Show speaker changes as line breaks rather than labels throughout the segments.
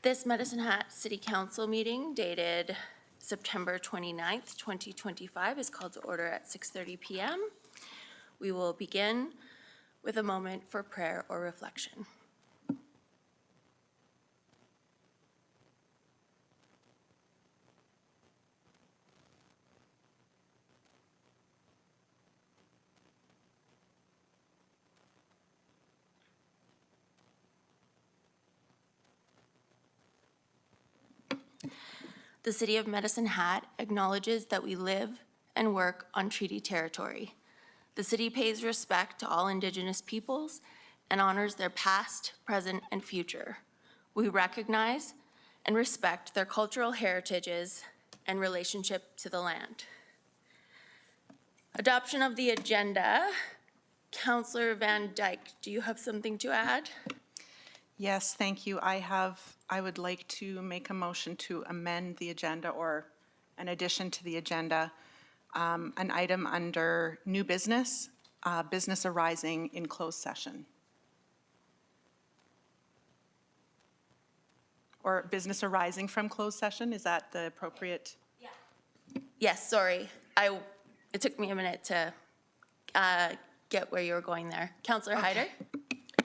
This Medicine Hat City Council meeting dated September 29th, 2025 is called to order at 6:30 p.m. We will begin with a moment for prayer or reflection. The City of Medicine Hat acknowledges that we live and work on treaty territory. The city pays respect to all Indigenous peoples and honors their past, present, and future. We recognize and respect their cultural heritages and relationship to the land. Adoption of the agenda. Councillor Van Dyke, do you have something to add?
Yes, thank you. I would like to make a motion to amend the agenda or an addition to the agenda, an item under new business, business arising in closed session. Or business arising from closed session, is that the appropriate?
Yeah. Yes, sorry. It took me a minute to get where you were going there. Councillor Hyder?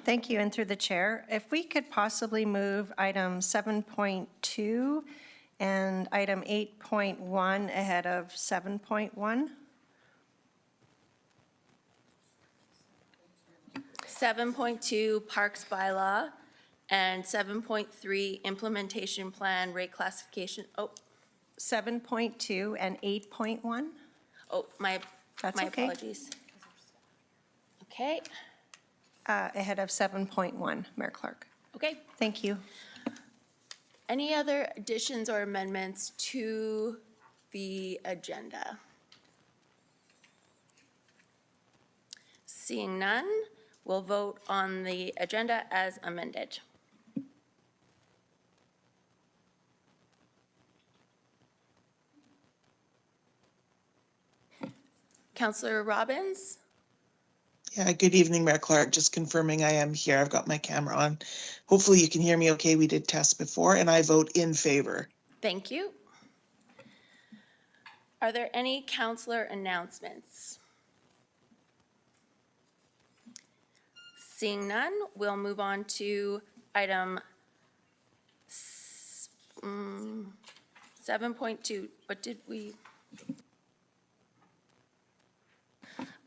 Thank you, and through the chair, if we could possibly move item 7.2 and item 8.1 ahead of 7.1.
7.2 Parks Bylaw and 7.3 Implementation Plan Rate Classification.
7.2 and 8.1?
My
That's okay.
apologies. Okay.
Ahead of 7.1, Mayor Clark.
Okay.
Thank you.
Any other additions or amendments to the agenda? Seeing none, we'll vote on the agenda as amended. Councillor Robbins?
Yeah, good evening, Mayor Clark. Just confirming I am here. I've got my camera on. Hopefully you can hear me okay. We did test before, and I vote in favor.
Thank you. Are there any councillor announcements? Seeing none, we'll move on to item 7.2. What did we?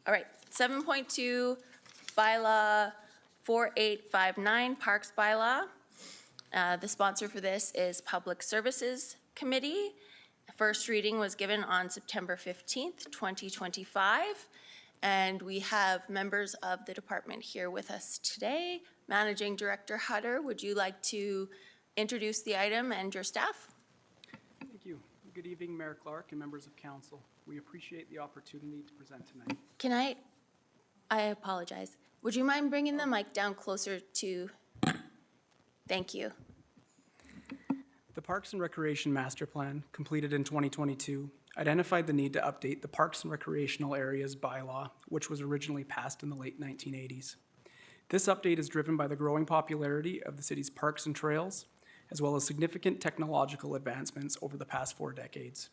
All right, 7.2 bylaw 4859 Parks Bylaw. The sponsor for this is Public Services Committee. First reading was given on September 15th, 2025. And we have members of the department here with us today. Managing Director Hutter, would you like to introduce the item and your staff?
Thank you. Good evening, Mayor Clark and members of council. We appreciate the opportunity to present tonight.
I apologize. Would you mind bringing the mic down closer to, thank you.
The Parks and Recreation Master Plan, completed in 2022, identified the need to update the Parks and Recreational Areas bylaw, which was originally passed in the late 1980s. This update is driven by the growing popularity of the city's parks and trails, as well as significant technological advancements over the past 4 decades.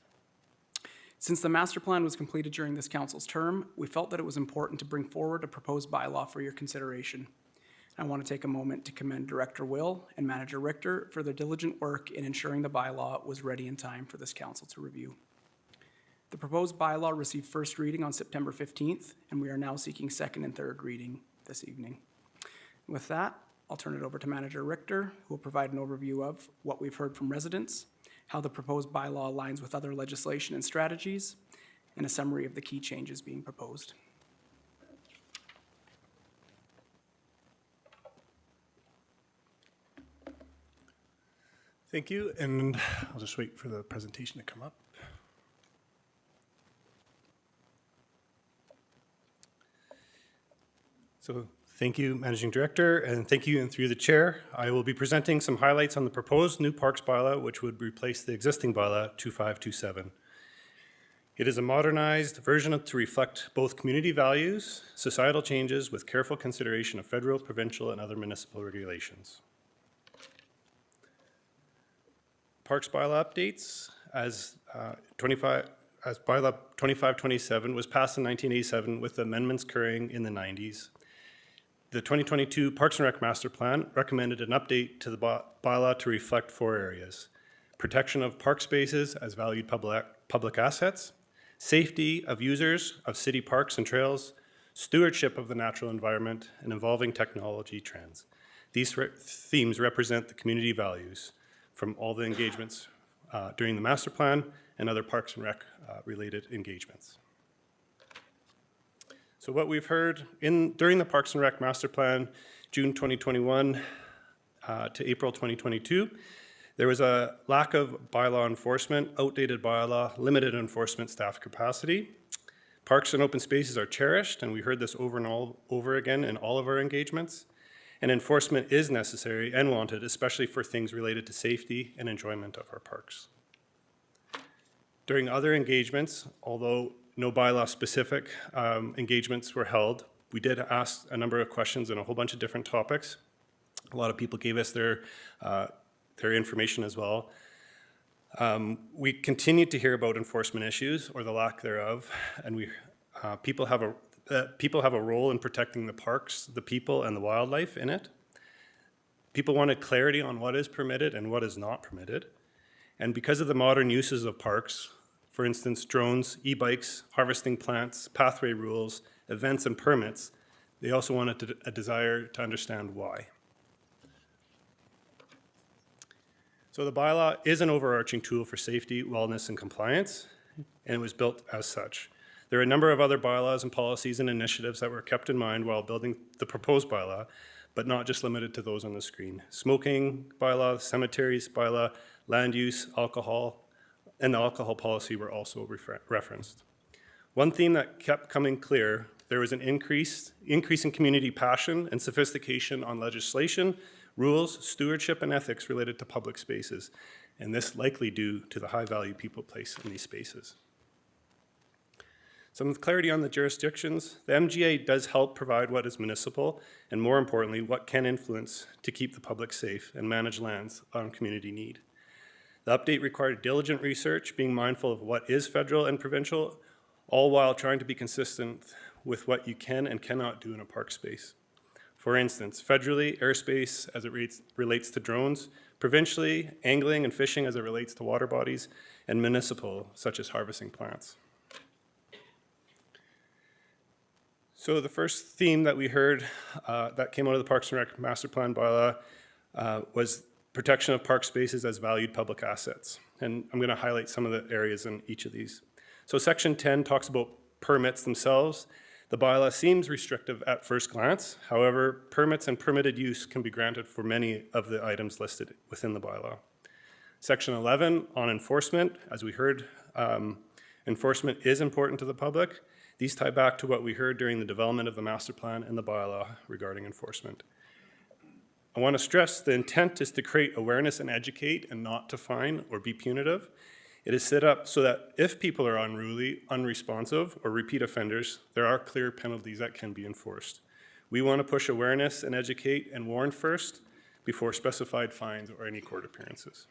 Since the master plan was completed during this council's term, we felt that it was important to bring forward a proposed bylaw for your consideration. I want to take a moment to commend Director Will and Manager Richter for their diligent work in ensuring the bylaw was ready in time for this council to review. The proposed bylaw received first reading on September 15th, and we are now seeking second and third reading this evening. With that, I'll turn it over to Manager Richter, who will provide an overview of what we've heard from residents, how the proposed bylaw aligns with other legislation and strategies, and a summary of the key changes being proposed.
Thank you, and I'll just wait for the presentation to come up. So thank you, Managing Director, and thank you, and through the Chair. I will be presenting some highlights on the proposed new Parks Bylaw, which would replace the existing Bylaw 2527. It is a modernized version to reflect both community values, societal changes, with careful consideration of federal, provincial, and other municipal regulations. Parks bylaw updates as bylaw 2527 was passed in 1987 with amendments occurring in the 90s. The 2022 Parks and Rec Master Plan recommended an update to the bylaw to reflect 4 areas: protection of park spaces as valued public assets, safety of users of city parks and trails, stewardship of the natural environment, and evolving technology trends. These themes represent the community values from all the engagements during the master plan and other Parks and Rec related engagements. So what we've heard during the Parks and Rec Master Plan, June 2021 to April 2022, there was a lack of bylaw enforcement, outdated bylaw, limited enforcement staff capacity. Parks and open spaces are cherished, and we heard this over and over again in all of our engagements. And enforcement is necessary and wanted, especially for things related to safety and enjoyment of our parks. During other engagements, although no bylaw-specific engagements were held, we did ask a number of questions on a whole bunch of different topics. A lot of people gave us their information as well. We continued to hear about enforcement issues or the lack thereof, and people have a role in protecting the parks, the people, and the wildlife in it. People wanted clarity on what is permitted and what is not permitted. And because of the modern uses of parks, for instance, drones, e-bikes, harvesting plants, pathway rules, events, and permits, they also wanted a desire to understand why. So the bylaw is an overarching tool for safety, wellness, and compliance, and it was built as such. There are a number of other bylaws and policies and initiatives that were kept in mind while building the proposed bylaw, but not just limited to those on the screen. Smoking bylaw, cemeteries bylaw, land use, alcohol, and the alcohol policy were also referenced. One theme that kept coming clear, there was an increase in community passion and sophistication on legislation, rules, stewardship, and ethics related to public spaces, and this likely due to the high value people place in these spaces. Some clarity on the jurisdictions. The MGA does help provide what is municipal, and more importantly, what can influence to keep the public safe and manage lands on community need. The update required diligent research, being mindful of what is federal and provincial, all while trying to be consistent with what you can and cannot do in a park space. For instance, federally, airspace as it relates to drones, provincially, angling and fishing as it relates to water bodies, and municipal, such as harvesting plants. So the first theme that we heard that came out of the Parks and Rec Master Plan bylaw was protection of park spaces as valued public assets. And I'm going to highlight some of the areas in each of these. So Section 10 talks about permits themselves. The bylaw seems restrictive at first glance. However, permits and permitted use can be granted for many of the items listed within the bylaw. Section 11 on enforcement, as we heard, enforcement is important to the public. These tie back to what we heard during the development of the master plan and the bylaw regarding enforcement. I want to stress the intent is to create awareness and educate and not to fine or be punitive. It is set up so that if people are unruly, unresponsive, or repeat offenders, there are clear penalties that can be enforced. We want to push awareness and educate and warn first before specified fines or any court appearances.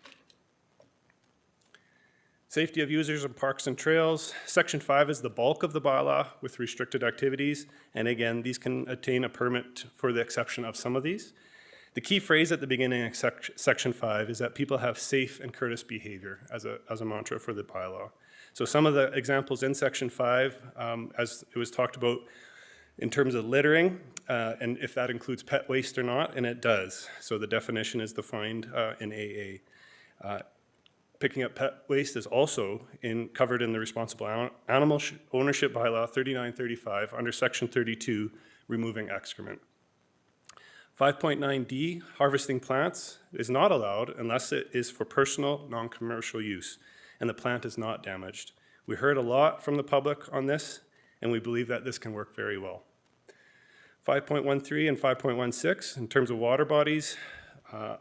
Safety of users of parks and trails. Section 5 is the bulk of the bylaw with restricted activities. And again, these can attain a permit for the exception of some of these. The key phrase at the beginning of Section 5 is that people have safe and courteous behavior as a mantra for the bylaw. So some of the examples in Section 5, as it was talked about in terms of littering, and if that includes pet waste or not, and it does. So the definition is defined in AA. Picking up pet waste is also covered in the Responsible Animal Ownership Bylaw 3935 under Section 32, removing excrement. 5.9D, harvesting plants, is not allowed unless it is for personal, non-commercial use, and the plant is not damaged. We heard a lot from the public on this, and we believe that this can work very well. 5.13 and 5.16, in terms of water bodies,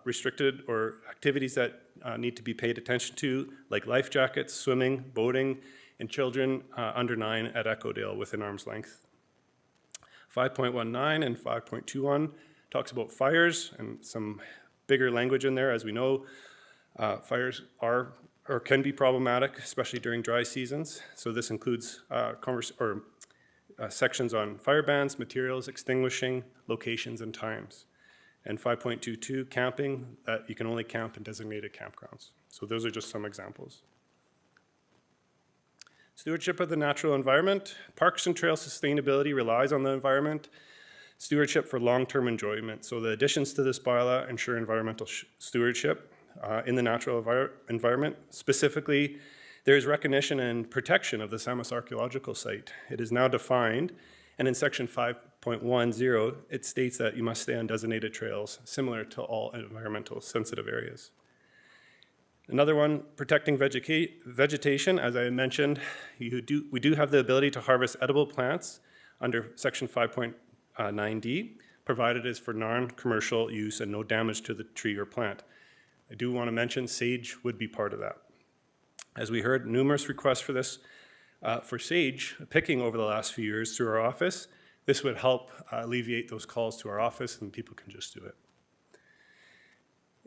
restricted or activities that need to be paid attention to, like life jackets, swimming, boating, and children under 9 at Echo Dale within arm's length. 5.19 and 5.21 talks about fires and some bigger language in there. As we know, Fires are or can be problematic, especially during dry seasons. So this includes sections on fire bans, materials, extinguishing, locations, and times. And 5.22, camping, that you can only camp in designated campgrounds. So those are just some examples. Stewardship of the natural environment. Parks and trail sustainability relies on the environment. Stewardship for long-term enjoyment. So the additions to this bylaw ensure environmental stewardship in the natural environment. Specifically, there is recognition and protection of the Samus Archaeological Site. It is now defined, and in section 5.10, it states that you must stay on designated trails, similar to all environmental sensitive areas. Another one, protecting vegetation. As I mentioned, we do have the ability to harvest edible plants under section 5.9D, provided it's for non-commercial use and no damage to the tree or plant. I do want to mention sage would be part of that. As we heard, numerous requests for this, for sage picking over the last few years through our office. This would help alleviate those calls to our office and people can just do it.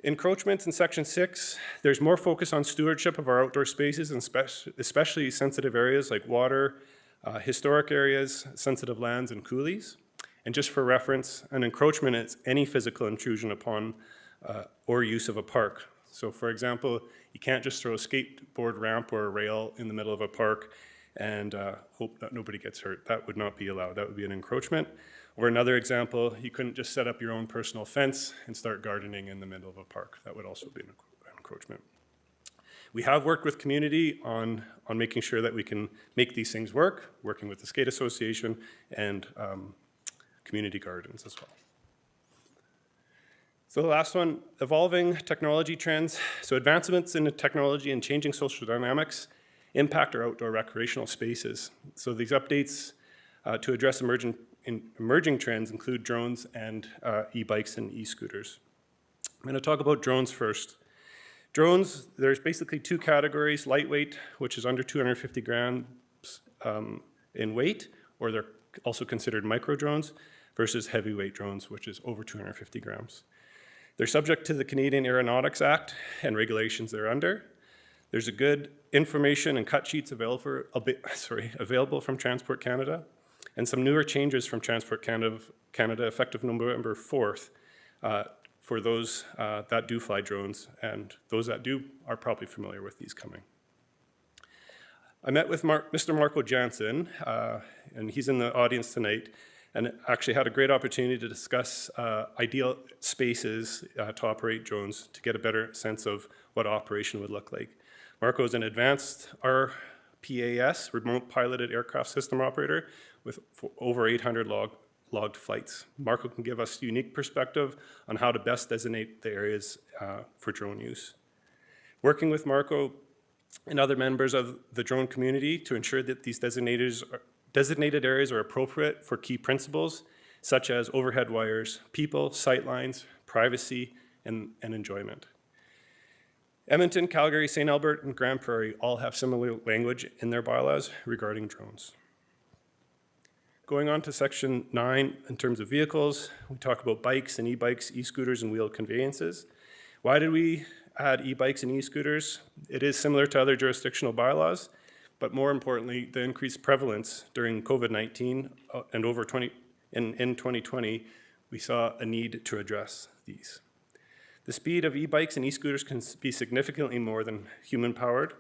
Encroachments in section 6, there's more focus on stewardship of our outdoor spaces and especially sensitive areas like water, historic areas, sensitive lands, and coulees. And just for reference, an encroachment is any physical intrusion upon or use of a park. So for example, you can't just throw a skateboard ramp or a rail in the middle of a park and hope that nobody gets hurt. That would not be allowed. That would be an encroachment. Or another example, you couldn't just set up your own personal fence and start gardening in the middle of a park. That would also be an encroachment. We have worked with community on making sure that we can make these things work, working with the Skate Association and community gardens as well. So the last one, evolving technology trends. So advancements in technology and changing social dynamics impact our outdoor recreational spaces. So these updates to address emerging trends include drones and e-bikes and e-scooters. I'm going to talk about drones first. Drones, there's basically two categories: lightweight, which is under 250 grams in weight, or they're also considered micro drones, versus heavyweight drones, which is over 250 grams. They're subject to the Canadian Aeronautics Act and regulations they're There's a good information and cut sheets available from Transport Canada, and some newer changes from Transport Canada effective November 4th for those that do fly drones, and those that do are probably familiar with these coming. I met with Mr. Marco Jansen, and he's in the audience tonight, and actually had a great opportunity to discuss ideal spaces to operate drones to get a better sense of what operation would look like. Marco is an advanced RPAS, remote piloted aircraft system operator, with over 800 logged flights. Marco can give us unique perspective on how to best designate the areas for drone use. Working with Marco and other members of the drone community to ensure that these designated areas are appropriate for key principles, such as overhead wires, people, sight lines, privacy, and enjoyment. Edmonton, Calgary, St. Albert, and Grand Prairie all have similar language in their bylaws regarding drones. Going on to section 9, in terms of vehicles, we talk about bikes and e-bikes, e-scooters, and wheeled conveyances. Why did we add e-bikes and e-scooters? It is similar to other jurisdictional bylaws, but more importantly, the increased prevalence during COVID-19 and in 2020, we saw a need to address these. The speed of e-bikes and e-scooters can be significantly more than human-powered.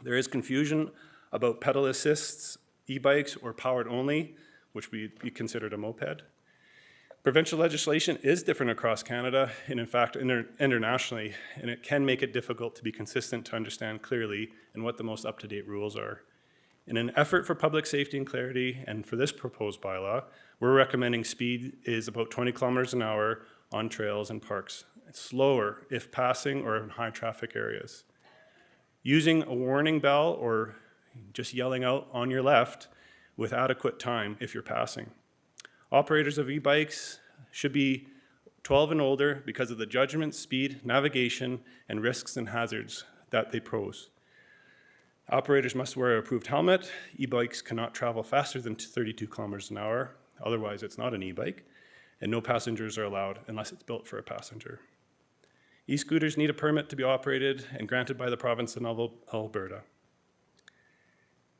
There is confusion about pedal assists, e-bikes, or powered only, which would be considered a moped. Provincial legislation is different across Canada and in fact internationally, and it can make it difficult to be consistent to understand clearly and what the most up-to-date rules are. In an effort for public safety and clarity, and for this proposed bylaw, we're recommending speed is about 20 kilometers an hour on trails and parks. It's slower if passing or in high traffic areas. Using a warning bell or just yelling out on your left with adequate time if you're passing. Operators of e-bikes should be 12 and older because of the judgment, speed, navigation, and risks and hazards that they pose. Operators must wear an approved helmet. E-bikes cannot travel faster than 32 kilometers an hour. Otherwise, it's not an e-bike. And no passengers are allowed unless it's built for a passenger. E-scooters need a permit to be operated and granted by the province of Alberta.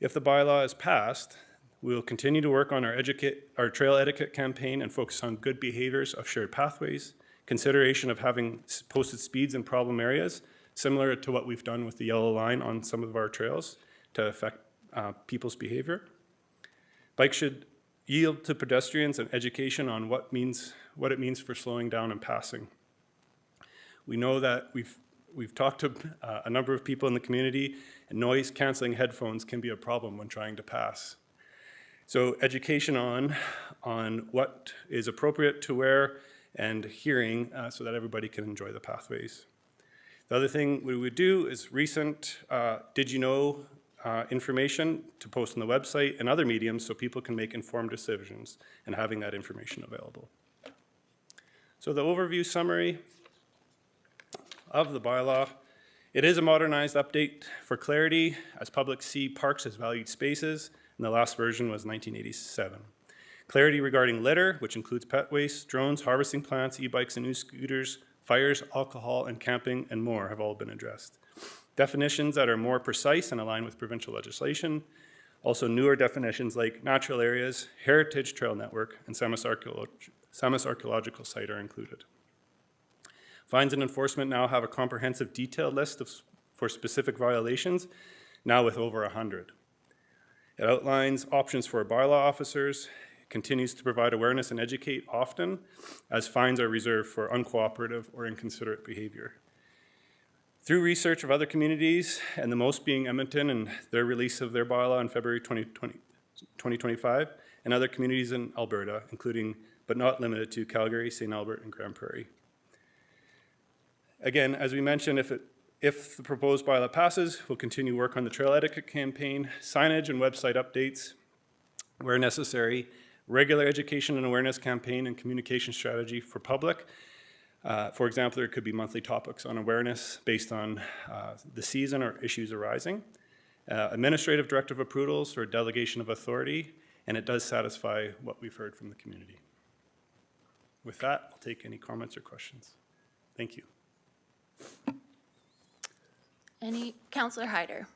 If the bylaw is passed, we will continue to work on our trail etiquette campaign and focus on good behaviors of shared pathways, consideration of having posted speeds in problem areas, similar to what we've done with the yellow line on some of our trails to affect people's behavior. Bikes should yield to pedestrians and education on what it means for slowing down and passing. We know that we've talked to a number of people in the community, and noise-canceling headphones can be a problem when trying to pass. So education on what is appropriate to wear and hearing so that everybody can enjoy the pathways. The other thing we would do is recent did you know information to post on the website and other mediums so people can make informed decisions and having that information available. So the overview summary of the bylaw, it is a modernized update for clarity as public see parks as valued spaces, and the last version was 1987. Clarity regarding litter, which includes pet waste, drones, harvesting plants, e-bikes and e-scooters, fires, alcohol, and camping, and more have all been addressed. Definitions that are more precise and align with provincial legislation. Also newer definitions like natural areas, heritage trail network, and Samus-archaeological site are included. Fines and enforcement now have a comprehensive detailed list for specific violations, now with over 100. It outlines options for bylaw officers, continues to provide awareness and educate often, as fines are reserved for uncooperative or inconsiderate behavior. Through research of other communities, and the most being Edmonton and their release of their bylaw in February 2025, and other communities in Alberta, including but not limited to Calgary, St. Albert, and Grand Prairie. Again, as we mentioned, if the proposed bylaw passes, we'll continue work on the trail etiquette campaign, signage and website updates where necessary, regular education and awareness campaign and communication strategy for public. For example, there could be monthly topics on awareness based on the season or issues arising. Administrative directive approvals or delegation of authority, and it does satisfy what we've heard from the community. With that, I'll take any comments or questions. Thank you.
Councillor Hyder.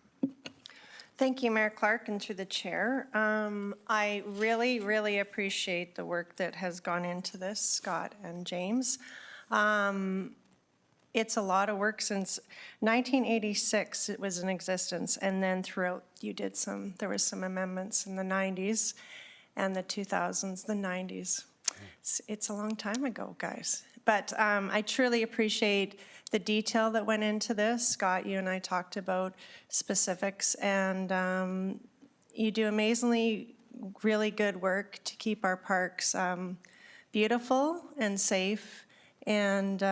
Thank you, Mayor Clark, and through the chair. I really, really appreciate the work that has gone into this, Scott and James. It's a lot of work since 1986 it was in existence, and then throughout there was some amendments in the 90s and the 2000s, the 90s. It's a long time ago, guys. But I truly appreciate the detail that went into this. Scott, you and I talked about specifics, and you do amazingly really good work to keep our parks beautiful and safe and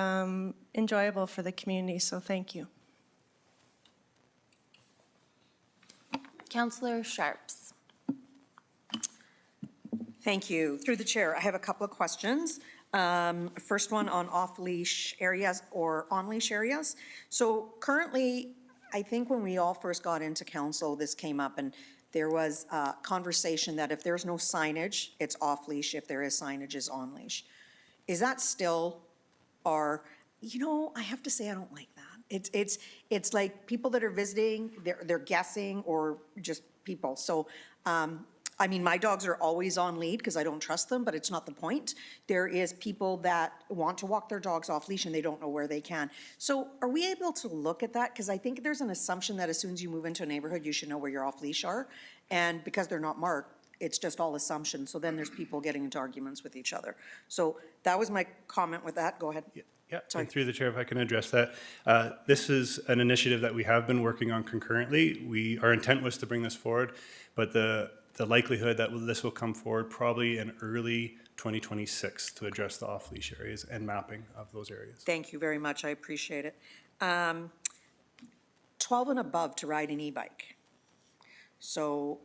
enjoyable for the community, so thank you.
Councillor Sharps.
Thank you. Through the chair, I have a couple of questions. First one on off-leash areas or on-leash areas. So currently, I think when we all first got into council, this came up and there was a conversation that if there's no signage, it's off-leash. If there is signage, it's on-leash. Is that still our, I have to say I don't like that. It's like people that are visiting, they're guessing or just people. So, I mean, my dogs are always on lead because I don't trust them, but it's not the point. There is people that want to walk their dogs off leash and they don't know where they can. So are we able to look at that? Because I think there's an assumption that as soon as you move into a neighborhood, you should know where your off leash are. And because they're not marked, it's just all assumption. So then there's people getting into arguments with each other. So that was my comment with that. Go ahead.
Yeah, and through the chair, if I can address that. This is an initiative that we have been working on concurrently. Our intent was to bring this forward, but the likelihood that this will come forward probably in early 2026 to address the off-leash areas and mapping of those areas.
Thank you very much. I appreciate it. 12 and above to ride an e-bike. So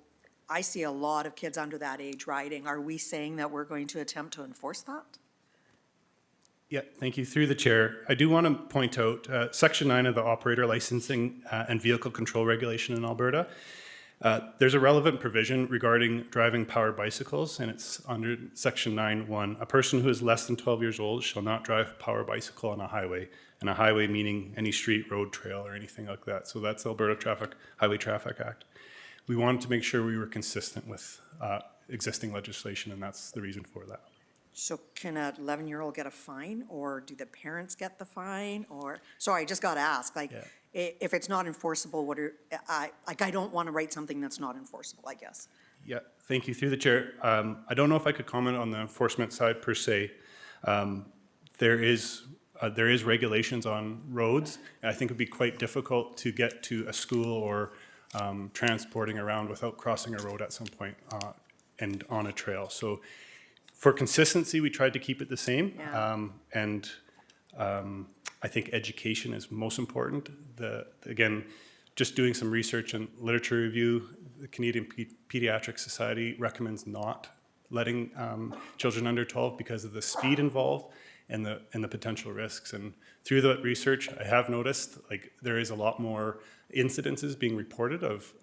I see a lot of kids under that age riding. Are we saying that we're going to attempt to enforce that?
Yeah, thank you. Through the chair, I do want to point out Section 9 of the Operator Licensing and Vehicle Control Regulation in Alberta There's a relevant provision regarding driving powered bicycles, and it's under section 9(1). A person who is less than 12 years old shall not drive a powered bicycle on a highway, and a highway meaning any street, road, trail, or anything like that. So that's the Alberta Highway Traffic Act. We wanted to make sure we were consistent with existing legislation, and that's the reason for that.
So can an 11-year-old get a fine, or do the parents get the fine, or, sorry, I just got to ask, like,
Yeah.
if it's not enforceable, I don't want to wite something that's not enforceable, I guess.
Yeah, thank you. Through the chair, I don't know if I could comment on the enforcement side per se. There is regulations on roads. And I think it would be quite difficult to get to a school or transporting around without crossing a road at some point and on a trail. So for consistency, we tried to keep it the same.
Yeah.
I think education is most important. Again, just doing some research and literature review, the Canadian Pediatric Society recommends not letting children under 12 because of the speed involved and the potential risks. And through that research, I have noticed like there is a lot more incidences being reported of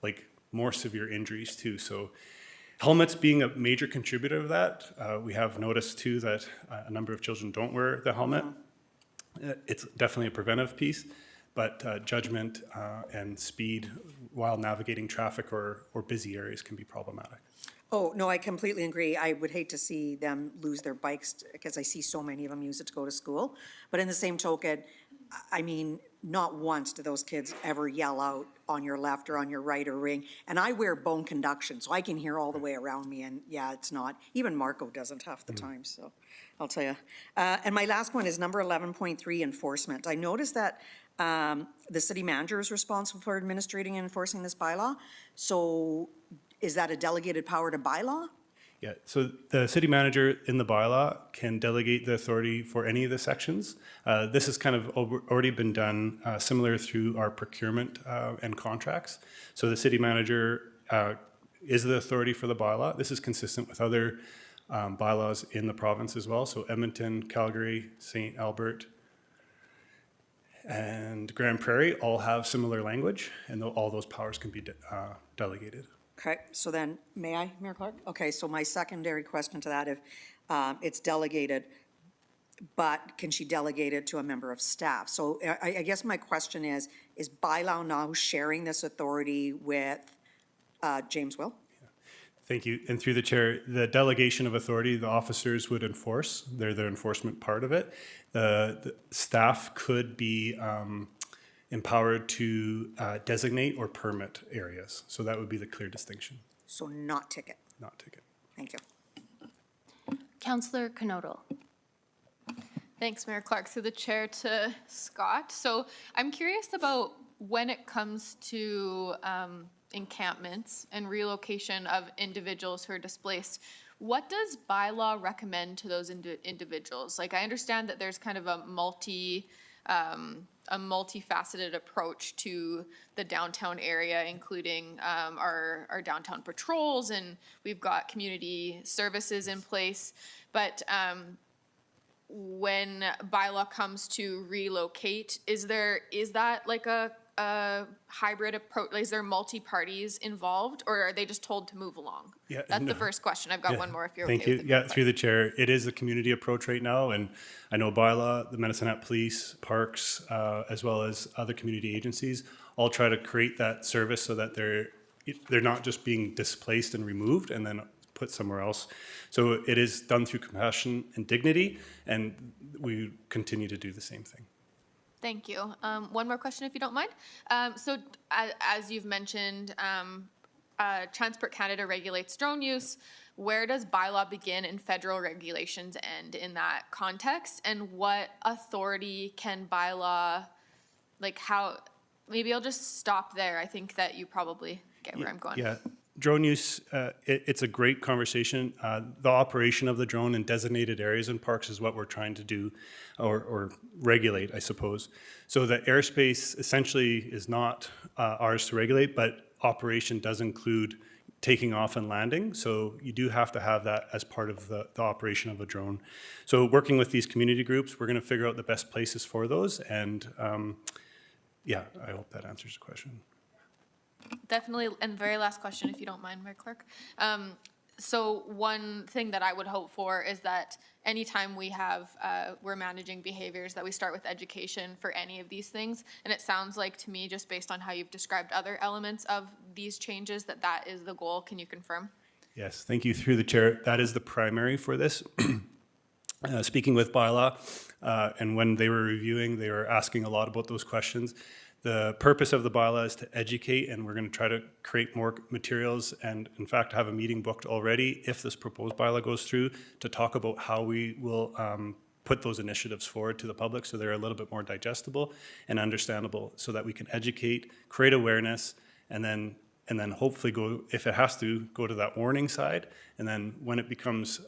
like more severe injuries too. So helmets being a major contributor of that, we have noticed too that a number of children don't wear the helmet. It's definitely a preventive piece, but judgment and speed while navigating traffic or busy areas can be problematic.
Oh, no, I completely agree. I would hate to see them lose their bikes because I see so many of them use it to go to school. But in the same token, I mean, not once do those kids ever yell out on your left or on your right or ring. And I wear bone conduction, so I can hear all the way around me. And yeah, it's not, even Marco doesn't half the time, so I'll tell you. And my last one is number 11.3, enforcement. I noticed that the city manager is responsible for administrating and enforcing this bylaw. So is that a delegated power to bylaw?
Yeah, so the city manager in the bylaw can delegate the authority for any of the sections. This has kind of already been done similar through our procurement and contracts. So the city manager is the authority for the bylaw. This is consistent with other bylaws in the province as well. So Edmonton, Calgary, St. Albert, and Grand Prairie all have similar language, and all those powers can be delegated.
Okay, so then, may I, Mayor Clark? Okay, so my secondary question to that, if it's delegated, but can she delegate it to a member of staff? So I guess my question is bylaw now sharing this authority with James Will?
Thank you. And through the chair, the delegation of authority, the officers would enforce. They're the enforcement part of it. The staff could be empowered to designate or permit areas. So that would be the clear distinction.
So not ticket.
Not ticket.
Thank you.
Councillor Knodel.
Thanks, Mayor Clark. Through the chair to Scott. So I'm curious about when it comes to encampments and relocation of individuals who are displaced. What does bylaw recommend to those individuals? Like, I understand that there's kind of a multifaceted approach to the downtown area, including our downtown patrols, and we've got community services in place. But when bylaw comes to relocate, is that like a hybrid approach? Is there multi-parties involved, or are they just told to move along?
Yeah,
That's
no.
the first question. I've got one more if you're
Thank
okay
you.
with it.
Yeah, through the chair, it is a community approach right now, and I know bylaw, the Medicine Hat Police, Parks, as well as other community agencies, all try to create that service so that they're not just being displaced and removed and then put somewhere else. So it is done through compassion and dignity, and we continue to do the same thing.
Thank you. One more question, if you don't mind. So as you've mentioned, Transport Canada regulates drone use. Where does bylaw begin and federal regulations end in that context? And what authority can bylaw, like how, maybe I'll just stop there. I think that you probably get where I'm going.
Yeah. Drone use, it's a great conversation. The operation of the drone in designated areas and parks is what we're trying to do or regulate, I suppose. So the airspace essentially is not ours to regulate, but operation does include taking off and landing. So you do have to have that as part of the operation of a drone. So working with these community groups, we're going to figure out the best places for those. And yeah, I hope that answers the question.
definitely. And very last question, if you don't mind, Mayor Clerk. So one thing that I would hope for is that anytime we have, we're managing behaviors, that we start with education for any of these things. And it sounds like to me, just based on how you've described other elements of these changes, that that is the goal. Can you confirm?
Yes, thank you through the chair. That is the primary for this. Speaking with bylaw, and when they were reviewing, they were asking a lot about those questions. The purpose of the bylaw is to educate, and we're going to try to create more materials and, in fact, have a meeting booked already if this proposed bylaw goes through to talk about how we will put those initiatives forward to the public so they're a little bit more digestible and understandable so that we can educate, create awareness, and then hopefully go, if it has to, go to that warning side. And then when it becomes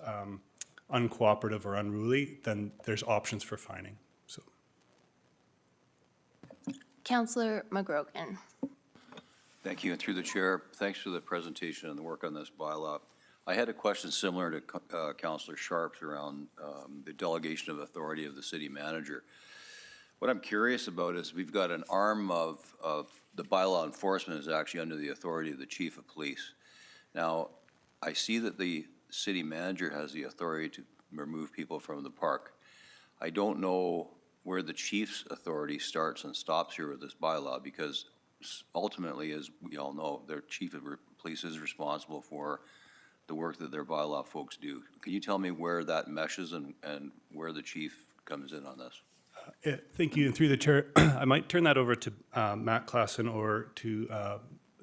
uncooperative or unruly, then there's options for fining. So.
Councillor McGrogan.
Thank you, and through the chair, thanks for the presentation and the work on this bylaw. I had a question similar to Councillor Sharp's around the delegation of authority of the city manager. What I'm curious about is we've got an arm of the bylaw enforcement is actually under the authority of the chief of police. Now, I see that the city manager has the authority to remove people from the park. I don't know where the chief's authority starts and stops here with this bylaw, because ultimately, as we all know, their chief of police is responsible for the work that their bylaw folks do. Can you tell me where that meshes and where the chief comes in on this?
Yeah, thank you. And through the chair, I might turn that over to Matt Klassen or to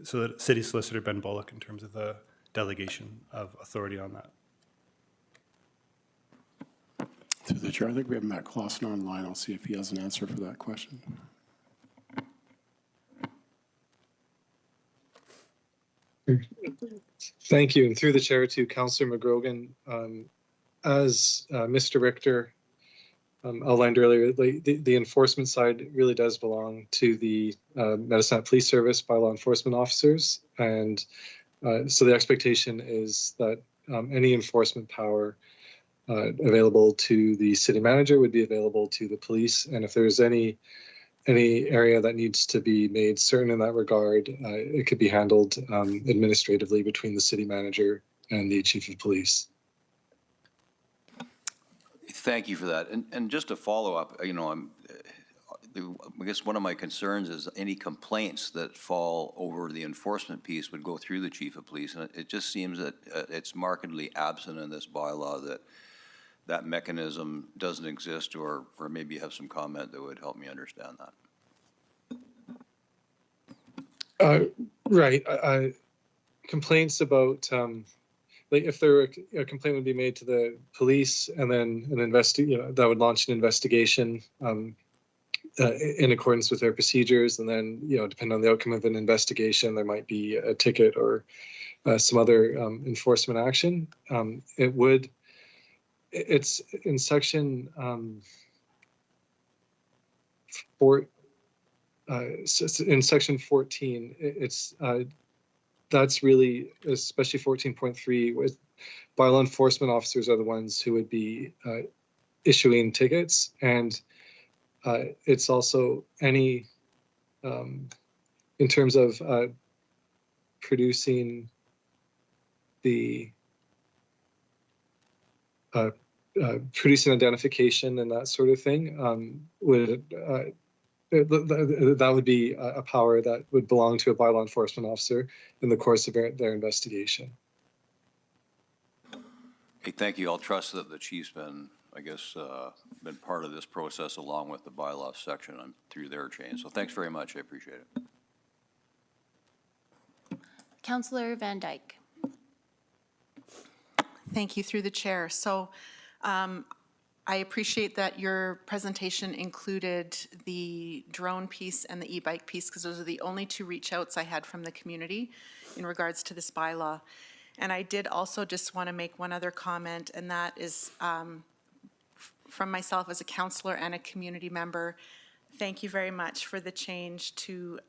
so that City Solicitor Ben Bullock in terms of the delegation of authority on that.
Through the chair, I think we have Matt Klassen online. I'll see if he has an answer for that question.
Thank you, and through the chair to Councillor McGrogan. As Mr. Richter outlined earlier, the enforcement side really does belong to the Medicine Police Service by law enforcement officers, and so the expectation is that any enforcement power available to the city manager would be available to the police, and if there's any area that needs to be made certain in that regard, it could be handled administratively between the city manager and the chief of police.
Thank you for that. And just to follow up, you know, I guess one of my concerns is any complaints that fall over the enforcement piece would go through the chief of police. And it just seems that it's markedly absent in this bylaw that that mechanism doesn't exist, or maybe you have some comment that would help me understand that.
Right. Complaints about, like if there were a complaint would be made to the police, and then that would launch an investigation in accordance with their procedures, and then depending on the outcome of an investigation, there might be a ticket or some other enforcement action. It's in section in section 14. That's really, especially 14.3, with bylaw enforcement officers are the ones who would be issuing tickets, and it's also any in terms of producing the producing identification and that sort of thing that would be a power that would belong to a bylaw enforcement officer in the course of their investigation.
Hey, thank you. I'll trust that the chief's been, I guess, been part of this process along with the bylaw section and through their chain. So thanks very much. I appreciate it.
Councillor Van Dyke.
Thank you, through the chair. So I appreciate that your presentation included the drone piece and the e-bike piece, because those are the only two reach outs I had from the community in regards to this bylaw. And I did also just want to make one other comment, and that is from myself as a councillor and a community member. Thank you very much for the change to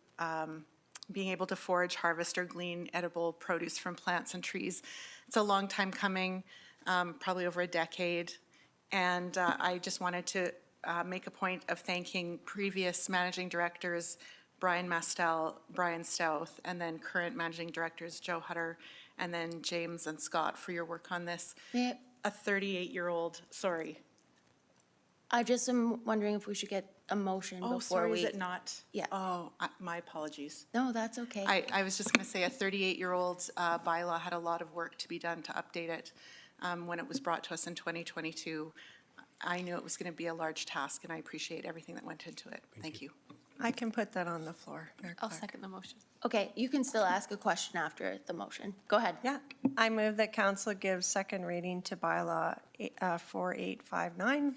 being able to forage, harvest, or glean edible produce from plants and trees. It's a long time coming, probably over a decade. And I just wanted to make a point of thanking previous managing directors, Brian Mastel, Brian Stouth, and then current managing directors Joe Hutter, and then James and Scott for your work on this.
May
A 38-year-old, sorry.
I just am wondering if we should get a motion
Oh,
before
sorry,
we.
is it not?
Yeah.
Oh, my apologies.
No, that's okay.
I was just going to say a 38-year-old bylaw had a lot of work to be done to update it when it was brought to us in 2022. I knew it was going to be a large task, and I appreciate everything that went into it. Thank you.
I can put that on the floor, Mayor
I'll
Clark.
second the motion.
Okay, you can still ask a question after the motion. Go ahead.
Yeah, I move that council gives second reading to bylaw 4859.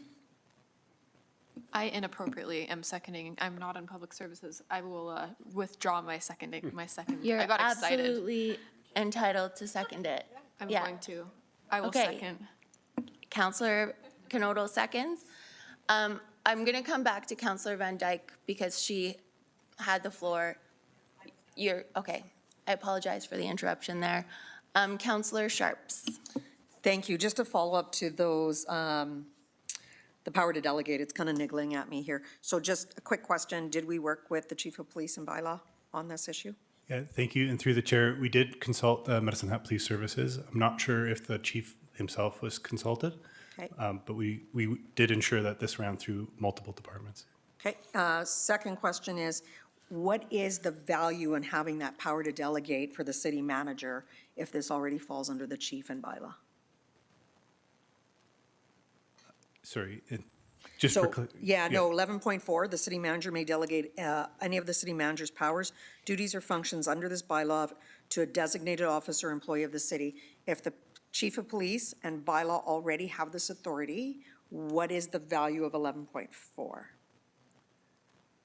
I inappropriately am seconding. I'm not on public services. I will withdraw my seconding, my second.
You're
I got excited.
absolutely entitled to second it.
I'm
Yeah.
going to. I will
Okay.
second.
Counselor Canodal seconds. I'm going to come back to Counselor Van Dyke because she had the floor. Okay. I apologize for the interruption there. Counselor Sharps.
Thank you. Just to follow up to those, the power to delegate, it's kind of niggling at me here. So just a quick question, did we work with the chief of police and bylaw on this issue?
Yeah, thank you. And through the chair, we did consult Medicine Hat Police Services. I'm not sure if the chief himself was consulted,
Okay.
but we did ensure that this ran through multiple departments.
Okay, second question is, what is the value in having that power to delegate for the city manager if this already falls under the chief and bylaw?
Sorry, just for.
So, yeah, no, 11.4, the city manager may delegate any of the city manager's powers, duties, or functions under this bylaw to a designated officer or employee of the city. If the chief of police and bylaw already have this authority, what is the value of 11.4?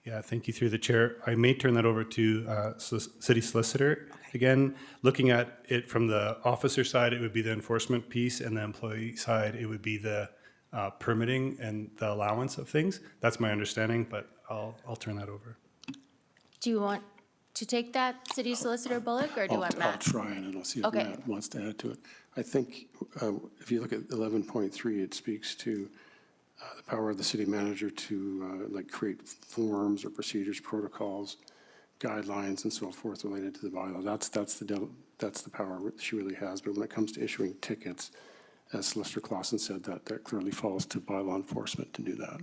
Yeah, thank you through the chair. I may turn that over to city solicitor. Again, looking at it from the officer side, it would be the enforcement piece, and the employee side, it would be the permitting and the allowance of things. That's my understanding, but I'll turn that over.
Do you want to take that, City Solicitor Bullock, or do you want
I'll
Matt?
try and I'll see if
Okay.
Matt wants to add to it. I think if you look at 11.3, it speaks to the power of the city manager to like create forms or procedures, protocols, guidelines, and so forth related to the bylaw. That's the power she really has. But when it comes to issuing tickets, as Solicitor Clausen said, that clearly falls to bylaw enforcement to do that.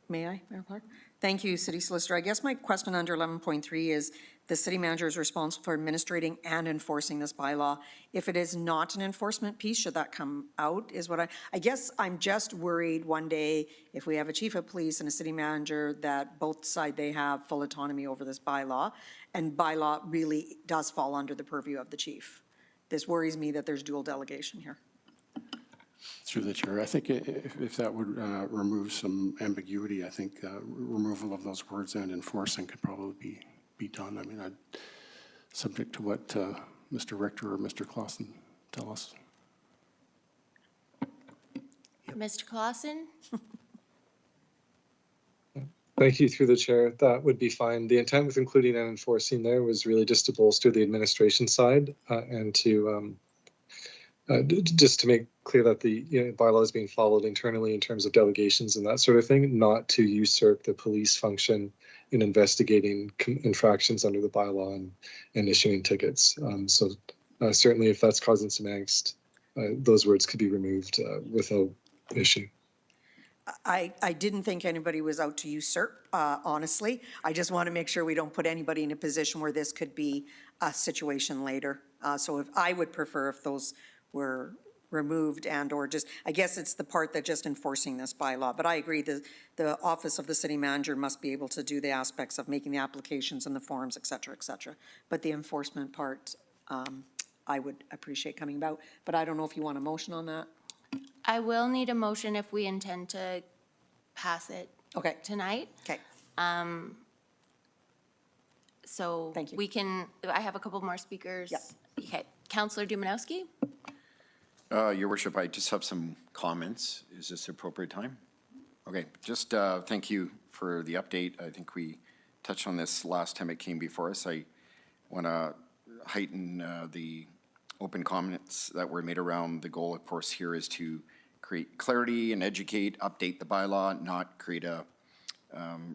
May I, Mayor Clark? Thank you, City Solicitor. I guess my question under 11.3 is, the city manager is responsible for administrating and enforcing this bylaw. If it is not an enforcement piece, should that come out, is what I guess I'm just worried one day if we have a chief of police and a city manager that both sides, they have full autonomy over this bylaw, and bylaw really does fall under the purview of the chief. This worries me that there's dual delegation here.
Through the chair, I think if that would remove some ambiguity, I think removal of those words and enforcing could probably be done. I mean, subject to what Mr. Richter or Mr. Clausen tell us.
Mr. Clausen?
Thank you through the chair. That would be fine. The intent with including and enforcing there was really just to bolster the administration side and to just to make clear that the bylaw is being followed internally in terms of delegations and that sort of thing, not to usurp the police function in investigating infractions under the bylaw and issuing tickets. So certainly if that's causing some angst, those words could be removed without issue.
I didn't think anybody was out to usurp, honestly. I just want to make sure we don't put anybody in a position where this could be a situation later. So if I would prefer if those were removed and or just, I guess it's the part that just enforcing this bylaw. But I agree that the office of the city manager must be able to do the aspects of making the applications and the forms, et cetera, et cetera. But the enforcement part, I would appreciate coming about. But I don't know if you want a motion on that.
I will need a motion if we intend to pass it
Okay,
tonight.
okay.
So
Thank you.
we can, I have a couple more speakers.
Yep.
Okay, Counselor Dumanowski?
Your worship, I just have some comments. Is this the appropriate time? Okay, just thank you for the update. I think we touched on this last time it came before us. I want to heighten the open comments that were made around the goal, of course, here is to create clarity and educate, update the bylaw, not create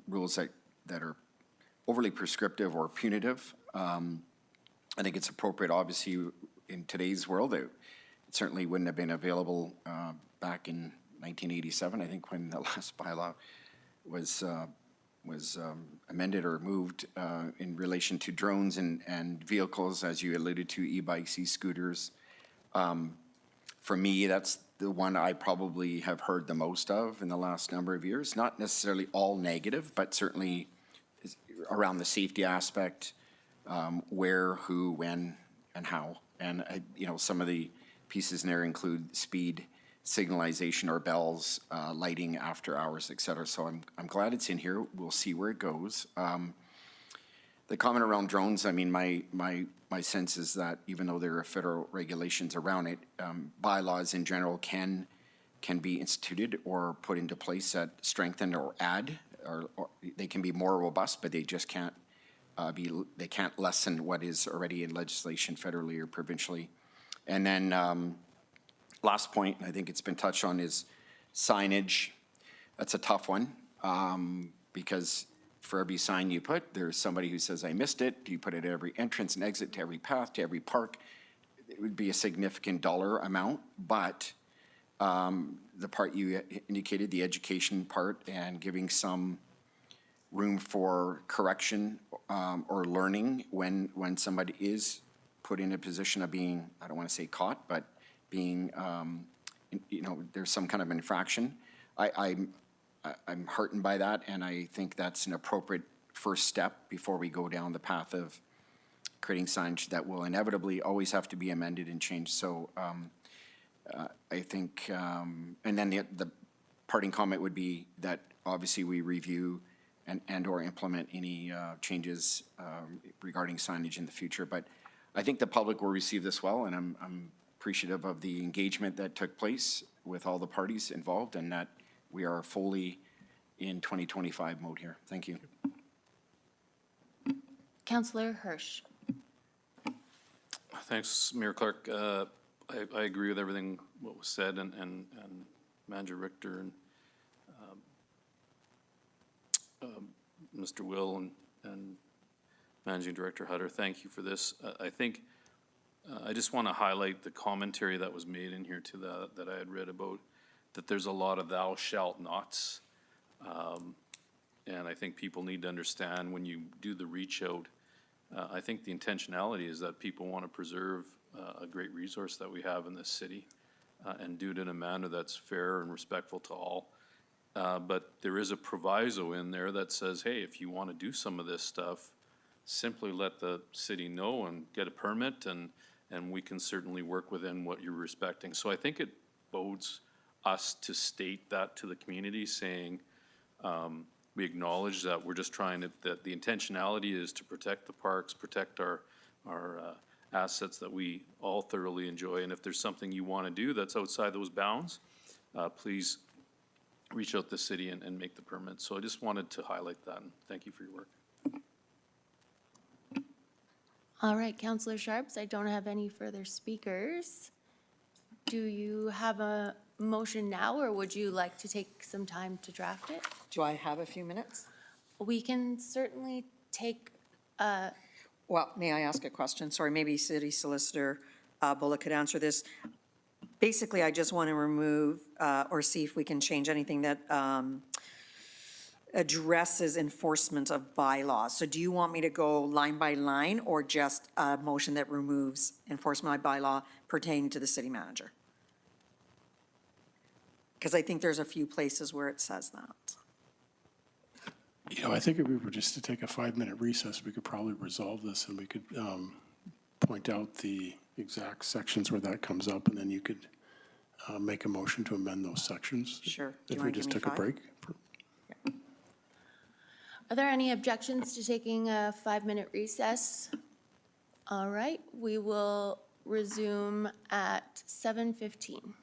rules that are overly prescriptive or punitive. I think it's appropriate, obviously, in today's world. It certainly wouldn't have been available back in 1987, I think, when the last bylaw was amended or moved in relation to drones and vehicles, as you alluded to, e-bikes, e-scooters. For me, that's the one I probably have heard the most of in the last number of years. Not necessarily all negative, but certainly around the safety aspect, where, who, when, and how. And, some of the pieces in there include speed, signalization or bells, lighting after hours, et cetera. So I'm glad it's in here. We'll see where it goes. The comment around drones, I mean, my sense is that even though there are federal regulations around it, bylaws in general can be instituted or put into place that strengthen or add, or they can be more robust, but they just can't they can't lessen what is already in legislation federally or provincially. And then last point, I think it's been touched on, is signage. That's a tough one because for every sign you put, there's somebody who says, I missed it. Do you put it at every entrance and exit, to every path, to every park? It would be a significant dollar amount, but the part you indicated, the education part, and giving some room for correction or learning when somebody is put in a position of being, I don't want to say caught, but being, there's some kind of infraction. I'm heartened by that, and I think that's an appropriate first step before we go down the path of creating signage that will inevitably always have to be amended and changed. So I think, and then the parting comment would be that obviously we review and or implement any changes regarding signage in the future. But I think the public will receive this well, and I'm appreciative of the engagement that took place with all the parties involved, and that we are fully in 2025 mode here. Thank you.
Councillor Hirsch.
Thanks, Mayor Clark. I agree with everything what was said, and Manager Richter and Mr. Will and Managing Director Hutter. Thank you for this. I think I just want to highlight the commentary that was made in here to that I had read about, that there's a lot of thou shalt nots. And I think people need to understand when you do the reach out, I think the intentionality is that people want to preserve a great resource that we have in this city and do it in a manner that's fair and respectful to all. But there is a proviso in there that says, hey, if you want to do some of this stuff, simply let the city know and get a permit, and we can certainly work within what you're respecting. So I think it bodes us to state that to the community, saying we acknowledge that we're just trying to, that the intentionality is to protect the parks, protect our assets that we all thoroughly enjoy. And if there's something you want to do that's outside those bounds, please reach out to the city and make the permit. So I just wanted to highlight that, and thank you for your work.
All right, Councillor Sharps, I don't have any further speakers. Do you have a motion now, or would you like to take some time to draft it?
Do I have a few minutes?
We can certainly take,
Well, may I ask a question? Sorry, maybe City Solicitor Bullock could answer this. Basically, I just want to remove or see if we can change anything that addresses enforcement of bylaws. So do you want me to go line by line, or just a motion that removes enforcement by bylaw pertaining to the city manager? Because I think there's a few places where it says that.
I think if we were just to take a 5-minute recess, we could probably resolve this, and we could point out the exact sections where that comes up, and then you could make a motion to amend those sections.
Sure. Do you
If we
wanna give
just
me
took a
5?
break.
are there any objections to taking a 5-minute recess? All right, we will resume at 7:15.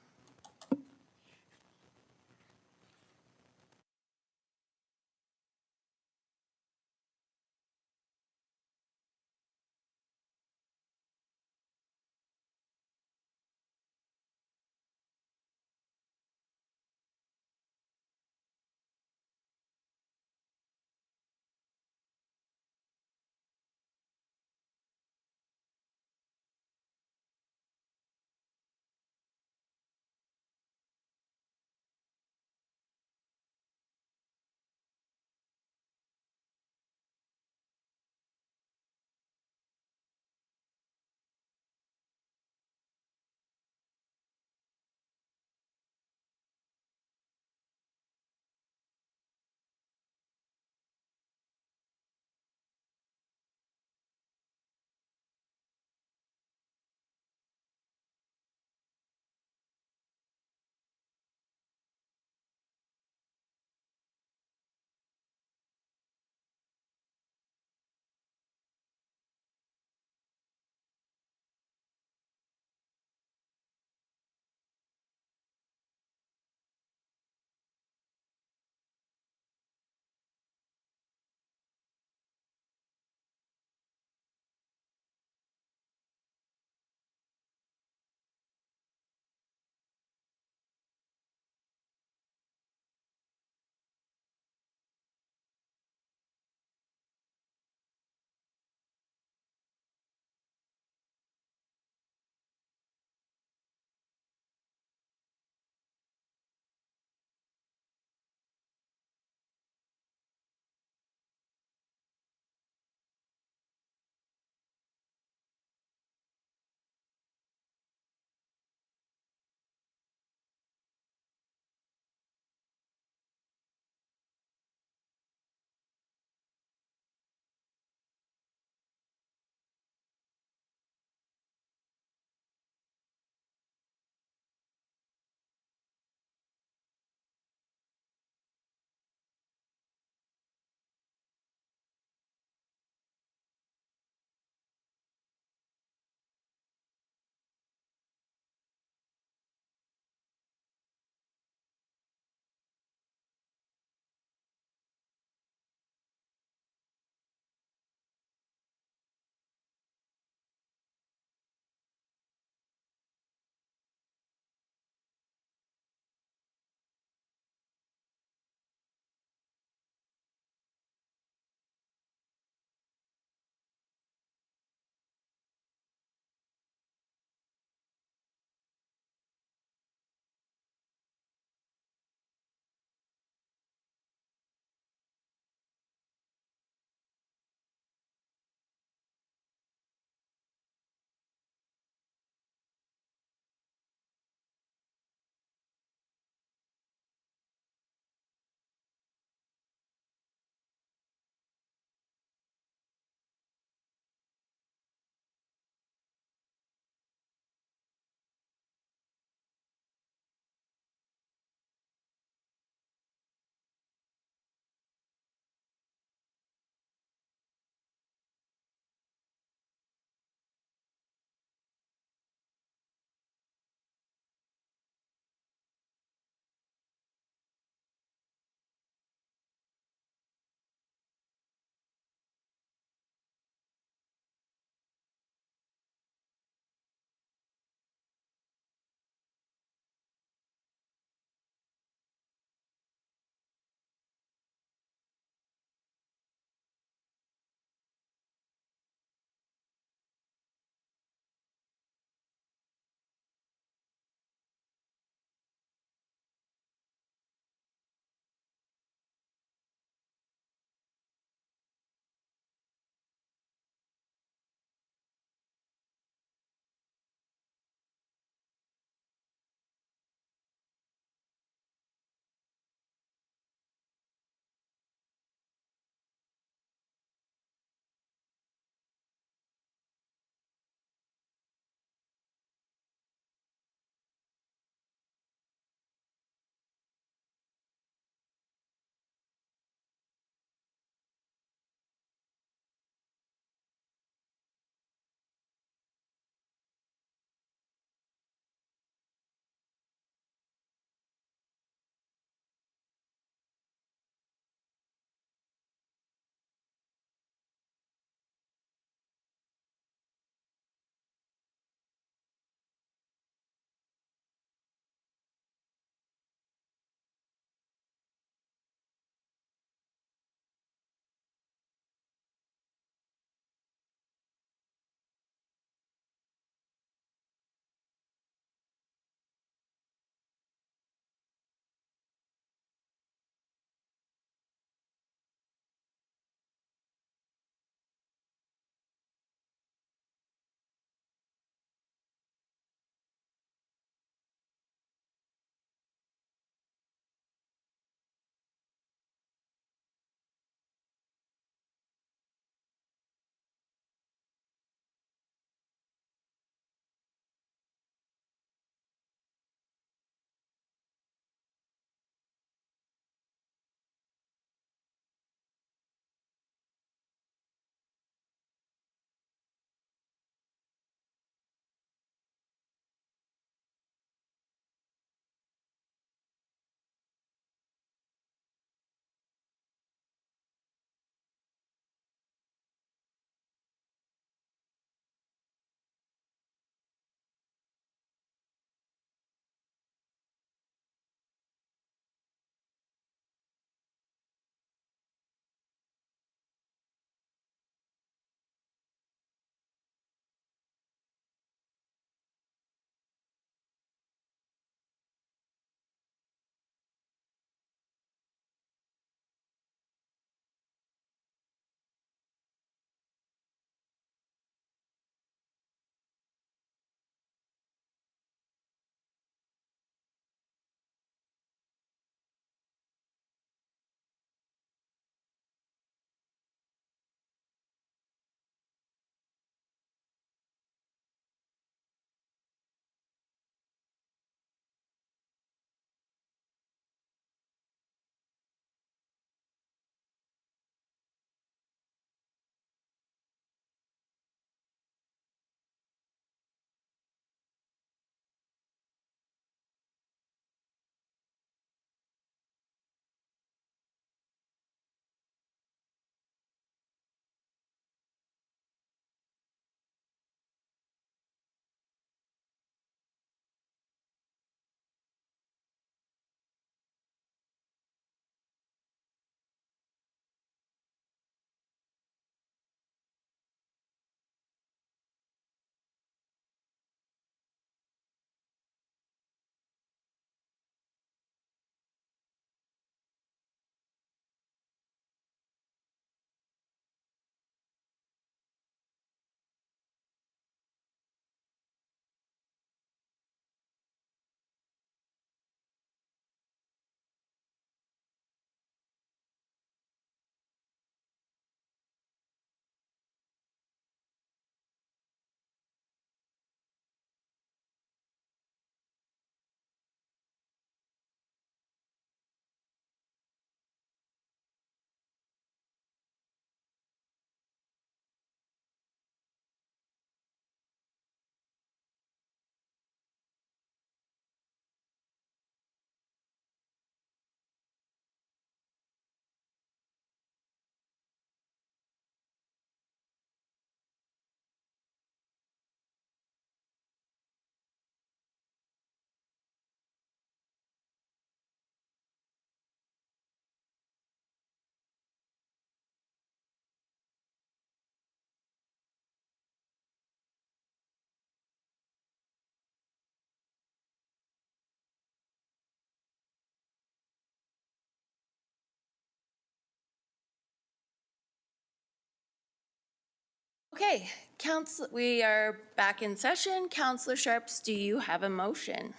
Okay, council, we are back in session. Councillor Sharps, do you have a motion?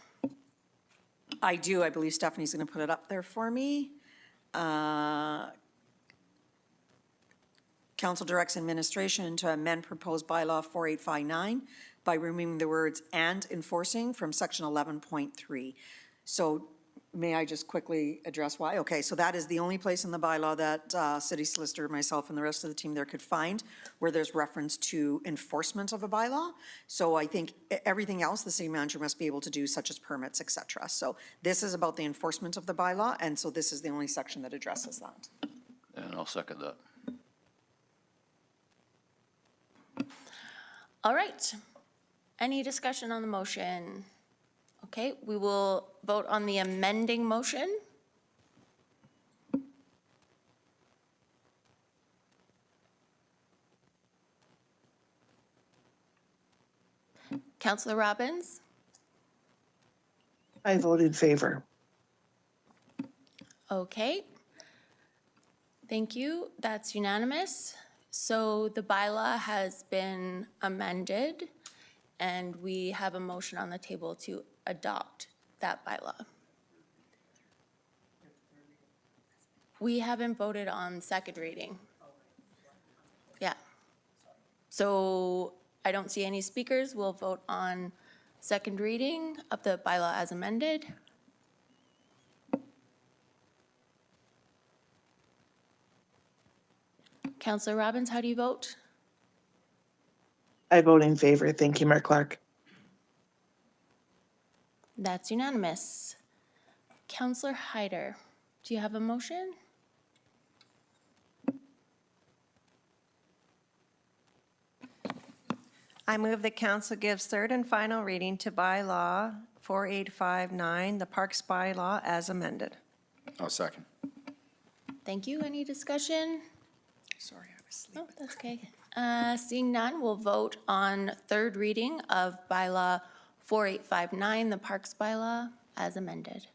I do. I believe Stephanie's going to put it up there for me. Council directs administration to amend proposed bylaw 4859 by removing the words "and enforcing" from section 11.3. So may I just quickly address why? Okay, so that is the only place in the bylaw that city solicitor, myself, and the rest of the team there could find where there's reference to enforcement of a bylaw. So I think everything else the city manager must be able to do, such as permits, et cetera. So this is about the enforcement of the bylaw, and so this is the only section that addresses that.
And I'll second that.
All right. Any discussion on the motion? Okay, we will vote on the amending motion. Councillor Robbins?
I vote in favor.
Okay. Thank you. That's unanimous. So the bylaw has been amended, and we have a motion on the table to adopt that bylaw. We haven't voted on second reading. Yeah. So I don't see any speakers. We'll vote on second reading of the bylaw as amended. Councillor Robbins, how do you vote?
I vote in favor. Thank you, Mayor Clark.
That's unanimous. Councillor Hyder, do you have a motion?
I move that council gives third and final reading to bylaw 4859, the Parks bylaw as amended.
I'll second.
Thank you. Any discussion?
Sorry, I was sleeping.
No, that's okay. Seeing none, we'll vote on third reading of bylaw 4859, the Parks bylaw as amended.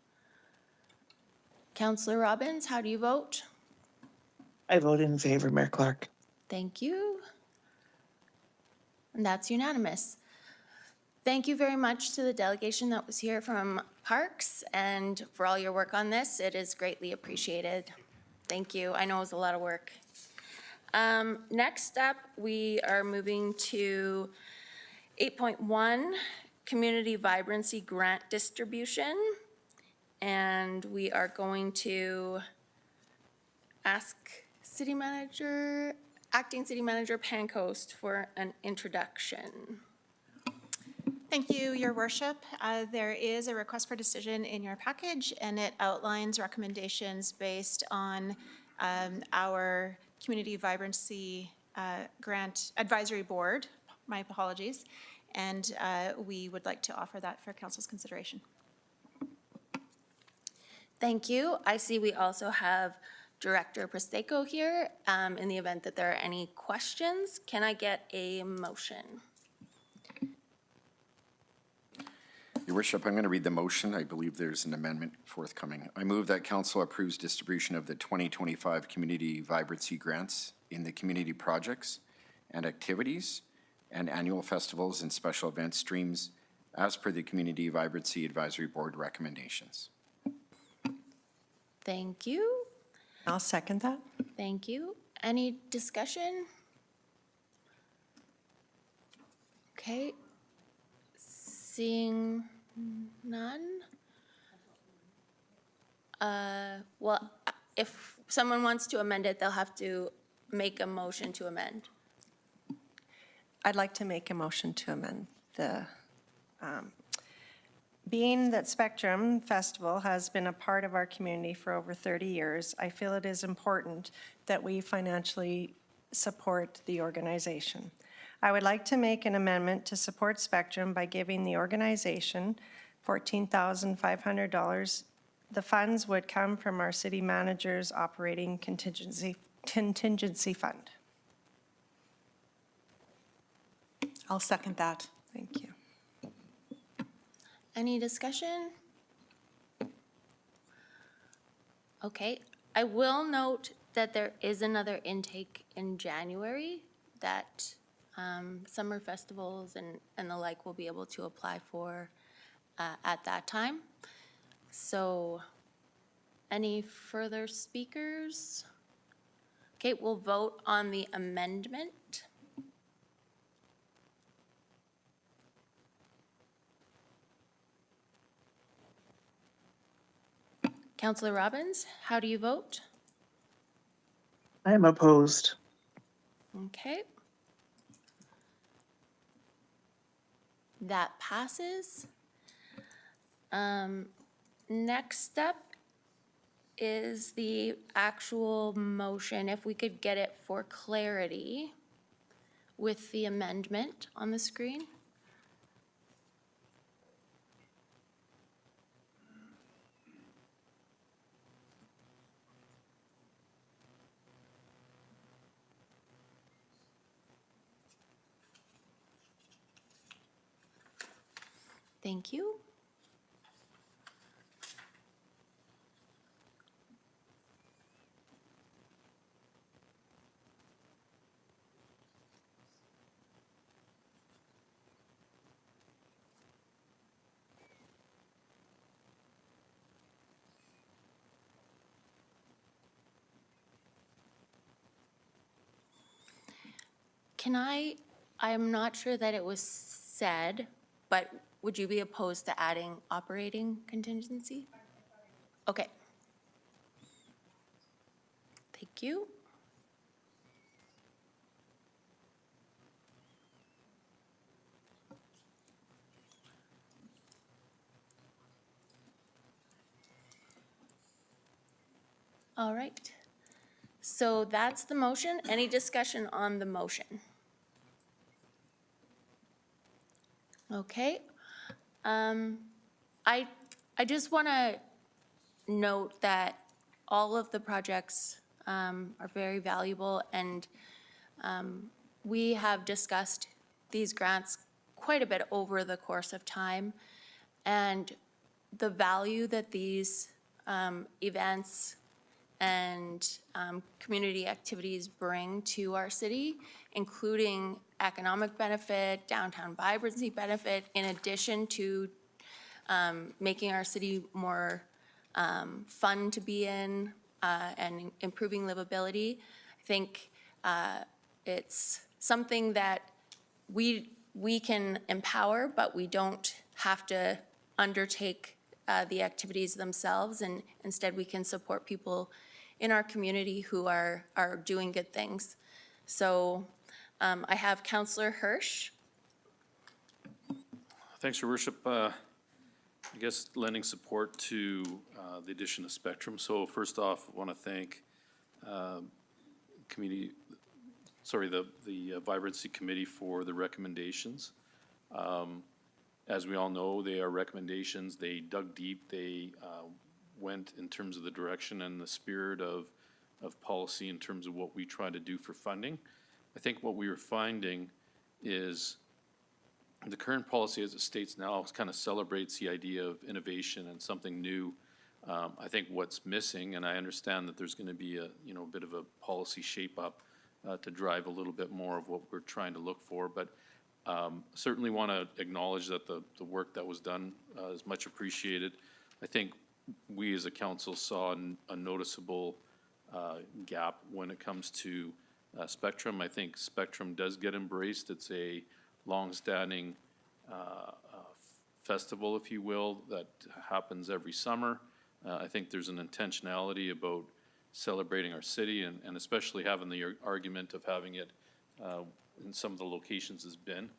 Councillor Robbins, how do you vote?
I vote in favor, Mayor Clark.
Thank you. And that's unanimous. Thank you very much to the delegation that was here from Parks and for all your work on this. It is greatly appreciated. Thank you. I know it was a lot of work. Next up, we are moving to 8.1, Community Vibrancy Grant Distribution. And we are going to ask City Manager, Acting City Manager Pancoast for an introduction.
Thank you, Your Worship. There is a request for decision in your package, and it outlines recommendations based on our Community Vibrancy Grant Advisory Board. My apologies. And we would like to offer that for council's consideration.
Thank you. I see we also have Director Presteko here. In the event that there are any questions, can I get a motion?
Your Worship, I'm going to read the motion. I believe there's an amendment forthcoming. I move that council approves distribution of the 2025 Community Vibrancy Grants in the community projects and activities and annual festivals and special event streams as per the Community Vibrancy Advisory Board recommendations.
Thank you.
I'll second that.
Thank you. Any discussion? Okay. Seeing none. Well, if someone wants to amend it, they'll have to make a motion to amend.
I'd like to make a motion to amend the, being that Spectrum Festival has been a part of our community for over 30 years, I feel it is important that we financially support the organization. I would like to make an amendment to support Spectrum by giving the organization $14,500. The funds would come from our city manager's operating contingency fund.
I'll second that.
Thank you.
Any discussion? Okay, I will note that there is another intake in January that summer festivals and the like will be able to apply for at that time. So any further speakers? Okay, we'll vote on the amendment. Councillor Robbins, how do you vote?
I am opposed.
Okay. That passes. Next up is the actual motion, if we could get it for clarity with the amendment on the screen. Thank you. I'm not sure that it was said, but would you be opposed to adding operating contingency? Okay. Thank you. All right. So that's the motion. Any discussion on the motion? Okay. I just want to note that all of the projects are very valuable, and we have discussed these grants quite a bit over the course of time. And the value that these events and community activities bring to our city, including economic benefit, downtown vibrancy benefit, in addition to making our city more fun to be in and improving livability. I think it's something that we can empower, but we don't have to undertake the activities themselves, and instead we can support people in our community who are doing good things. So I have Councillor Hirsch.
Thanks, Your Worship. I guess lending support to the addition of spectrum. So first off, I want to thank the Vibrancy Committee for the recommendations. As we all know, they are recommendations. They dug deep. They went in terms of the direction and the spirit of policy in terms of what we try to do for funding. I think what we are finding is the current policy as it states now kind of celebrates the idea of innovation and something new. I think what's missing, and I understand that there's going to be a bit of a policy shape up to drive a little bit more of what we're trying to look for, but certainly want to acknowledge that the work that was done is much appreciated. I think we as a council saw a noticeable gap when it comes to spectrum. I think spectrum does get embraced. It's a long-standing festival, if you will, that happens every summer. I think there's an intentionality about celebrating our city and especially having the argument of having it in some of the locations has been.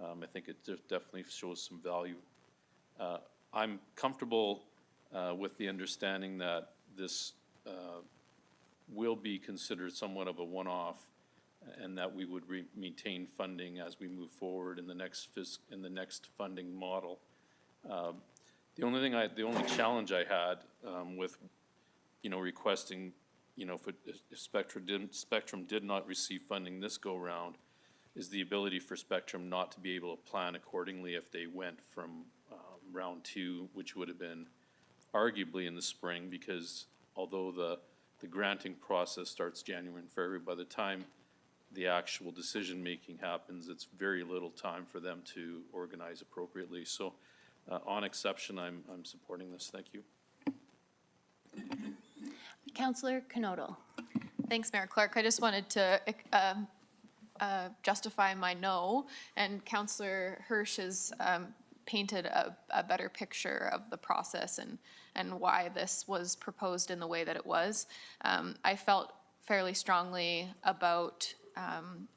I think it definitely shows some value. I'm comfortable with the understanding that this will be considered somewhat of a one-off, and that we would maintain funding as we move forward in the next funding model. The only challenge I had with requesting if Spectrum did not receive funding this go round, is the ability for Spectrum not to be able to plan accordingly if they went from round 2, which would have been arguably in the spring, because although the granting process starts January and February, by the time the actual decision-making happens, it's very little time for them to organize appropriately. So on exception, I'm supporting this. Thank you.
Councillor Knodel.
Thanks, Mayor Clark. I just wanted to justify my no, and Councillor Hirsch has painted a better picture of the process and why this was proposed in the way that it was. I felt fairly strongly about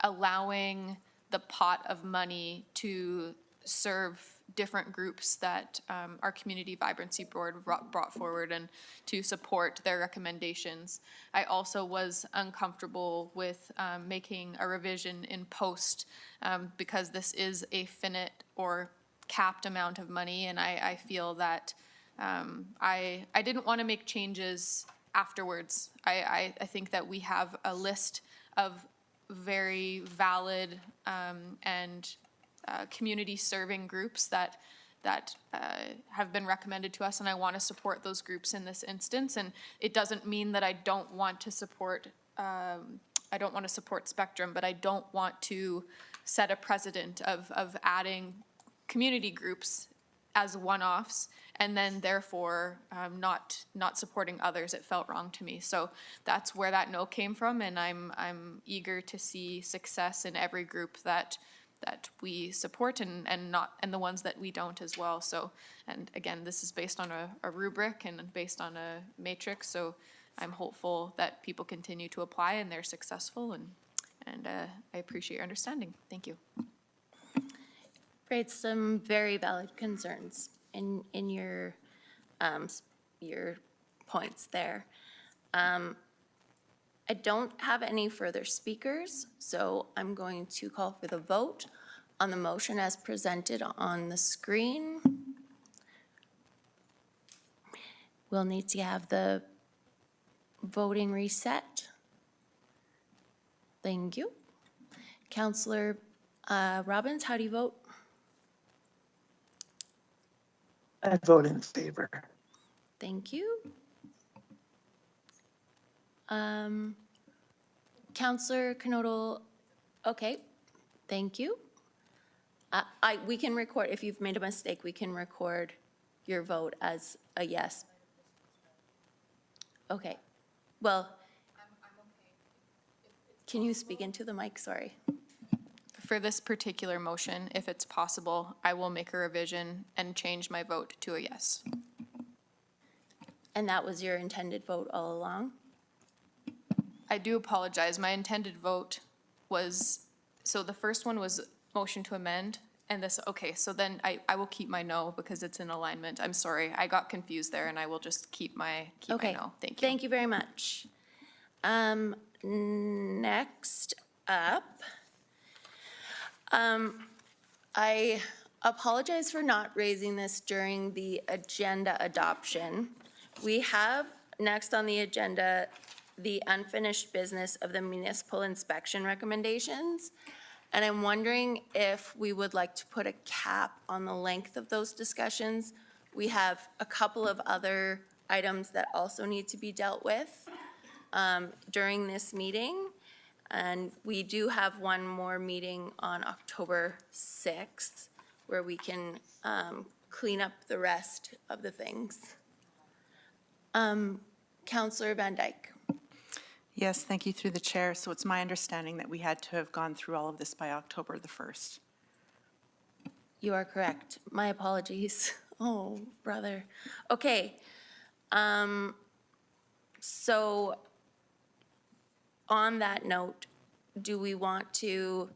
allowing the pot of money to serve different groups that our Community Vibrancy Board brought forward and to support their recommendations. I also was uncomfortable with making a revision in post because this is a finite or capped amount of money, and I feel that I didn't want to make changes afterwards. I think that we have a list of very valid and community-serving groups that have been recommended to us, and I want to support those groups in this instance. And it doesn't mean that I don't want to support Spectrum, but I don't want to set a precedent of adding community groups as one-offs and then therefore not supporting others. It felt wrong to me. So that's where that no came from, and I'm eager to see success in every group that we support and the ones that we don't as well. So, and again, this is based on a rubric and based on a matrix. So I'm hopeful that people continue to apply and they're successful, and I appreciate your understanding. Thank you.
Great, some very valid concerns in your points there. I don't have any further speakers, so I'm going to call for the vote on the motion as presented on the screen. We'll need to have the voting reset. Thank you. Councillor Robbins, how do you vote?
I vote in favor.
Thank you. Councillor Knodel, okay, thank you. We can record, if you've made a mistake, we can record your vote as a yes. Okay, well, can you speak into the mic, sorry?
For this particular motion, if it's possible, I will make a revision and change my vote to a yes.
And that was your intended vote all along?
I do apologize. My intended vote was, so the first one was motion to amend, and this, okay, so then I will keep my no because it's in alignment. I'm sorry, I got confused there, and I will just keep my no. Thank you.
Thank you very much. Next up, I apologize for not raising this during the agenda adoption. We have next on the agenda the unfinished business of the municipal inspection recommendations. And I'm wondering if we would like to put a cap on the length of those discussions. We have a couple of other items that also need to be dealt with during this meeting. And we do have one more meeting on October 6th where we can clean up the rest of the things. Councillor Van Dyke.
Yes, thank you through the chair. So it's my understanding that we had to have gone through all of this by October the 1st.
You are correct. My apologies. Oh, brother. Okay. So on that note, do we want to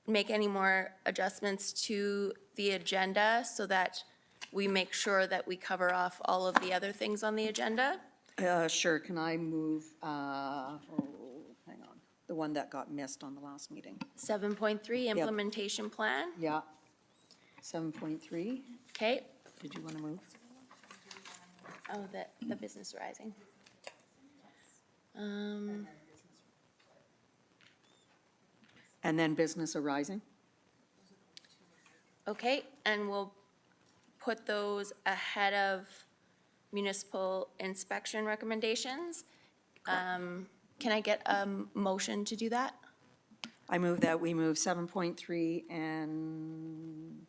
make any more adjustments to the agenda so that we make sure that we cover off all of the other things on the agenda?
Sure, can I move, hang on, the one that got missed on the last meeting?
7.3, implementation plan.
Yeah. 7.3,
Okay.
did you want to move?
Oh, the business rising.
And then business arising?
Okay, and we'll put those ahead of municipal inspection recommendations. Can I get a motion to do that?
I move that we move 7.3 and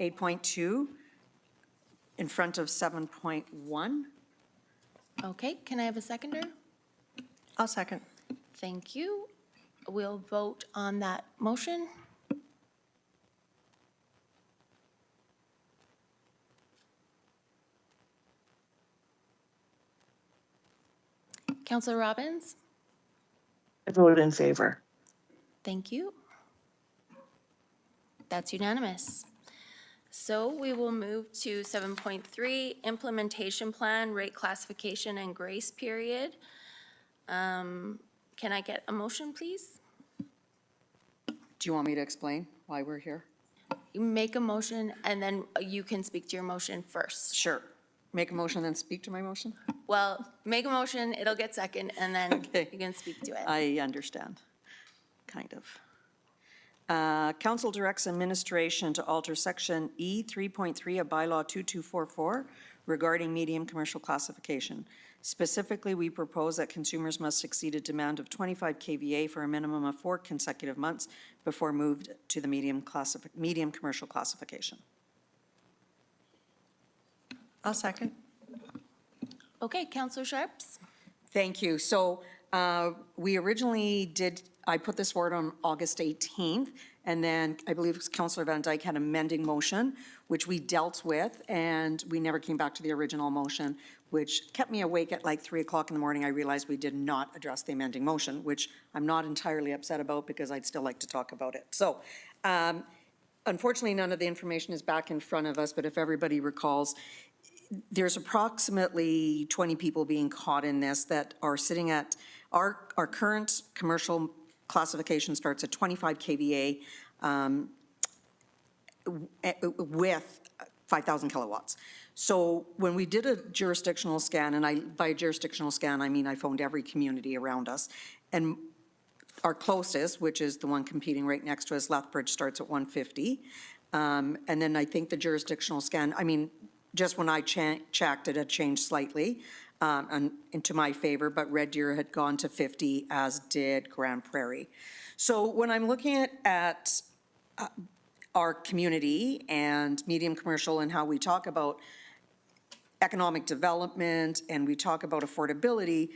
8.2 in front of 7.1.
Okay, can I have a seconder?
I'll second.
Thank you. We'll vote on that motion. Counselor Robbins?
I vote in favor.
Thank you. That's unanimous. So we will move to 7.3, implementation plan, rate classification, and grace period. Can I get a motion, please?
Do you want me to explain why we're here?
You make a motion, and then you can speak to your motion first.
Sure. Make a motion, then speak to my motion?
Well, make a motion, it'll get second, and then
Okay.
you can speak to it.
I understand, kind of. Council directs administration to alter section E 3.3 of bylaw 2244 regarding medium commercial classification. Specifically, we propose that consumers must exceed a demand of 25 kVA for a minimum of 4 consecutive months before moved to the medium commercial classification.
I'll second.
Okay, Counselor Sharps?
Thank you. So we originally I put this forward on August 18th, and then I believe Councillor Van Dyke had an amending motion, which we dealt with, and we never came back to the original motion, which kept me awake at like 3 o'clock in the morning. I realized we did not address the amending motion, which I'm not entirely upset about because I'd still like to talk about it. So unfortunately, none of the information is back in front of us, but if everybody recalls, there's approximately 20 people being caught in this that are sitting at, our current commercial classification starts at 25 kVA with 5,000 kilowatts. So when we did a jurisdictional scan, and by jurisdictional scan, I mean I phoned every community around us, and our closest, which is the one competing right next to us, Lethbridge, starts at 150. And then I think the jurisdictional scan, I mean, just when I checked, it had changed slightly and into my favor, but Red Deer had gone to 50, as did Grand Prairie. So when I'm looking at our community and medium commercial and how we talk about economic development and we talk about affordability,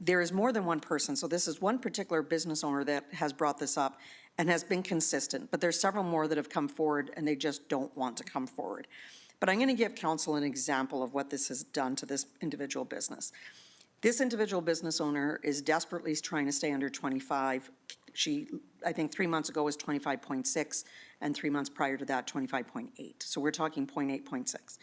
there is more than one person. So this is one particular business owner that has brought this up and has been consistent, but there's several more that have come forward and they just don't want to come forward. But I'm going to give council an example of what this has done to this individual business. This individual business owner is desperately trying to stay under 25. She, I think 3 months ago was 25.6, and 3 months prior to that, 25.8. So we're talking 0.8, 0.6,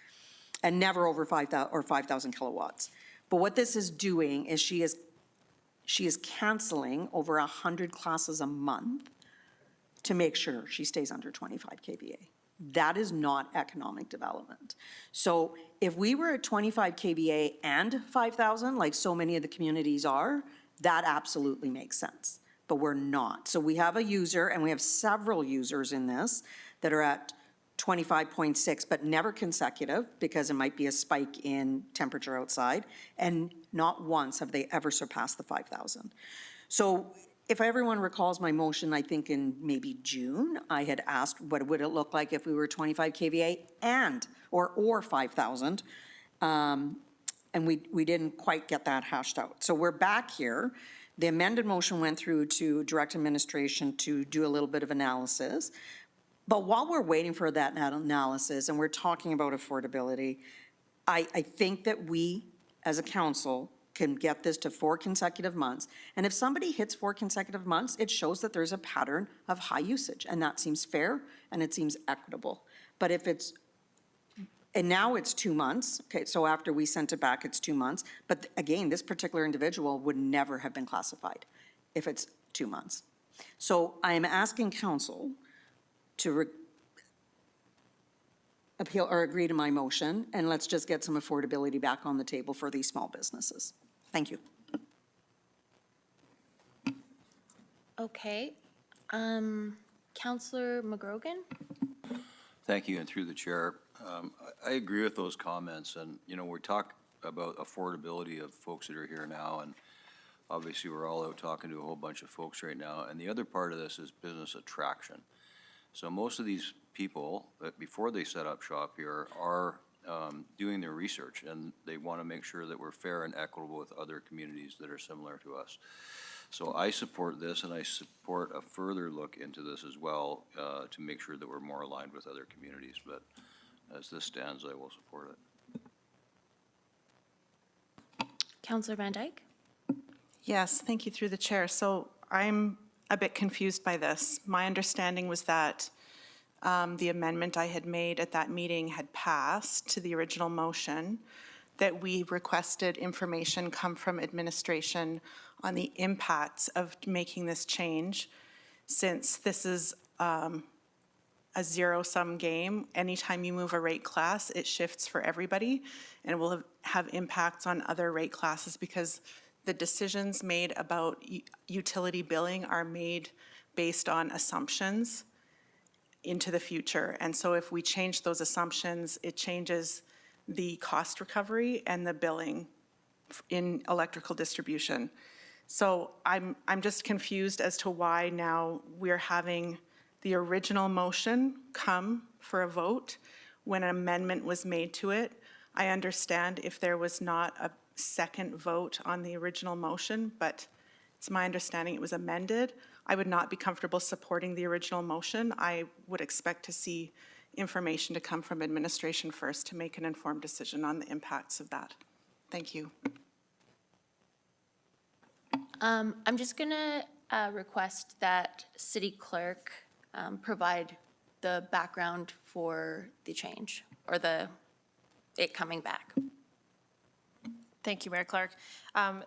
and never over 5,000 kilowatts. But what this is doing is she is canceling over 100 classes a month to make sure she stays under 25 kVA. That is not economic development. So if we were at 25 kVA and 5,000, like so many of the communities are, that absolutely makes sense, but we're not. So we have a user, and we have several users in this that are at 25.6, but never consecutive, because it might be a spike in temperature outside, and not once have they ever surpassed the 5,000. So if everyone recalls my motion, I think in maybe June, I had asked what would it look like if we were 25 kVA and, or 5,000, and we didn't quite get that hashed out. So we're back here. The amended motion went through to direct administration to do a little bit of analysis. But while we're waiting for that analysis and we're talking about affordability, I think that we, as a council, can get this to 4 consecutive months. And if somebody hits 4 consecutive months, it shows that there's a pattern of high usage, and that seems fair and it seems equitable. But if it's, and now it's 2 months, okay, so after we sent it back, it's 2 months. But again, this particular individual would never have been classified if it's 2 months. So I am asking council to appeal or agree to my motion, and let's just get some affordability back on the table for these small businesses. Thank you.
Okay. Counselor McGrogan?
Thank you, and through the chair, I agree with those comments, and, you know, we talk about affordability of folks that are here now, and Obviously, we're all out talking to a whole bunch of folks right now, and the other part of this is business attraction. So most of these people, that before they set up shop here, are doing their research, and they want to make sure that we're fair and equitable with other communities that are similar to us. So I support this, and I support a further look into this as well to make sure that we're more aligned with other communities. But as this stands, I will support it.
Councillor Van Dyke?
Yes, thank you through the chair. So I'm a bit confused by this. My understanding was that the amendment I had made at that meeting had passed to the original motion, that we requested information come from administration on the impacts of making this change. Since this is a zero-sum game, anytime you move a rate class, it shifts for everybody, and it will have impacts on other rate classes because the decisions made about utility billing are made based on assumptions into the future. And so if we change those assumptions, it changes the cost recovery and the billing in electrical distribution. So I'm just confused as to why now we're having the original motion come for a vote when an amendment was made to it. I understand if there was not a second vote on the original motion, but it's my understanding it was amended. I would not be comfortable supporting the original motion. I would expect to see information to come from administration first to make an informed decision on the impacts of that. Thank you.
I'm just gonna request that city clerk provide the background for the change or it coming back.
Thank you, Mayor Clark.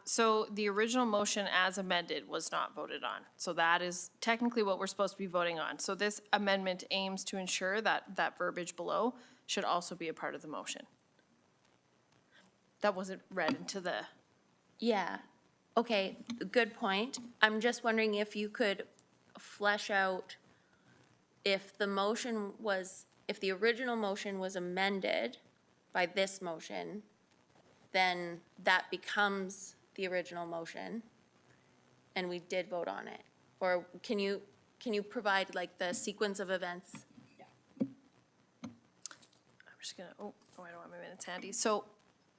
So the original motion as amended was not voted on. So that is technically what we're supposed to be voting on. So this amendment aims to ensure that that verbiage below should also be a part of the motion. That wasn't read into the.
Yeah, okay, good point. I'm just wondering if you could flesh out if the original motion was amended by this motion, then that becomes the original motion, and we did vote on it. Or can you provide like the sequence of events?
I'm just gonna, I don't want my minutes handy. So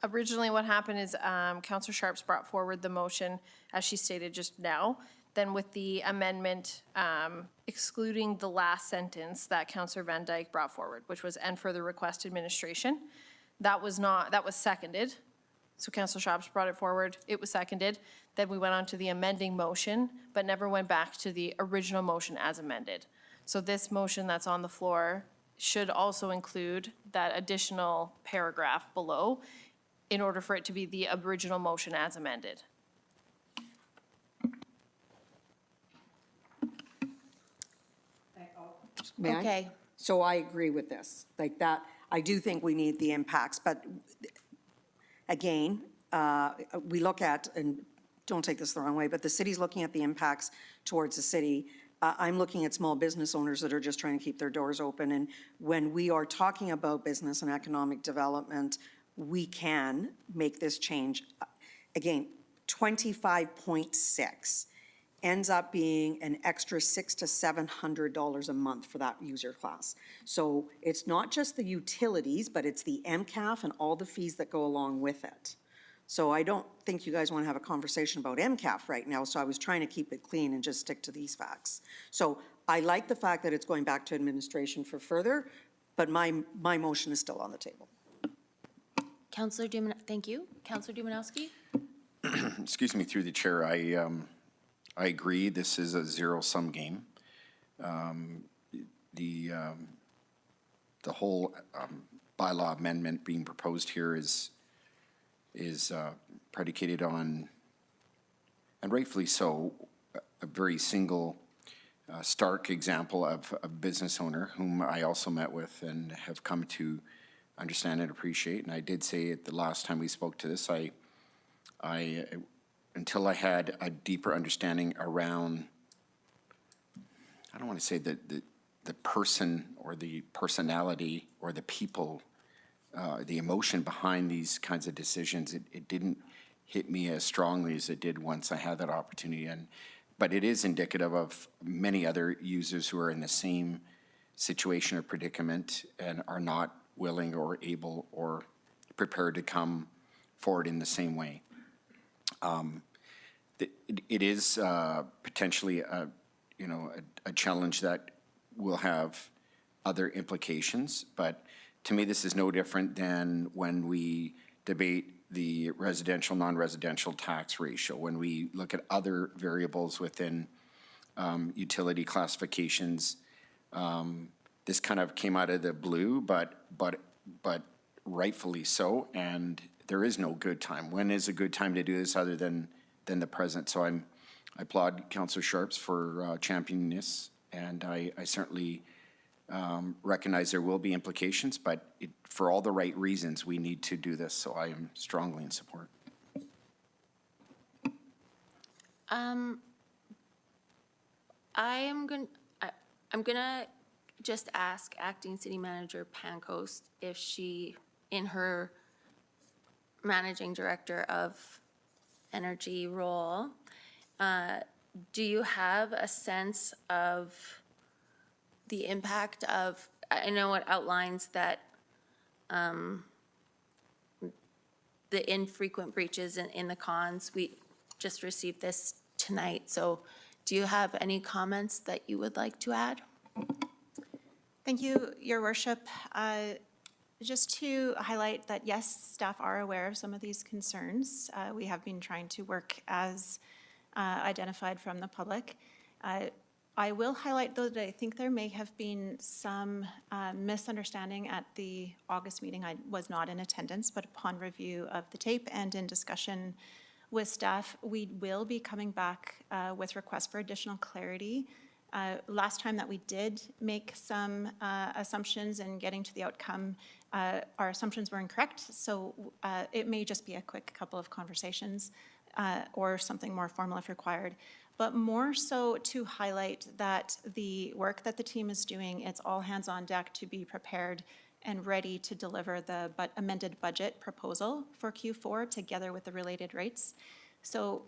originally what happened is Councillor Sharps brought forward the motion as she stated just now. Then with the amendment excluding the last sentence that Councillor Van Dyke brought forward, which was "and further request administration." That was seconded. So Councillor Sharps brought it forward, it was seconded. Then we went on to the amending motion, but never went back to the original motion as amended. So this motion that's on the floor should also include that additional paragraph below in order for it to be the original motion as amended.
May I?
Okay.
So I agree with this, like that, I do think we need the impacts, but again, we look at, and don't take this the wrong way, but the city's looking at the impacts towards the city. I'm looking at small business owners that are just trying to keep their doors open, and when we are talking about business and economic development, we can make this change. Again, 25.6 ends up being an extra $600 to $700 a month for that user class. So it's not just the utilities, but it's the MCAF and all the fees that go along with it. So I don't think you guys want to have a conversation about MCAF right now, so I was trying to keep it clean and just stick to these facts. So I like the fact that it's going back to administration for further, but my motion is still on the table.
Councillor thank you. Councillor Dumanowski?
Excuse me, through the chair, I agree, this is a zero-sum game. The whole bylaw amendment being proposed here is predicated on, and rightfully so, a very single, stark example of a business owner whom I also met with and have come to understand and appreciate. And I did say it the last time we spoke to this, until I had a deeper understanding around, I don't want to say the person or the personality or the people, the emotion behind these kinds of decisions, it didn't hit me as strongly as it did once I had that opportunity. But it is indicative of many other users who are in the same situation or predicament and are not willing or able or prepared to come forward in the same way. It is potentially a challenge that will have other implications, but to me, this is no different than when we debate the residential, non-residential tax ratio, when we look at other variables within utility classifications. This kind of came out of the blue, but rightfully so, and there is no good time. When is a good time to do this other than the present? So I applaud Councillor Sharps for championing this, and I certainly recognize there will be implications, but for all the right reasons, we need to do this, so I am strongly in support.
I'm gonna just ask Acting City Manager Pancoast if she, in her Managing Director of Energy role, do you have a sense of the impact of, I know it outlines that the infrequent breaches in the cons, we just received this tonight, so do you have any comments that you would like to add?
Thank you, Your Worship. Just to highlight that, yes, staff are aware of some of these concerns. We have been trying to work as identified from the public. I will highlight, though, that I think there may have been some misunderstanding at the August meeting. I was not in attendance, but upon review of the tape and in discussion with staff, we will be coming back with requests for additional clarity. Last time that we did make some assumptions in getting to the outcome, our assumptions were incorrect, so it may just be a quick couple of conversations or something more formal if required. But more so to highlight that the work that the team is doing, it's all hands on deck to be prepared and ready to deliver the amended budget proposal for Q4 together with the related rates. So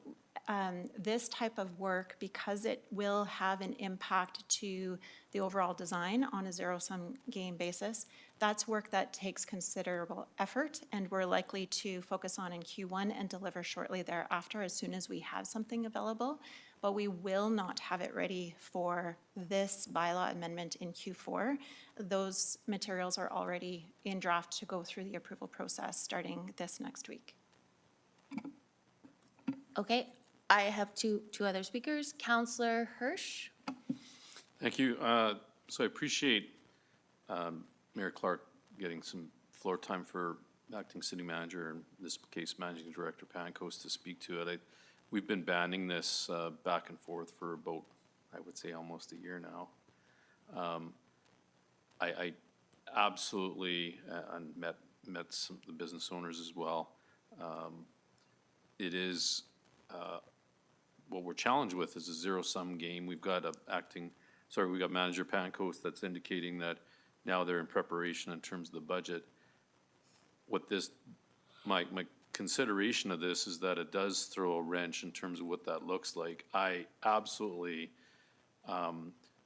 this type of work, because it will have an impact to the overall design on a zero-sum game basis, that's work that takes considerable effort, and we're likely to focus on in Q1 and deliver shortly thereafter as soon as we have something available. But we will not have it ready for this bylaw amendment in Q4. Those materials are already in draft to go through the approval process starting this next week.
Okay, I have two other speakers. Councillor Hirsch.
Thank you. So I appreciate Mayor Clark getting some floor time for Acting City Manager, in this case Managing Director Pancoast, to speak to it. We've been banding this back and forth for about, I would say, almost a year now. I absolutely and met some of the business owners as well. It is what we're challenged with is a zero-sum game. We've got we've got Manager Pancoast that's indicating that now they're in preparation in terms of the budget. What my consideration of this is that it does throw a wrench in terms of what that looks like. I absolutely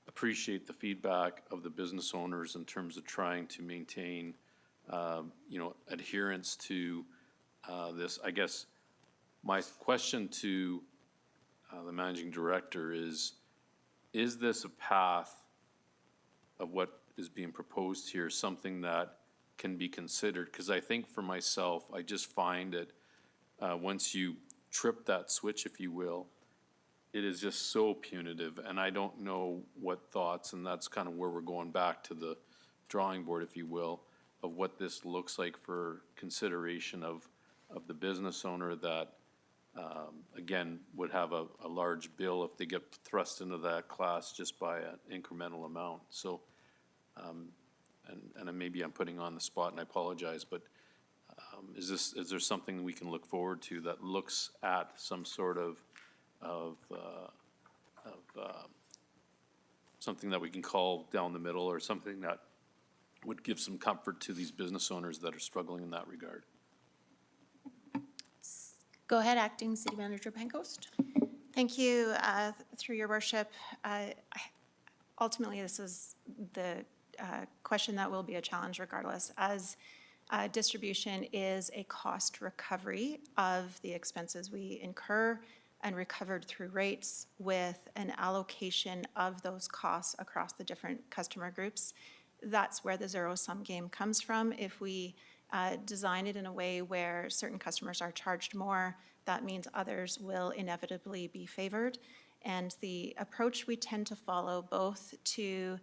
appreciate the feedback of the business owners in terms of trying to maintain, adherence to this. I guess my question to the Managing Director is this a path of what is being proposed here, something that can be considered? Because I think for myself, I just find it, once you trip that switch, if you will, it is just so punitive, and I don't know what thoughts, and that's kind of where we're going back to the drawing board, if you will, of what this looks like for consideration of the business owner that, again, would have a large bill if they get thrust into that class just by an incremental amount. So, and maybe I'm putting on the spot, and I apologize, but is there something we can look forward to that looks at some sort of something that we can call down the middle, or something that would give some comfort to these business owners that are struggling in that regard?
Go ahead, Acting City Manager Pancoast.
Thank you, through your worship. Ultimately, this is the question that will be a challenge regardless, as distribution is a cost recovery of the expenses we incur and recovered through rates with an allocation of those costs across the different customer groups. That's where the zero-sum game comes from. If we design it in a way where certain customers are charged more, that means others will inevitably be favored. And the approach we tend to follow, both to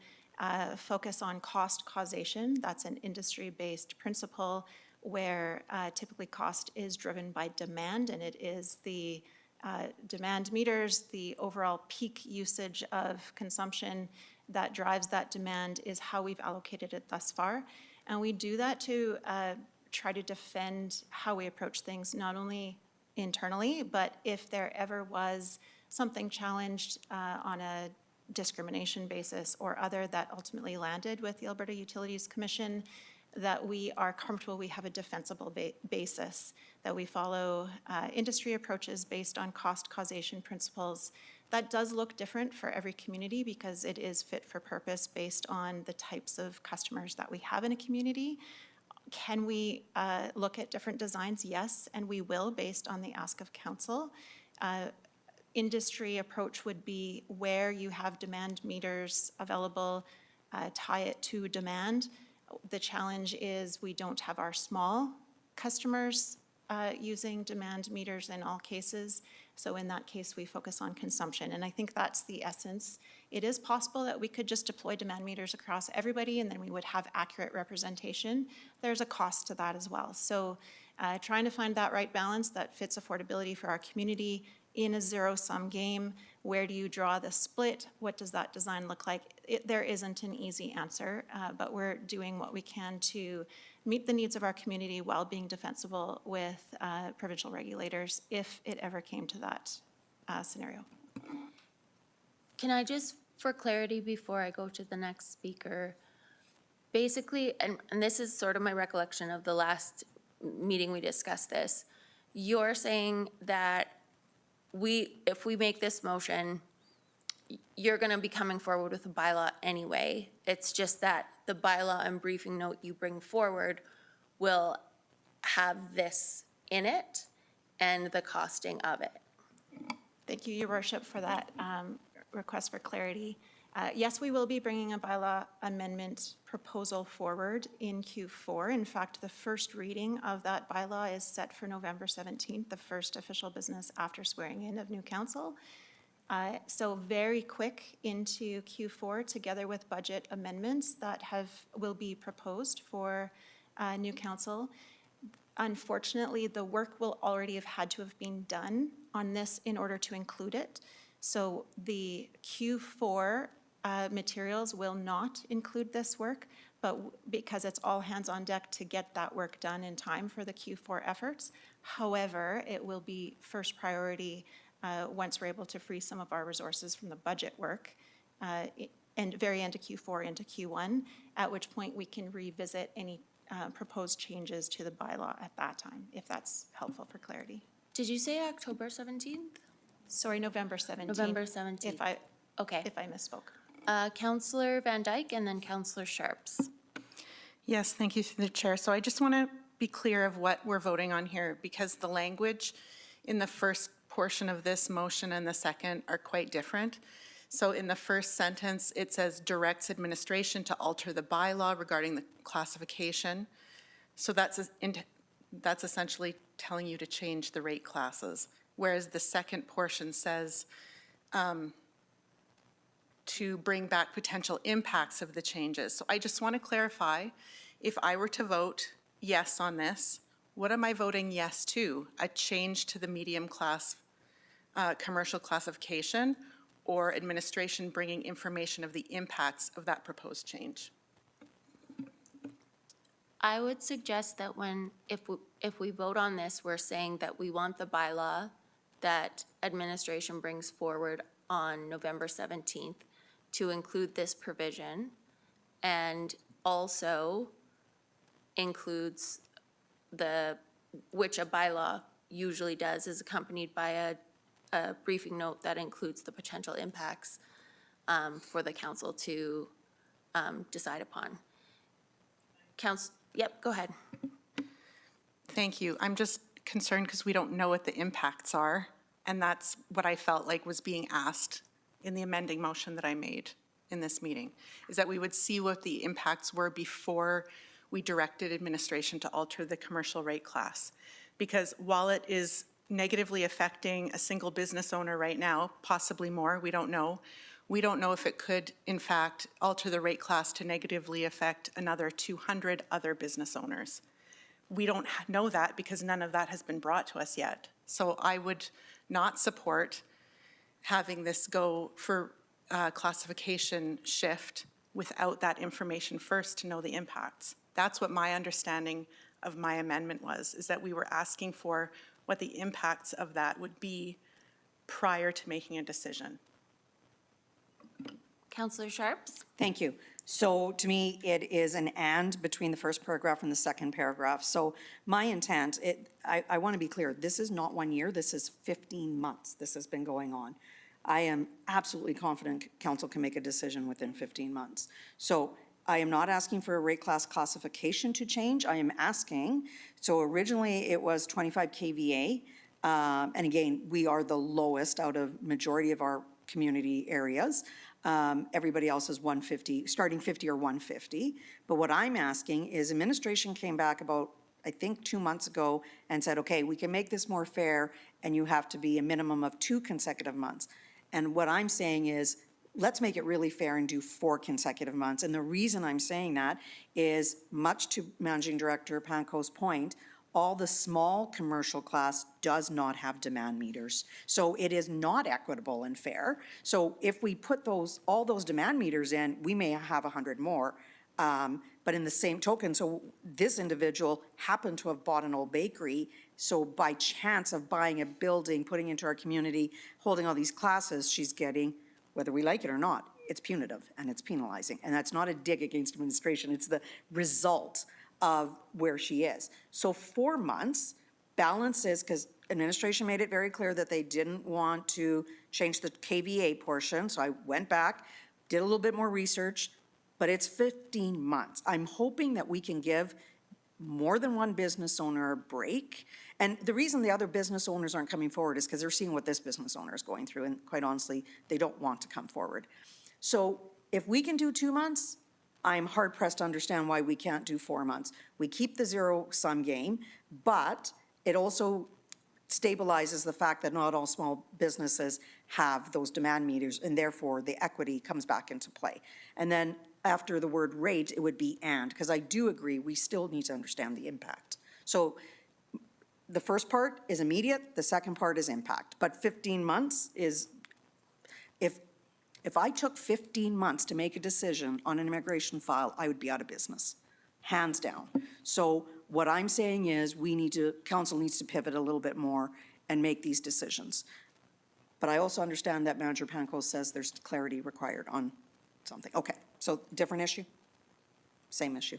focus on cost causation, that's an industry-based principle where typically cost is driven by demand, and it is the demand meters, the overall peak usage of consumption that drives that demand is how we've allocated it thus far. And we do that to try to defend how we approach things, not only internally, but if there ever was something challenged on a discrimination basis or other that ultimately landed with the Alberta Utilities Commission, that we are comfortable we have a defensible basis, that we follow industry approaches based on cost causation principles. That does look different for every community because it is fit for purpose based on the types of customers that we have in a community. Can we look at different designs? Yes, and we will based on the ask of council. Industry approach would be where you have demand meters available, tie it to demand. The challenge is we don't have our small customers using demand meters in all cases. So in that case, we focus on consumption. And I think that's the essence. It is possible that we could just deploy demand meters across everybody and then we would have accurate representation. There's a cost to that as well. So trying to find that right balance that fits affordability for our community in a zero-sum game. Where do you draw the split? What does that design look like? There isn't an easy answer, but we're doing what we can to meet the needs of our community while being defensible with provincial regulators if it ever came to that scenario.
Can I just, for clarity before I go to the next speaker, basically, and this is sort of my recollection of the last meeting we discussed this, you're saying that if we make this motion, you're gonna be coming forward with a bylaw anyway. It's just that the bylaw and briefing note you bring forward will have this in it and the costing of it.
Thank you, Your Worship, for that request for clarity. Yes, we will be bringing a bylaw amendment proposal forward in Q4. In fact, the first reading of that bylaw is set for November 17th, the first official business after swearing in of new council. So very quick into Q4, together with budget amendments that will be proposed for new council. Unfortunately, the work will already have had to have been done on this in order to include it. So the Q4 materials will not include this work, but because it's all hands on deck to get that work done in time for the Q4 efforts. However, it will be first priority once we're able to free some of our resources from the budget work and very end of Q4 into Q1, at which point we can revisit any proposed changes to the bylaw at that time, if that's helpful for clarity.
Did you say October 17th?
Sorry, November 17th.
November 17th.
If I misspoke.
Councillor Van Dyke and then Councillor Sharps.
Yes, thank you through the chair. So I just want to be clear of what we're voting on here because the language in the first portion of this motion and the second are quite different. So in the first sentence, it says directs administration to alter the bylaw regarding the classification. So that's essentially telling you to change the rate classes. Whereas the second portion says to bring back potential impacts of the changes. So I just want to clarify, if I were to vote yes on this, what am I voting yes to? A change to the medium class commercial classification or administration bringing information of the impacts of that proposed change?
I would suggest that if we vote on this, we're saying that we want the bylaw that administration brings forward on November 17th to include this provision and also includes which a bylaw usually does is accompanied by a briefing note that includes the potential impacts for the council to decide upon. Yep, go ahead.
Thank you. I'm just concerned because we don't know what the impacts are, and that's what I felt like was being asked in the amending motion that I made in this meeting, is that we would see what the impacts were before we directed administration to alter the commercial rate class. Because while it is negatively affecting a single business owner right now, possibly more, we don't know if it could, in fact, alter the rate class to negatively affect another 200 other business owners. We don't know that because none of that has been brought to us yet. So I would not support having this go for classification shift without that information first to know the impacts. That's what my understanding of my amendment was, is that we were asking for what the impacts of that would be prior to making a decision.
Councillor Sharps?
Thank you. So to me, it is an and between the first paragraph and the second paragraph. So my intent, I want to be clear, this is not 1 year, this is 15 months this has been going on. I am absolutely confident council can make a decision within 15 months. So I am not asking for a rate class classification to change. I am asking, so originally it was 25 kVA. And again, we are the lowest out of majority of our community areas. Everybody else is 150, starting 50 or 150. But what I'm asking is administration came back about, I think, 2 months ago and said, okay, we can make this more fair and you have to be a minimum of 2 consecutive months. And what I'm saying is, let's make it really fair and do 4 consecutive months. And the reason I'm saying that is, much to Managing Director Panko's point, all the small commercial class does not have demand meters. So it is not equitable and fair. So if we put all those demand meters in, we may have 100 more. But in the same token, so this individual happened to have bought an old bakery. So by chance of buying a building, putting into our community, holding all these classes, she's getting, whether we like it or not, it's punitive and it's penalizing. And that's not a dig against administration. It's the result of where she is. So 4 months balances, because administration made it very clear that they didn't want to change the KVA portion. So I went back, did a little bit more research, but it's 15 months. I'm hoping that we can give more than one business owner a break. And the reason the other business owners aren't coming forward is because they're seeing what this business owner is going through. And quite honestly, they don't want to come forward. So if we can do 2 months, I'm hard pressed to understand why we can't do 4 months. We keep the zero sum game, but it also stabilizes the fact that not all small businesses have those demand meters, and therefore the equity comes back into play. And then after the word rate, it would be and, because I do agree we still need to understand the impact. So the first part is immediate, the second part is impact. But 15 months is, if I took 15 months to make a decision on an immigration file, I would be out of business, hands down. So what I'm saying is council needs to pivot a little bit more and make these decisions. But I also understand that Manager Panko says there's clarity required on something. Okay, so different issue? Same issue.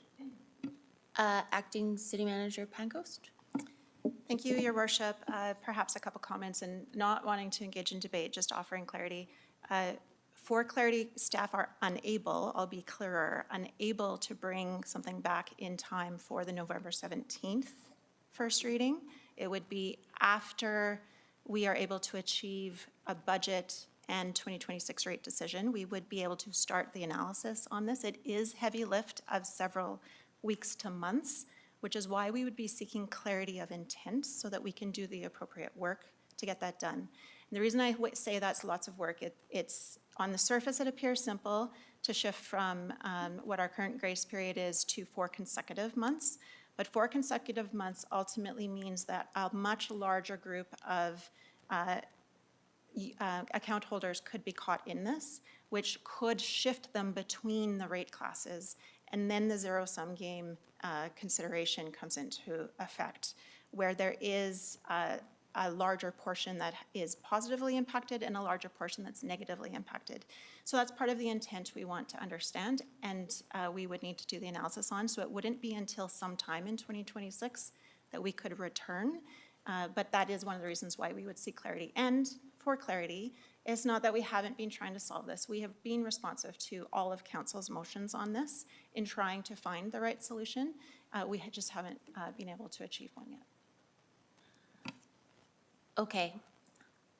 Acting City Manager Pancoast?
Thank you, Your Worship. Perhaps a couple comments, and not wanting to engage in debate, just offering clarity. For clarity, staff are unable, I'll be clearer, unable to bring something back in time for the November 17th first reading. It would be after we are able to achieve a budget and 2026 rate decision. We would be able to start the analysis on this. It is heavy lift of several weeks to months, which is why we would be seeking clarity of intent so that we can do the appropriate work to get that done. And the reason I say that's lots of work, it's on the surface it appears simple to shift from what our current grace period is to 4 consecutive months. But 4 consecutive months ultimately means that a much larger group of account holders could be caught in this, which could shift them between the rate classes. And then the zero-sum game consideration comes into effect, where there is a larger portion that is positively impacted and a larger portion that's negatively impacted. So that's part of the intent we want to understand, and we would need to do the analysis on. So it wouldn't be until sometime in 2026 that we could return But that is one of the reasons why we would seek clarity. And for clarity, it's not that we haven't been trying to solve this. We have been responsive to all of council's motions on this in trying to find the right solution. We just haven't been able to achieve one yet.
Okay.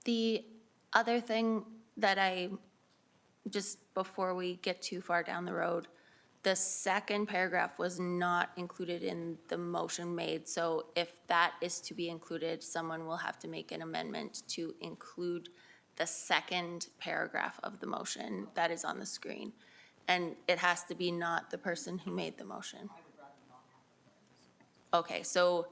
The other thing that just before we get too far down the road, the second paragraph was not included in the motion made. So if that is to be included, someone will have to make an amendment to include the second paragraph of the motion that is on the screen. And it has to be not the person who made the motion. Okay, so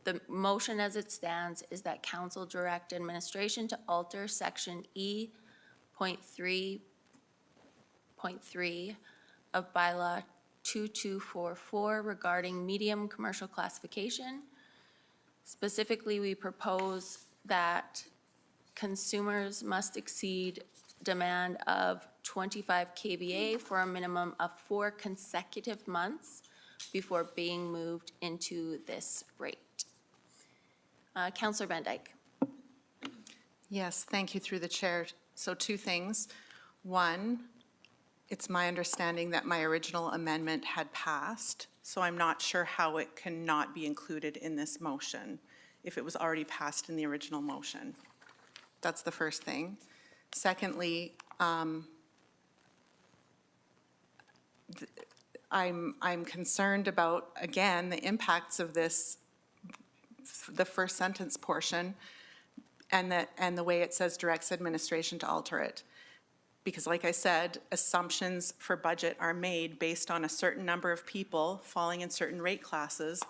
the motion as it stands is that council direct administration to alter section E.3.3 of bylaw 2244 regarding medium commercial classification. Specifically, we propose that consumers must exceed demand of 25 kVA for a minimum of 4 consecutive months before being moved into this rate. Councillor Van Dyke.
Yes, thank you through the chair. So 2 things. One, it's my understanding that my original amendment had passed, so I'm not sure how it cannot be included in this motion if it was already passed in the original motion. That's the first thing. Secondly, I'm concerned about, again, the impacts of this, the first sentence portion, and the way it says directs administration to alter it. Because like I said, assumptions for budget are made based on a certain number of people falling in certain rate classes.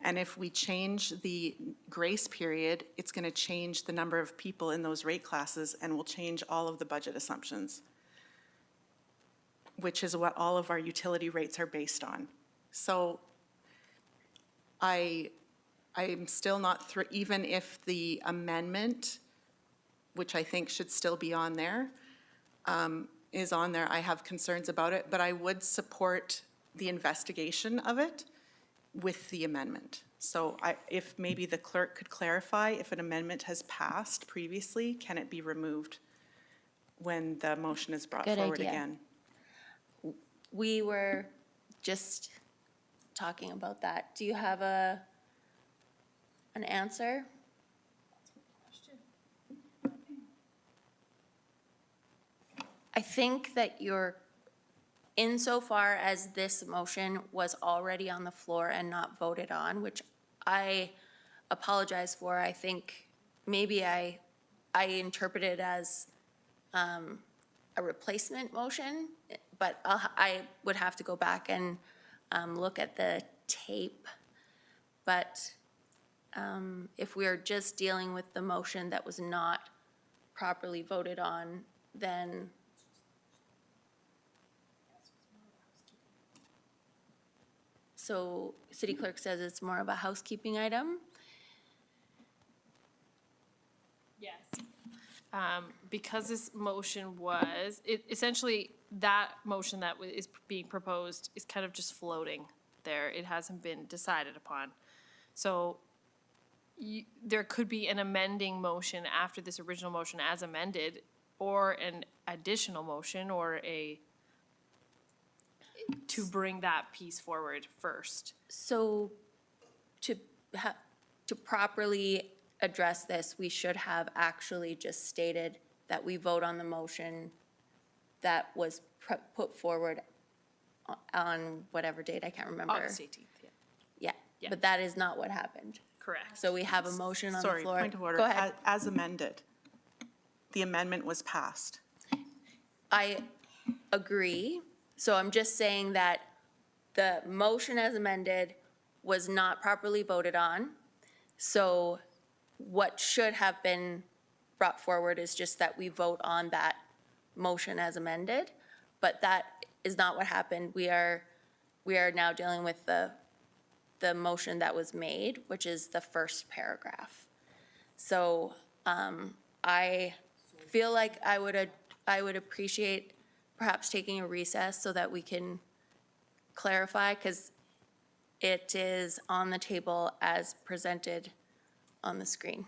And if we change the grace period, it's going to change the number of people in those rate classes and will change all of the budget assumptions, which is what all of our utility rates are based on. So I'm still not through, even if the amendment, which I think should still be on there, is on there, I have concerns about it, but I would support the investigation of it with the amendment. So if maybe the clerk could clarify, if an amendment has passed previously, can it be removed when the motion is brought
Good
forward
idea.
again?
We were just talking about that. Do you have an answer? I think that you're, insofar as this motion was already on the floor and not voted on, which I apologize for, I think maybe I interpreted as a replacement motion, but I would have to go back and look at the tape. But if we're just dealing with the motion that was not properly voted on, then so city clerk says it's more of a housekeeping item.
Yes. Because this motion was, essentially, that motion that is being proposed is kind of just floating there. It hasn't been decided upon. So there could be an amending motion after this original motion as amended, or an additional motion, or to bring that piece forward first.
So to properly address this, we should have actually just stated that we vote on the motion that was put forward on whatever date, I can't remember.
August 18th, yeah.
Yeah, but that is not what happened.
Correct.
So we have a motion on the
Sorry,
floor.
point of order.
Go ahead.
As amended, the amendment was passed.
I agree. So I'm just saying that the motion as amended was not properly voted on. So what should have been brought forward is just that we vote on that motion as amended, but that is not what happened. We are now dealing with the motion that was made, which is the first paragraph. So I feel like I would appreciate perhaps taking a recess so that we can clarify, because it is on the table as presented on the screen.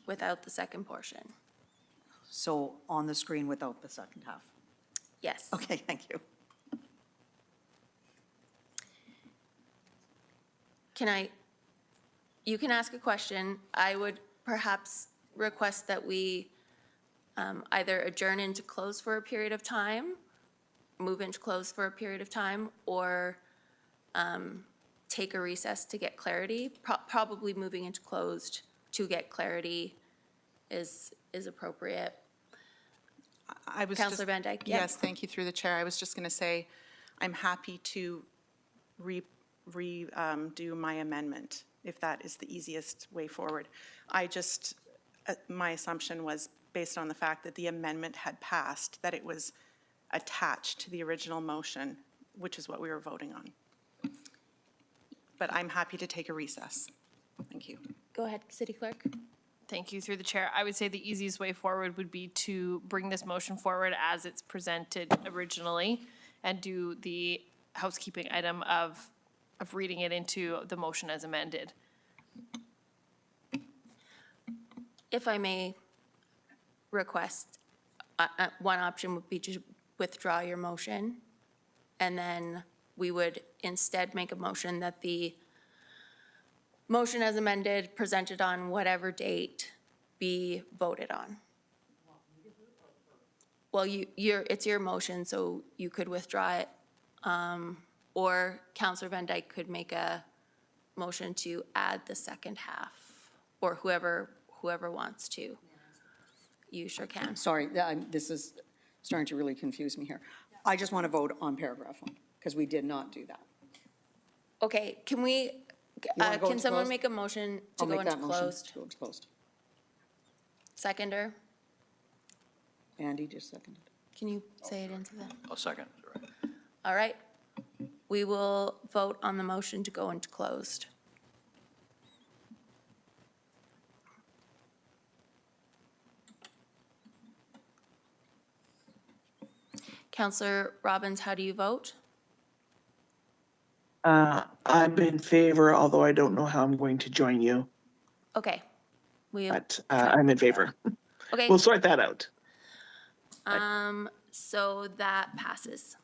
Without the second portion.
So on the screen without the second half.
Yes.
Okay, thank you.
You can ask a question. I would perhaps request that we either adjourn into close for a period of time, move into close for a period of time, or take a recess to get clarity. Probably moving into closed to get clarity is appropriate.
I was
Councillor
just-
Van Dyke, yeah.
Yes, thank you through the chair. I was just going to say, I'm happy to redo my amendment, if that is the easiest way forward. I just, my assumption was, based on the fact that the amendment had passed, that it was attached to the original motion, which is what we were voting on. But I'm happy to take a recess. Thank you.
Go ahead, City Clerk.
Thank you, through the chair. I would say the easiest way forward would be to bring this motion forward as it's presented originally and do the housekeeping item of reading it into the motion as amended.
If I may request, one option would be to withdraw your motion, and then we would instead make a motion that the motion as amended, presented on whatever date, be voted on. Well, it's your motion, so you could withdraw it, or Councillor Van Dyke could make a motion to add the second half, or whoever wants to. You sure can.
Sorry, this is starting to really confuse me here. I just want to vote on paragraph 1, because we did not do that.
Okay, can we,
wanna go
can
into
someone
closed?
make a motion to
I'll
go
make
into
that motion
closed?
to go into closed.
Seconder,
Andy just seconded.
can you say it into the?
I'll second, sorry.
All right. We will vote on the motion to go into closed. Councillor Robbins, how do you vote?
I'm in favor, although I don't know how I'm going to join you,
Okay.
but I'm in favor.
Okay,
We'll sort that out.
so that passes.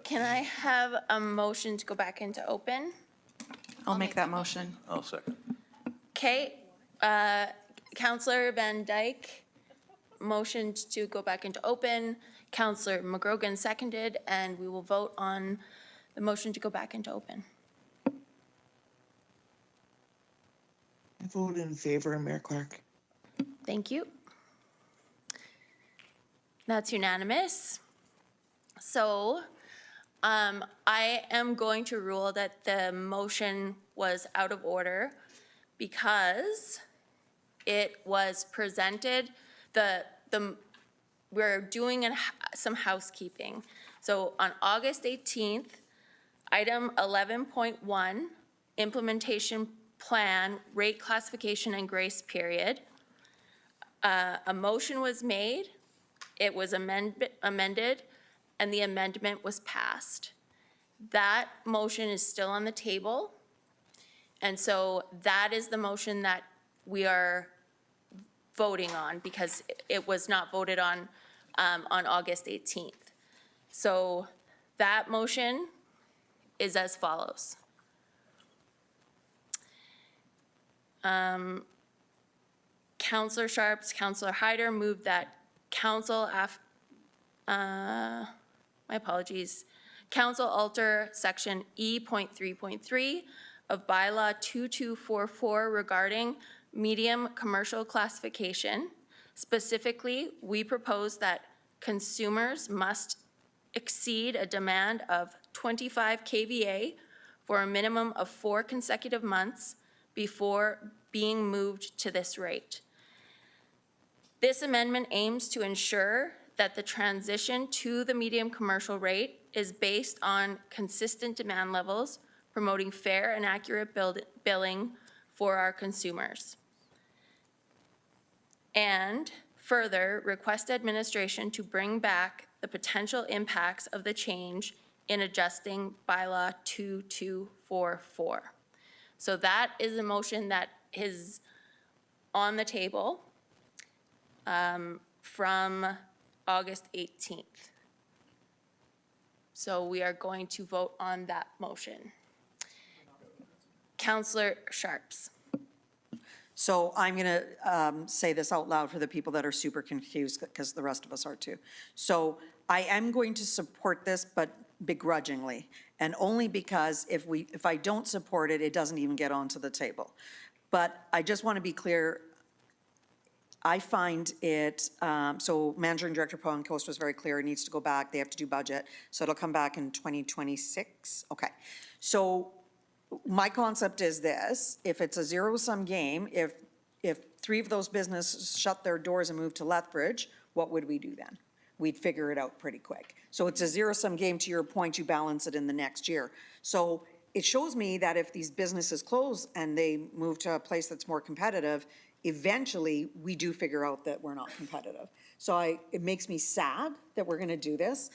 Can I have a motion to go back into open?
I'll make that motion.
I'll second.
Okay, Counselor Van Dyke motioned to go back into open. Counselor McGrogan seconded, and we will vote on the motion to go back into open.
I vote in favor, Mayor Clark.
Thank you. That's unanimous. So I am going to rule that the motion was out of order because it was presented, we're doing some housekeeping. So on August 18th, item 11.1, implementation plan, rate classification and grace period. A motion was made, it was amended, and the amendment was passed. That motion is still on the table. And so that is the motion that we are voting on because it was not voted on August 18th. So that motion is as follows. Councillor Sharps, Councillor Hyder moved that council my apologies. Council alter section E.3.3 of bylaw 2244 regarding medium commercial classification. Specifically, we propose that consumers must exceed a demand of 25 kVA for a minimum of 4 consecutive months before being moved to this rate. This amendment aims to ensure that the transition to the medium commercial rate is based on consistent demand levels, promoting fair and accurate billing for our consumers. And further, request administration to bring back the potential impacts of the change in adjusting bylaw 2244. So that is a motion that is on the table from August 18th. So we are going to vote on that motion. Councillor Sharps.
So I'm going to say this out loud for the people that are super confused, because the rest of us are too. So I am going to support this, but begrudgingly, and only because if I don't support it, it doesn't even get onto the table. But I just want to be clear, I find it, so Managing Director Poencoast was very clear, it needs to go back, they have to do budget, so it'll come back in 2026, okay. So my concept is this, if it's a zero-sum game, if 3 of those businesses shut their doors and move to Lethbridge, what would we do then? We'd figure it out pretty quick. So it's a zero-sum game, to your point, you balance it in the next year. So it shows me that if these businesses close and they move to a place that's more competitive, eventually we do figure out that we're not competitive. So it makes me sad that we're gonna do this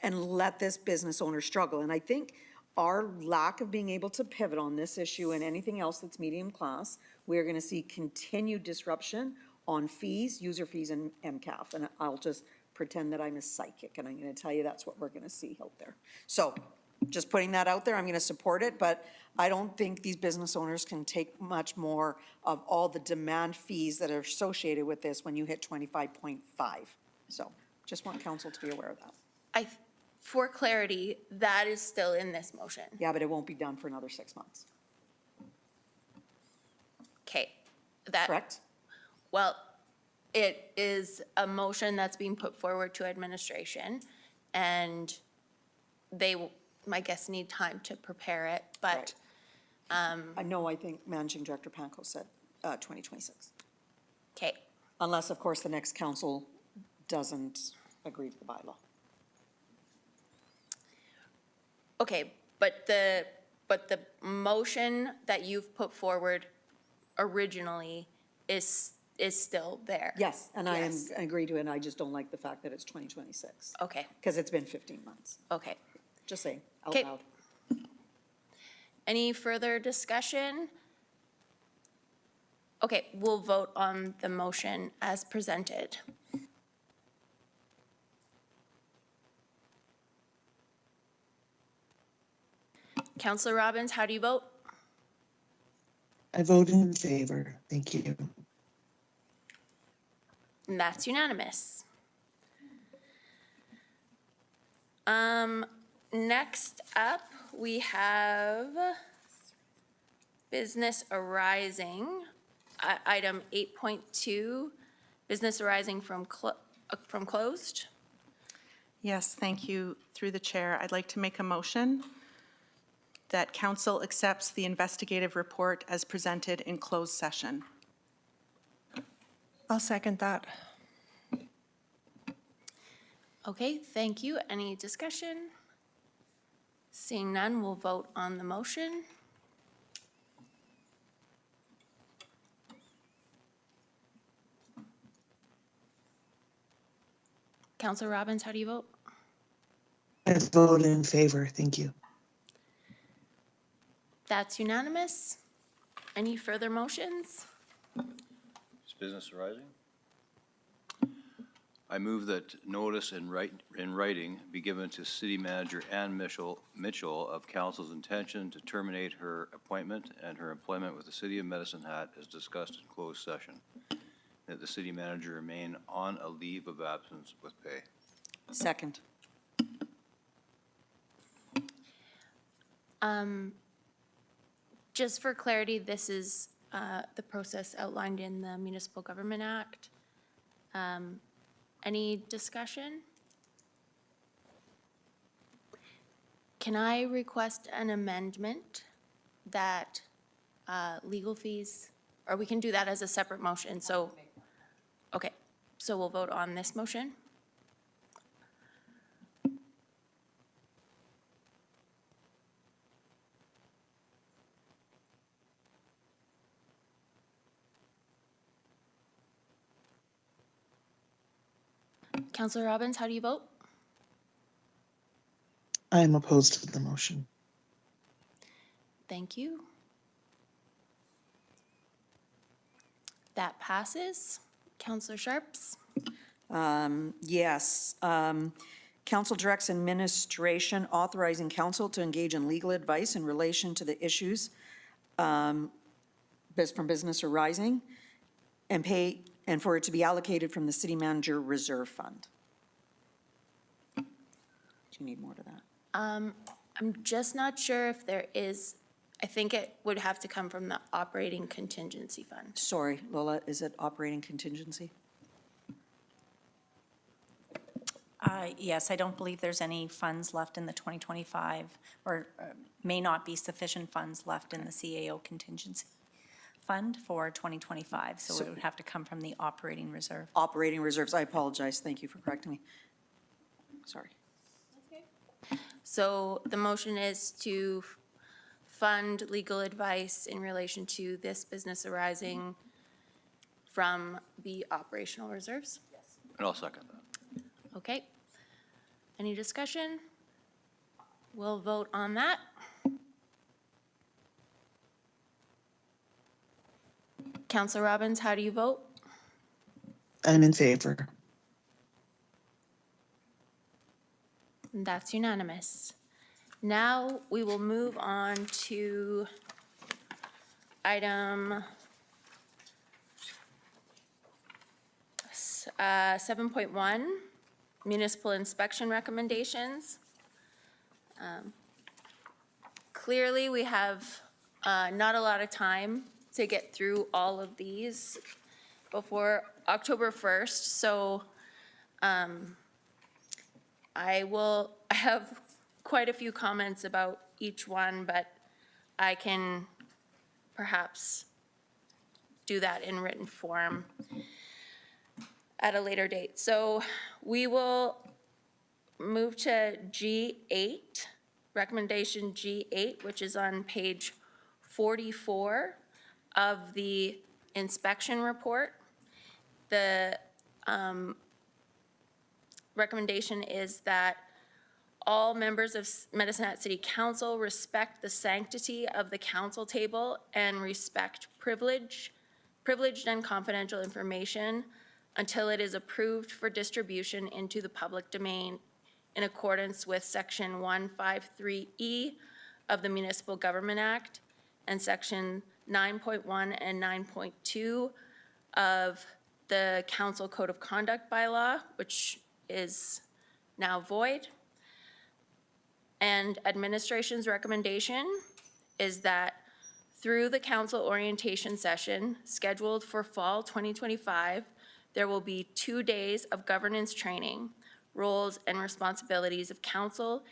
and let this business owner struggle. And I think our lack of being able to pivot on this issue and anything else that's medium class, we're gonna see continued disruption on fees, user fees, and MCAF. And I'll just pretend that I'm a psychic, and I'm gonna tell you that's what we're gonna see out there. So just putting that out there, I'm gonna support it, but I don't think these business owners can take much more of all the demand fees that are associated with this when you hit 25.5. So just want council to be aware of that.
For clarity, that is still in this motion.
Yeah, but it won't be done for another 6 months.
Okay.
Correct?
Well, it is a motion that's being put forward to administration, and they, I guess, need time to prepare it, but.
I know, I think Managing Director Panko said 2026.
Okay.
Unless, of course, the next council doesn't agree with the bylaw.
Okay, but the motion that you've put forward originally is still there.
Yes, and I
Yes.
agree to it, and I just don't like the fact that it's 2026.
Okay,
Because it's been 15 months.
okay.
Just saying, out
Okay.
loud.
Any further discussion? Okay, we'll vote on the motion as presented. Counselor Robbins, how do you vote?
I vote in favor. Thank you.
And that's unanimous. Next up, we have business arising, item 8.2, business arising from closed.
Yes, thank you. Through the chair, I'd like to make a motion that council accepts the investigative report as presented in closed session.
I'll second that.
Okay, thank you. Any discussion? Seeing none, we'll vote on the motion. Counselor Robbins, how do you vote?
I vote in favor. Thank you.
That's unanimous. Any further motions?
Is business arising? I move that notice in writing be given to City Manager Ann Mitchell of council's intention to terminate her appointment and her employment with the City of Medicine Hat as discussed in closed session. That the city manager remain on a leave of absence with pay.
Second.
Just for clarity, this is the process outlined in the Municipal Government Act. Any discussion? Can I request an amendment that legal fees, or we can do that as a separate motion, so, okay, so we'll vote on this motion. Counselor Robbins, how do you vote?
I am opposed to the motion.
Thank you. That passes. Counselor Sharps?
Yes. Council directs administration authorizing council to engage in legal advice in relation to the issues from business arising and for it to be allocated from the city manager reserve fund. Do you need more to that?
I'm just not sure if there is, I think it would have to come from the operating contingency fund.
Sorry, Lola, is it operating contingency?
Yes, I don't believe there's any funds left in the 2025, or may not be sufficient funds left in the CAO contingency fund for 2025, so it would have to come from the operating reserve.
Operating reserves, I apologize, thank you for correcting me. Sorry.
So the motion is to fund legal advice in relation to this business arising from the operational reserves?
And I'll second that.
Okay. Any discussion? We'll vote on that. Counselor Robbins, how do you vote?
I'm in favor.
That's unanimous. Now we will move on to item 7.1, municipal inspection recommendations. Clearly, we have not a lot of time to get through all of these before October 1st, so I have quite a few comments about each one, but I can perhaps do that in written form at a later date. So we will move to G8, recommendation G8, which is on page 44 of the inspection report. The recommendation is that all members of Medicine Hat City Council respect the sanctity of the council table and respect privileged and confidential information until it is approved for distribution into the public domain in accordance with section 153E of the Municipal Government Act and Section 9.1 and 9.2 of the Council Code of Conduct bylaw, which is now void. And administration's recommendation is that through the council orientation session scheduled for fall 2025, there will be 2 days of governance training, roles and responsibilities of council,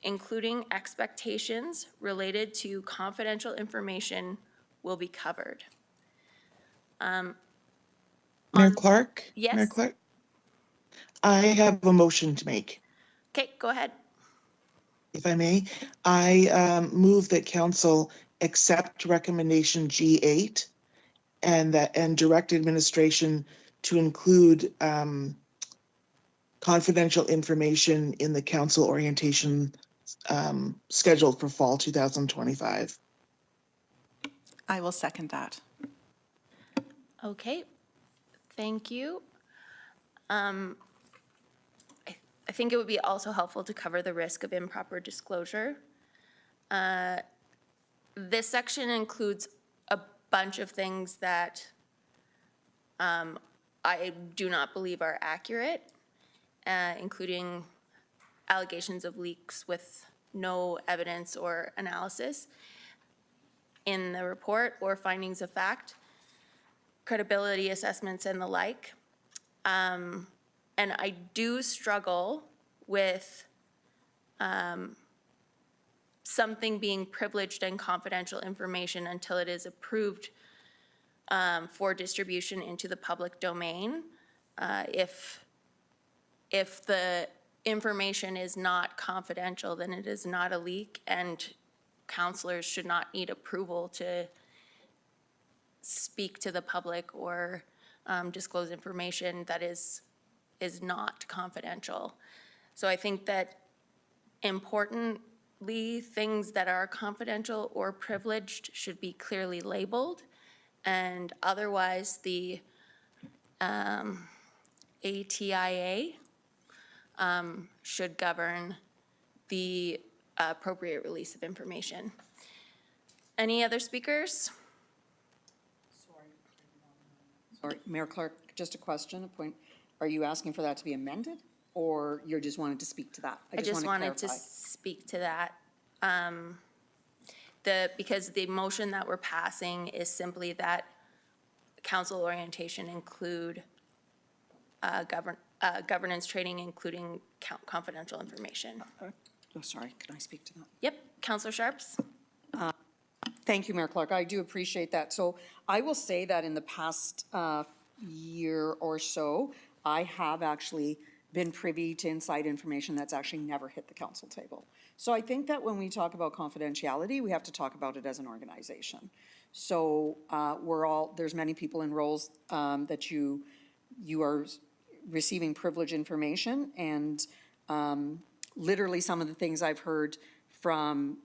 including expectations related to confidential information will be covered.
Mayor Clark?
Yes?
Mayor Clark? I have a motion to make,
Okay, go ahead.
if I may. I move that council accept recommendation G8 and direct administration to include confidential information in the council orientation scheduled for fall 2025.
I will second that.
Okay, thank you. I think it would be also helpful to cover the risk of improper disclosure. This section includes a bunch of things that I do not believe are accurate, including allegations of leaks with no evidence or analysis in the report or findings of fact, credibility assessments and the like. And I do struggle with something being privileged and confidential information until it is approved for distribution into the public domain. If the information is not confidential, then it is not a leak, and counselors should not need approval to speak to the public or disclose information that is not confidential. So I think that importantly, things that are confidential or privileged should be clearly labeled, and otherwise the ATIA should govern the appropriate release of information. Any other speakers?
Sorry, Mayor Clark, just a question, a point. Are you asking for that to be amended, or you're just wanting to speak to that?
I just
wanna
wanted to
clarify.
speak to that. Because the motion that we're passing is simply that council orientation include governance training, including confidential information.
Oh, sorry, can I speak to that?
Yep, Councillor Sharps?
Thank you, Mayor Clark. I do appreciate that. So I will say that in the past year or so, I have actually been privy to inside information that's actually never hit the council table. So I think that when we talk about confidentiality, we have to talk about it as an organization. So there's many people in roles that you are receiving privileged information, and literally some of the things I've heard from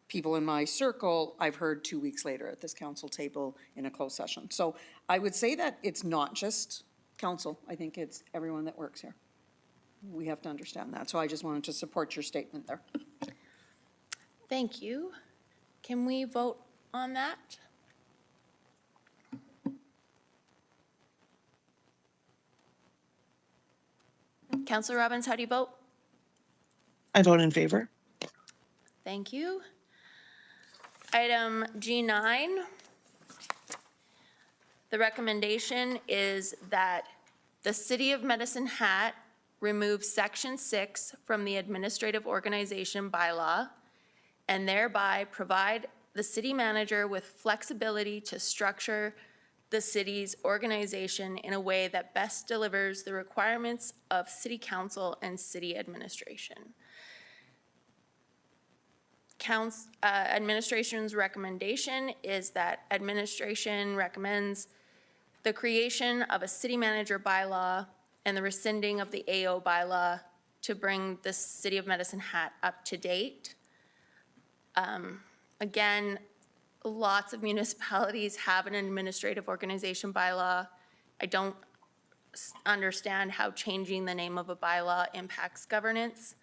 people in my circle, I've heard 2 weeks later at this council table in a closed session. So I would say that it's not just council. I think it's everyone that works here. We have to understand that. So I just wanted to support your statement there.
Thank you. Can we vote on that? Councillor Robbins, how do you vote?
I vote in favor.
Thank you. Item G9. The recommendation is that the City of Medicine Hat remove Section 6 from the Administrative Organization bylaw and thereby provide the city manager with flexibility to structure the city's organization in a way that best delivers the requirements of city council and city administration. Administration's recommendation is that administration recommends the creation of a city manager bylaw and the rescinding of the AO bylaw to bring the City of Medicine Hat up to date. Again, lots of municipalities have an administrative organization bylaw. I don't understand how changing the name of a bylaw impacts governance.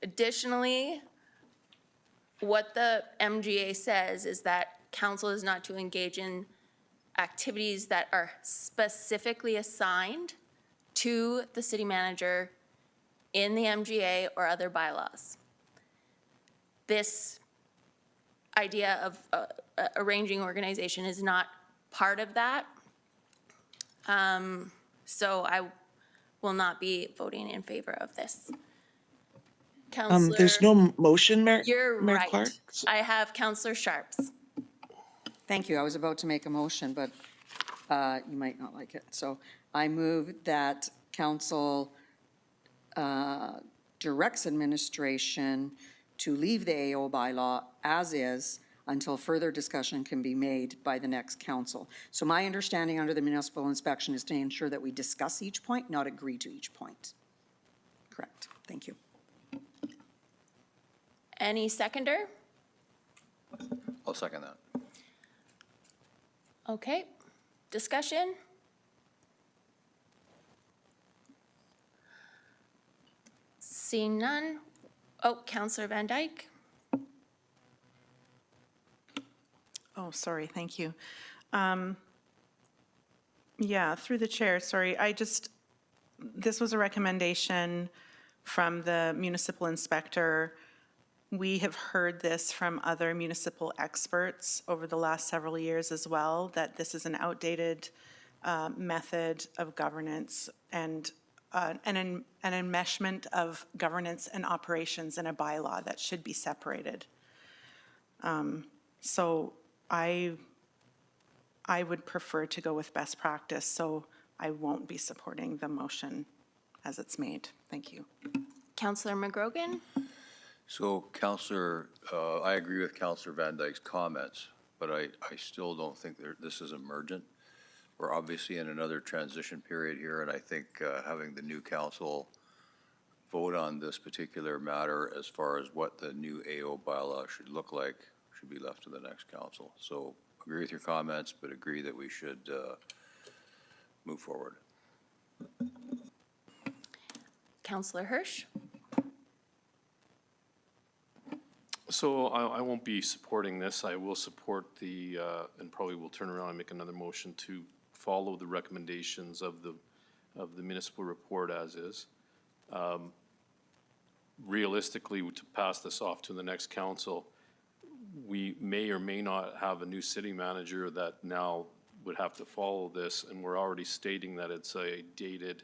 Additionally, what the MGA says is that council is not to engage in activities that are specifically assigned to the city manager in the MGA or other bylaws. This idea of arranging organization is not part of that. So I will not be voting in favor of this. Councillor,
There's no motion, Mayor
you're
Clark.
right. I have Councillor Sharps.
Thank you. I was about to make a motion, but you might not like it. So I move that council directs administration to leave the AO bylaw as is until further discussion can be made by the next council. So my understanding under the municipal inspection is to ensure that we discuss each point, not agree to each point. Correct. Thank you.
Any seconder?
I'll second that.
Okay. Discussion? Seeing none. Oh, Councillor Van Dyke.
Oh, sorry, thank you. Yeah, through the chair, sorry, this was a recommendation from the municipal inspector. We have heard this from other municipal experts over the last several years as well, that this is an outdated method of governance and an enmeshment of governance and operations in a bylaw that should be separated. So I would prefer to go with best practice, so I won't be supporting the motion as it's made. Thank you.
Councillor McGrogan?
So Councillor, I agree with Councillor Van Dyke's comments, but I still don't think this is emergent. We're obviously in another transition period here, and I think having the new council vote on this particular matter as far as what the new AO bylaw should look like should be left to the next council. So agree with your comments, but agree that we should move forward.
Councillor Hirsch?
So I won't be supporting this. I will support the, and probably will turn around and make another motion to follow the recommendations of the municipal report as is. Realistically, to pass this off to the next council, we may or may not have a new city manager that now would have to follow this, and we're already stating that it's a dated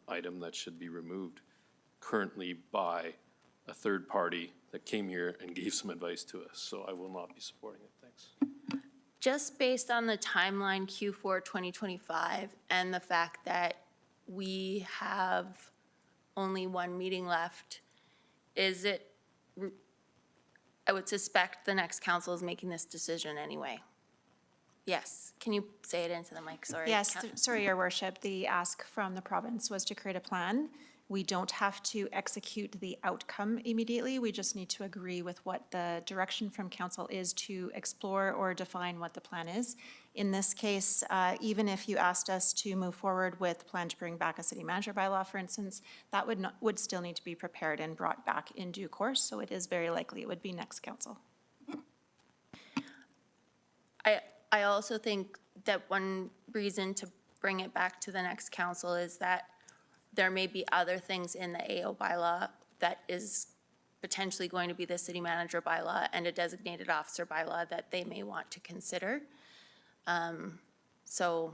item that should be removed currently by a third party that came here and gave some advice to us. So I will not be supporting it. Thanks.
Just based on the timeline Q4 2025 and the fact that we have only one meeting left, I would suspect the next council is making this decision anyway. Yes, can you say it into the mic, sorry?
Yes, sorry, Your Worship. The ask from the province was to create a plan. We don't have to execute the outcome immediately. We just need to agree with what the direction from council is to explore or define what the plan is. In this case, even if you asked us to move forward with a plan to bring back a city manager bylaw, for instance, that would still need to be prepared and brought back in due course. So it is very likely it would be next council.
I also think that one reason to bring it back to the next council is that there may be other things in the AO bylaw that is potentially going to be the city manager bylaw and a designated officer bylaw that they may want to consider. So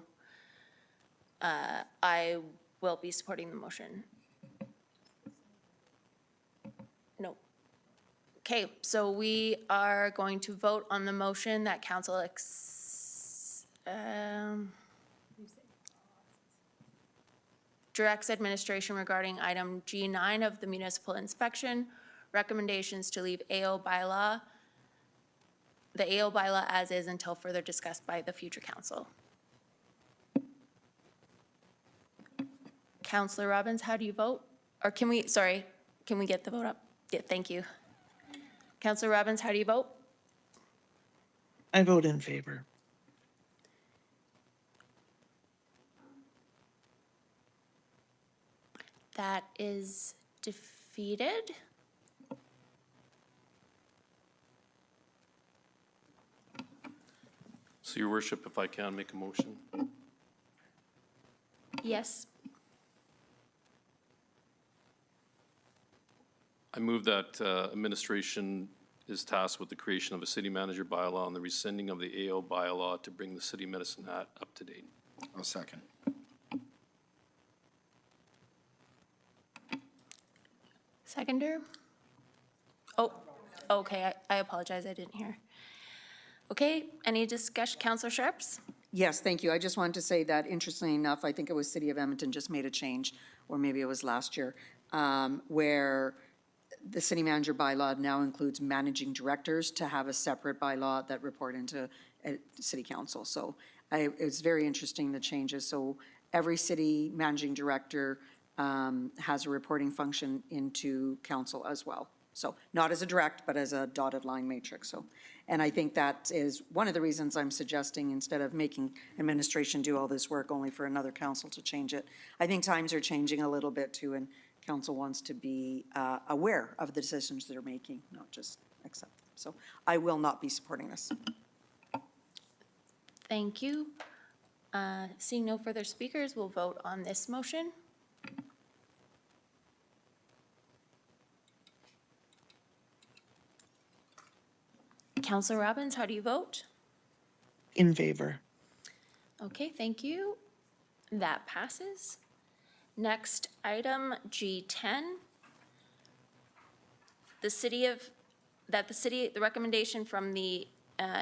I will be supporting the motion. No. Okay, so we are going to vote on the motion that council directs administration regarding item G9 of the municipal inspection, recommendations to leave the AO bylaw as is until further discussed by the future council. Councillor Robbins, how do you vote? Or can we get the vote up? Yeah, thank you. Councillor Robbins, how do you vote?
I vote in favor.
That is defeated.
So, Your Worship, if I can make a motion.
Yes.
I move that administration is tasked with the creation of a city manager bylaw and the rescinding of the AO bylaw to bring the city of Medicine Hat up to date.
I'll second.
Seconder? Oh, okay, I apologize, I didn't hear. Okay, any discussion, Councillor Sharps?
Yes, thank you. I just wanted to say that interestingly enough, I think it was City of Edmonton just made a change, or maybe it was last year, where the city manager bylaw now includes managing directors to have a separate bylaw that report into city council. So it's very interesting, the changes. So every city managing director has a reporting function into council as well. So not as a direct, but as a dotted line matrix. So, and I think that is one of the reasons I'm suggesting, instead of making administration do all this work only for another council to change it, I think times are changing a little bit too, and council wants to be aware of the decisions they're making, not just accept them. So I will not be supporting this.
Thank you. Seeing no further speakers, we'll vote on this motion. Councillor Robbins, how do you vote?
In favor.
Okay, thank you. That passes. Next item, G10. The recommendation from the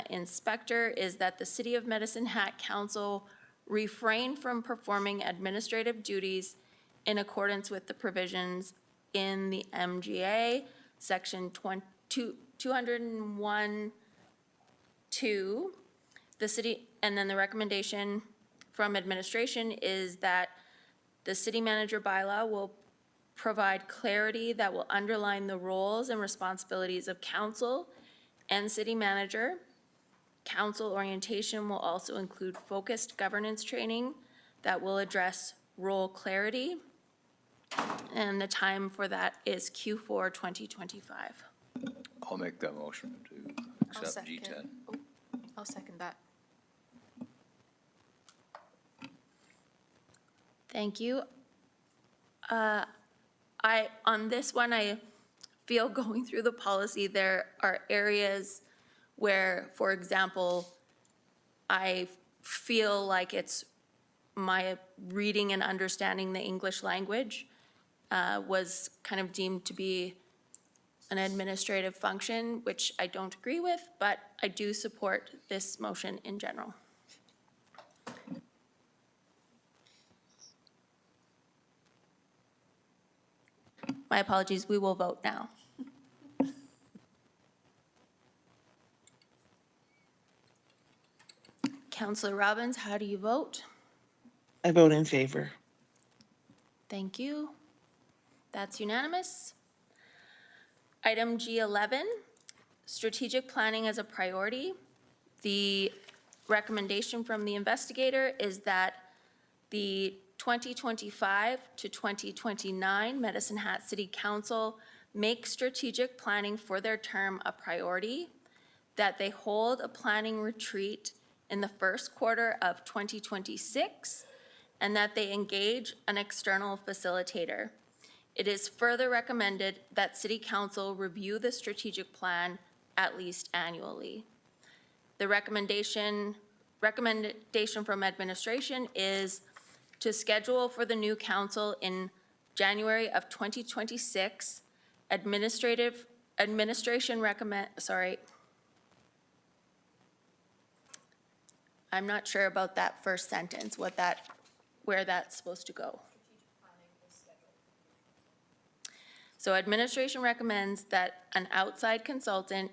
inspector is that the City of Medicine Hat Council refrain from performing administrative duties in accordance with the provisions in the MGA, Section 201-2. The city, and then the recommendation from administration is that the city manager bylaw will provide clarity that will underline the roles and responsibilities of council and city manager. Council orientation will also include focused governance training that will address role clarity. And the time for that is Q4 2025.
I'll make that motion to
I'll
accept
second.
G10.
Oh, I'll second that.
Thank you. On this one, I feel going through the policy, there are areas where, for example, I feel like it's my reading and understanding the English language was kind of deemed to be an administrative function, which I don't agree with, but I do support this motion in general. My apologies, we will vote now. Councillor Robbins, how do you vote?
I vote in favor.
Thank you. That's unanimous. Item G11, strategic planning as a priority. The recommendation from the investigator is that the 2025 to 2029 Medicine Hat City Council make strategic planning for their term a priority, that they hold a planning retreat in the first quarter of 2026, and that they engage an external facilitator. It is further recommended that City Council review the strategic plan at least annually. The recommendation from administration is to schedule for the new council in January of 2026. I'm not sure about that first sentence, where that's supposed to go. So administration recommends that an outside consultant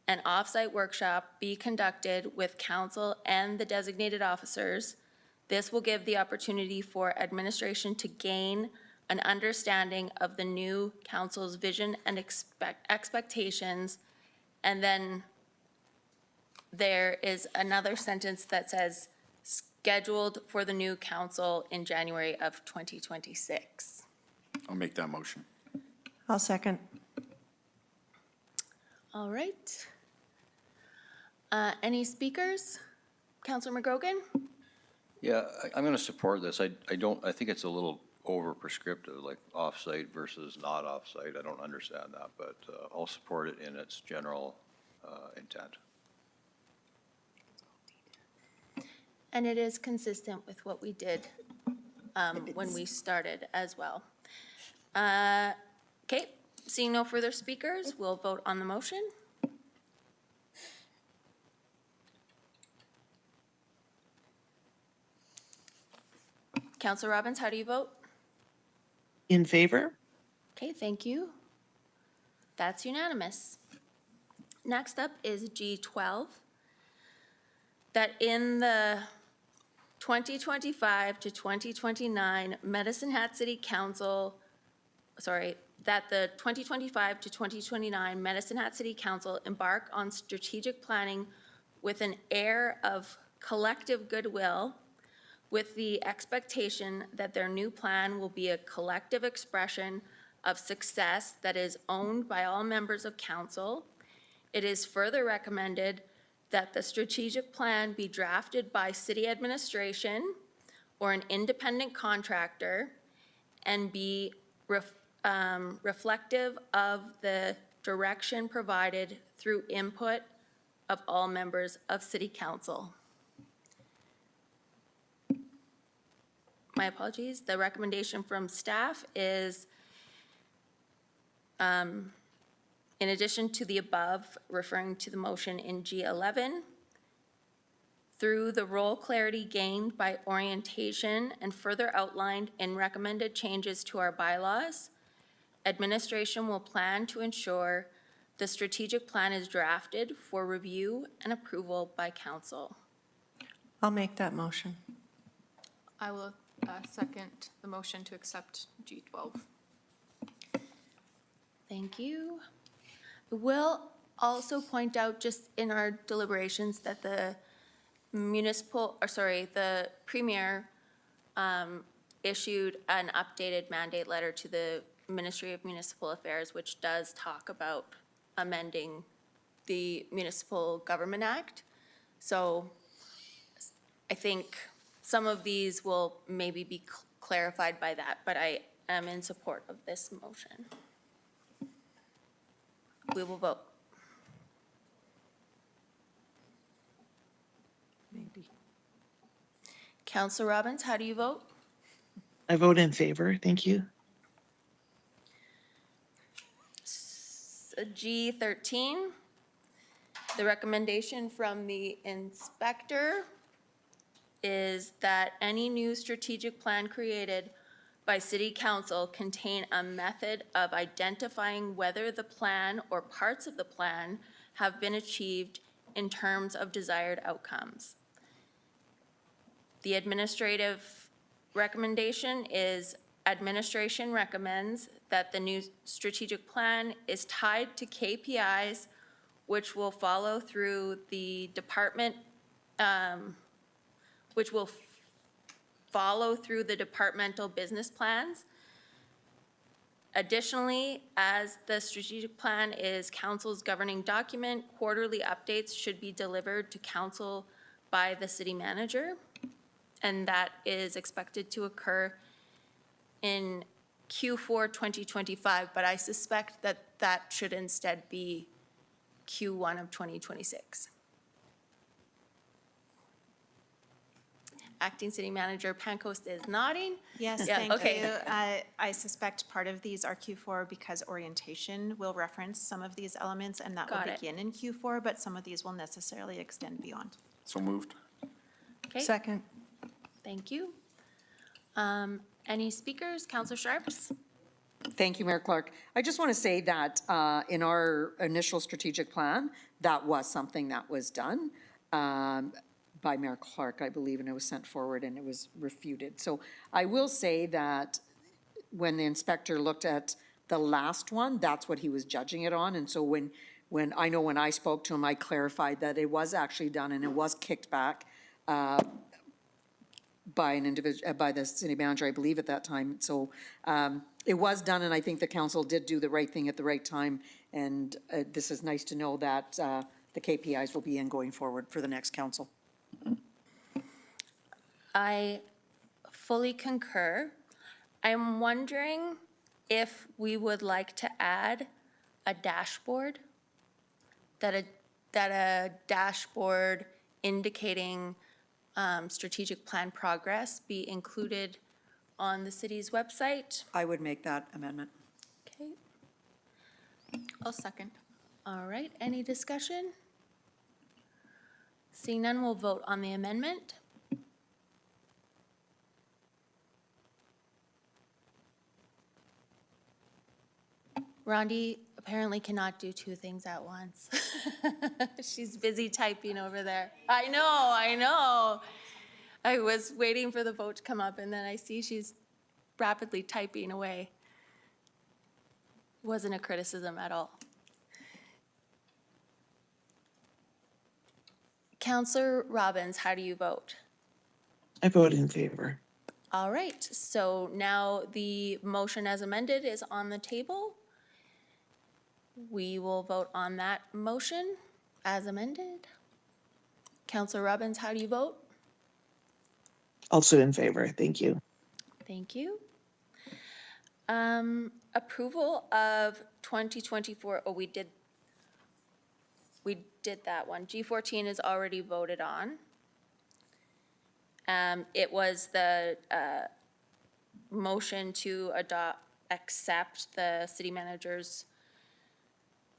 and off-site workshop be conducted with council and the designated officers. This will give the opportunity for administration to gain an understanding of the new council's vision and expectations. And then there is another sentence that says, scheduled for the new council in January of 2026.
I'll make that motion.
I'll second.
All right. Any speakers? Counselor McGrogan?
Yeah, I'm going to support this. I think it's a little over prescriptive, like off-site versus not off-site. I don't understand that, but I'll support it in its general intent.
And it is consistent with what we did when we started as well. Okay, seeing no further speakers, we'll vote on the motion. Counselor Robbins, how do you vote?
In favor?
Okay, thank you. That's unanimous. Next up is G12, that in the 2025 to 2029 Medicine Hat City Council, that the 2025 to 2029 Medicine Hat City Council embark on strategic planning with an air of collective goodwill, with the expectation that their new plan will be a collective expression of success that is owned by all members of council. It is further recommended that the strategic plan be drafted by city administration or an independent contractor and be reflective of the direction provided through input of all members of city council. My apologies. The recommendation from staff is, in addition to the above, referring to the motion in G11, through the role clarity gained by orientation and further outlined in recommended changes to our bylaws, administration will plan to ensure the strategic plan is drafted for review and approval by council.
I'll make that motion.
I will second the motion to accept G12.
Thank you. I will also point out just in our deliberations that the the Premier issued an updated mandate letter to the Ministry of Municipal Affairs, which does talk about amending the Municipal Government Act. So I think some of these will maybe be clarified by that, but I am in support of this motion. We will vote.
Maybe.
Councillor Robbins, how do you vote?
I vote in favor. Thank you.
G13, the recommendation from the inspector is that any new strategic plan created by City Council contain a method of identifying whether the plan or parts of the plan have been achieved in terms of desired outcomes. The administrative recommendation is administration recommends that the new strategic plan is tied to KPIs which will follow through the department, departmental business plans. Additionally, as the strategic plan is council's governing document, quarterly updates should be delivered to council by the city manager. And that is expected to occur in Q4 2025, but I suspect that that should instead be Q1 of 2026. Acting City Manager Pancoast is nodding.
Yes,
Yeah,
thank
okay.
you. I suspect part of these are Q4 because orientation will reference some of these elements, and that
Got
will
it.
begin in Q4, but some of these will necessarily extend beyond.
So moved.
Okay,
Second.
thank you. Any speakers? Councillor Sharps?
Thank you, Mayor Clark. I just want to say that in our initial strategic plan, that was something that was done by Mayor Clark, I believe, and it was sent forward and it was refuted. So I will say that when the inspector looked at the last one, that's what he was judging it on. And so when I spoke to him, I clarified that it was actually done and it was kicked back by an individual, by the city manager, I believe, at that time. So it was done, and I think the council did do the right thing at the right time. And this is nice to know that the KPIs will be in going forward for the next council.
I fully concur. I'm wondering if we would like to add a dashboard, that a dashboard indicating strategic plan progress be included on the city's website.
I would make that amendment.
Okay,
I'll second.
all right, any discussion? Seeing none, we'll vote on the amendment. Rondi apparently cannot do two things at once. She's busy typing over there. I know. I was waiting for the vote to come up, and then I see she's rapidly typing away. Wasn't a criticism at all. Counselor Robbins, how do you vote?
I vote in favor.
All right, so now the motion as amended is on the table. We will vote on that motion as amended. Counselor Robbins, how do you vote?
Also in favor. Thank you.
Thank you. Approval of 2024, we did that one. G14 is already voted on. It was the motion to accept the city manager's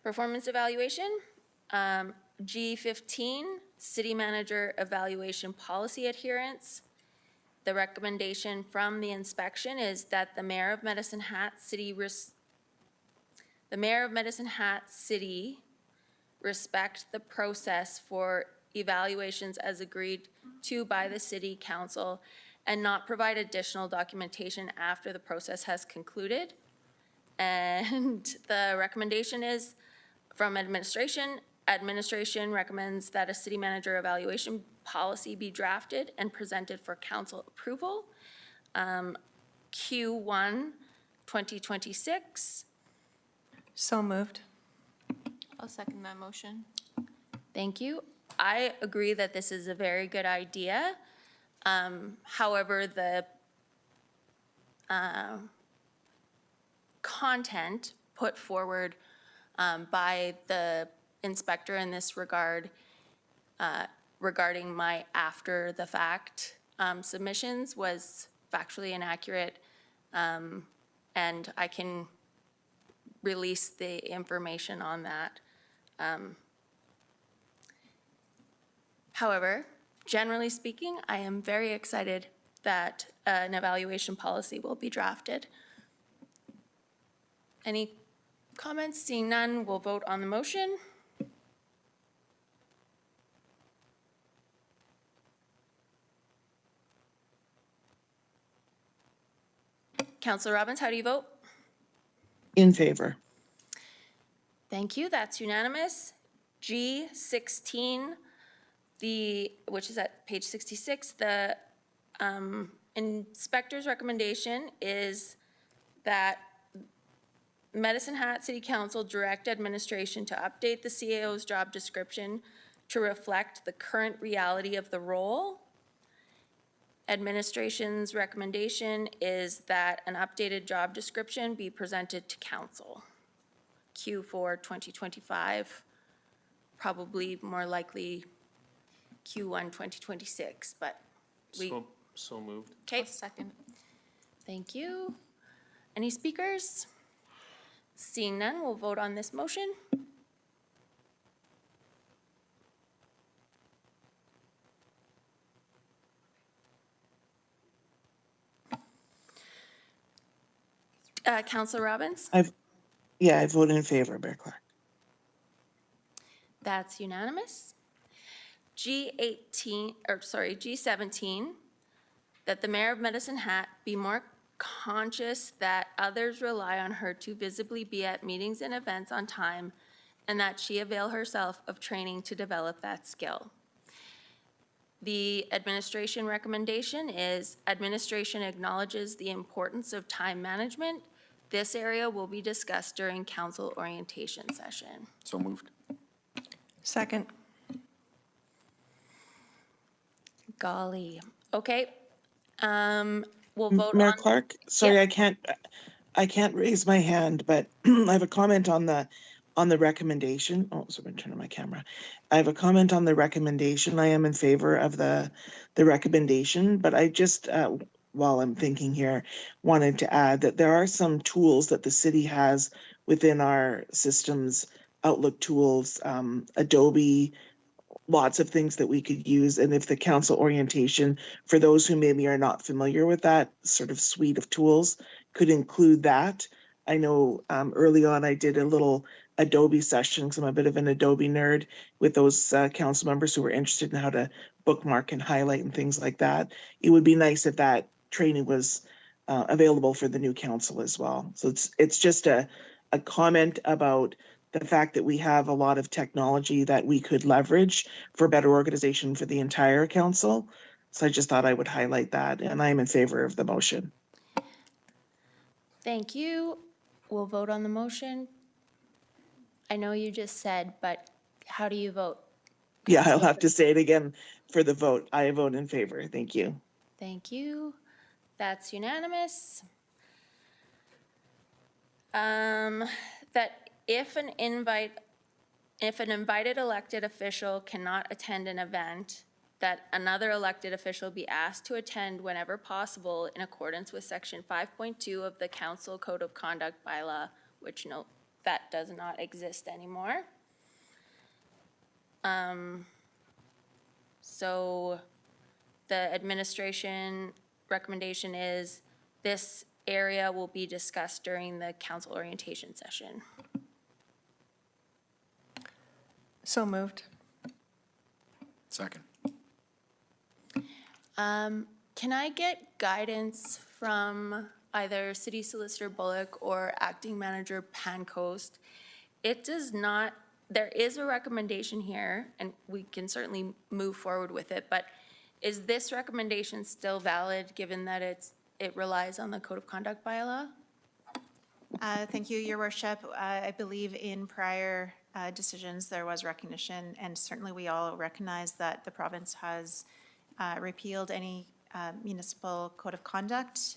performance evaluation. G15, city manager evaluation policy adherence. The recommendation from the inspection is that the mayor of Medicine Hat City respect the process for evaluations as agreed to by the city council and not provide additional documentation after the process has concluded. And the recommendation is from administration. Administration recommends that a city manager evaluation policy be drafted and presented for council approval. Q1 2026.
So moved.
I'll second that motion.
Thank you. I agree that this is a very good idea. However, the content put forward by the inspector in this regard regarding my after-the-fact submissions was factually inaccurate, and I can release the information on that. However, generally speaking, I am very excited that an evaluation policy will be drafted. Any comments? Seeing none, we'll vote on the motion. Councilor Robbins, how do you vote?
In favor.
Thank you, that's unanimous. G16, which is at page 66, the inspector's recommendation is that Medicine Hat City Council direct administration to update the CAO's job description to reflect the current reality of the role. Administration's recommendation is that an updated job description be presented to council. Q4 2025, probably more likely Q1 2026, but we.
So moved.
Okay,
Second.
thank you. Any speakers? Seeing none, we'll vote on this motion. Councilor Robbins?
I vote in favor, Mayor Clark.
That's unanimous. G17, that the mayor of Medicine Hat be more conscious that others rely on her to visibly be at meetings and events on time, and that she avail herself of training to develop that skill. The administration recommendation is administration acknowledges the importance of time management. This area will be discussed during council orientation session.
So moved.
Second.
Golly. Okay, We'll vote
Mayor
on,
Clark, sorry,
Yep.
I can't raise my hand, but I have a comment on the recommendation. Oh, sorry, I'm turning my camera. I have a comment on the recommendation. I am in favor of the recommendation, but I just, while I'm thinking here, wanted to add that there are some tools that the city has within our systems, Outlook tools, Adobe, lots of things that we could use. And if the council orientation, for those who maybe are not familiar with that sort of suite of tools, could include that. I know early on I did a little Adobe session because I'm a bit of an Adobe nerd with those council members who were interested in how to bookmark and highlight and things like that. It would be nice if that training was available for the new council as well. So it's just a comment about the fact that we have a lot of technology that we could leverage for better organization for the entire council. So I just thought I would highlight that, and I am in favor of the motion.
thank you. We'll vote on the motion. I know you just said, but how do you vote?
Yeah, I'll
Councillor
have to
Burns?
say it again for the vote. I vote in favor. Thank you.
Thank you. That's unanimous. That if an invited elected official cannot attend an event, that another elected official be asked to attend whenever possible in accordance with section 5.2 of the Council Code of Conduct bylaw, which note, that does not exist anymore. So the administration recommendation is this area will be discussed during the council orientation session.
So moved.
Second.
Can I get guidance from either City Solicitor Bullock or Acting Manager Pancoast? It does not, there is a recommendation here, and we can certainly move forward with it, but is this recommendation still valid, given that it relies on the Code of Conduct bylaw?
Thank you, Your Worship. I believe in prior decisions, there was recognition, and certainly we all recognize that the province has repealed any municipal code of conduct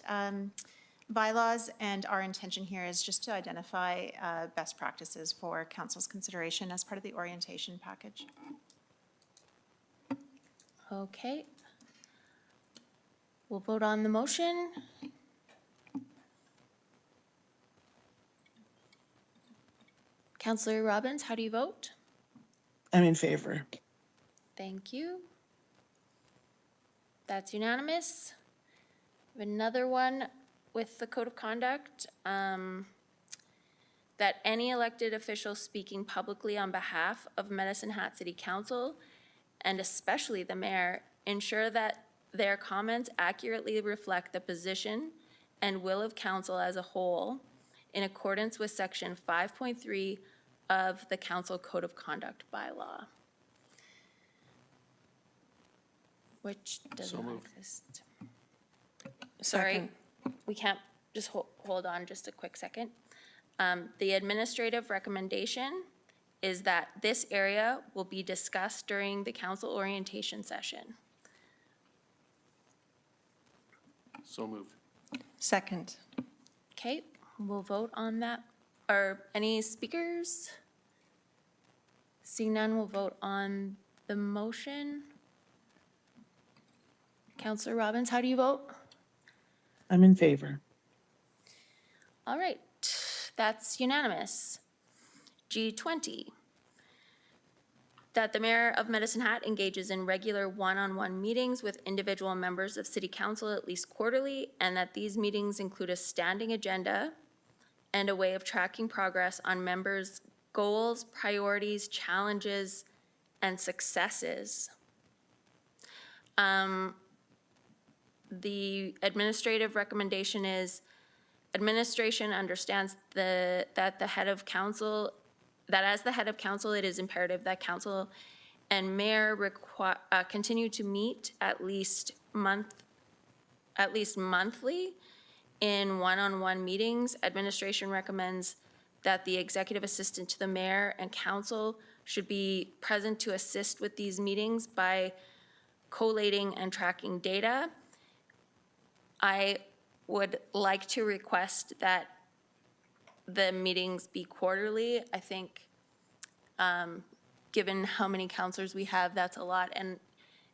bylaws, and our intention here is just to identify best practices for council's consideration as part of the orientation package.
Okay. We'll vote on the motion. Councillor Robbins, how do you vote?
I'm in favor.
Thank you. That's unanimous. We have another one with the Code of Conduct, that any elected official speaking publicly on behalf of Medicine Hat City Council, and especially the mayor, ensure that their comments accurately reflect the position and will of council as a whole in accordance with section 5.3 of the Council Code of Conduct bylaw, which does
So
not
moved.
exist. Sorry,
Second.
we can't, just hold on just a quick second. The administrative recommendation is that this area will be discussed during the council orientation session.
So moved.
Second.
Okay, we'll vote on that. Or any speakers? Seeing none, we'll vote on the motion. Councillor Robbins, how do you vote?
I'm in favor.
All right, that's unanimous. G20, that the mayor of Medicine Hat engages in regular one-on-one meetings with individual members of city council at least quarterly, and that these meetings include a standing agenda and a way of tracking progress on members' goals, priorities, challenges, and successes. The administrative recommendation is administration understands that the head of council, that as the head of council, it is imperative that council and mayor continue to meet at least monthly in one-on-one meetings. Administration recommends that the executive assistant to the mayor and council should be present to assist with these meetings by collating and tracking data. I would like to request that the meetings be quarterly. I think, given how many counselors we have, that's a lot. And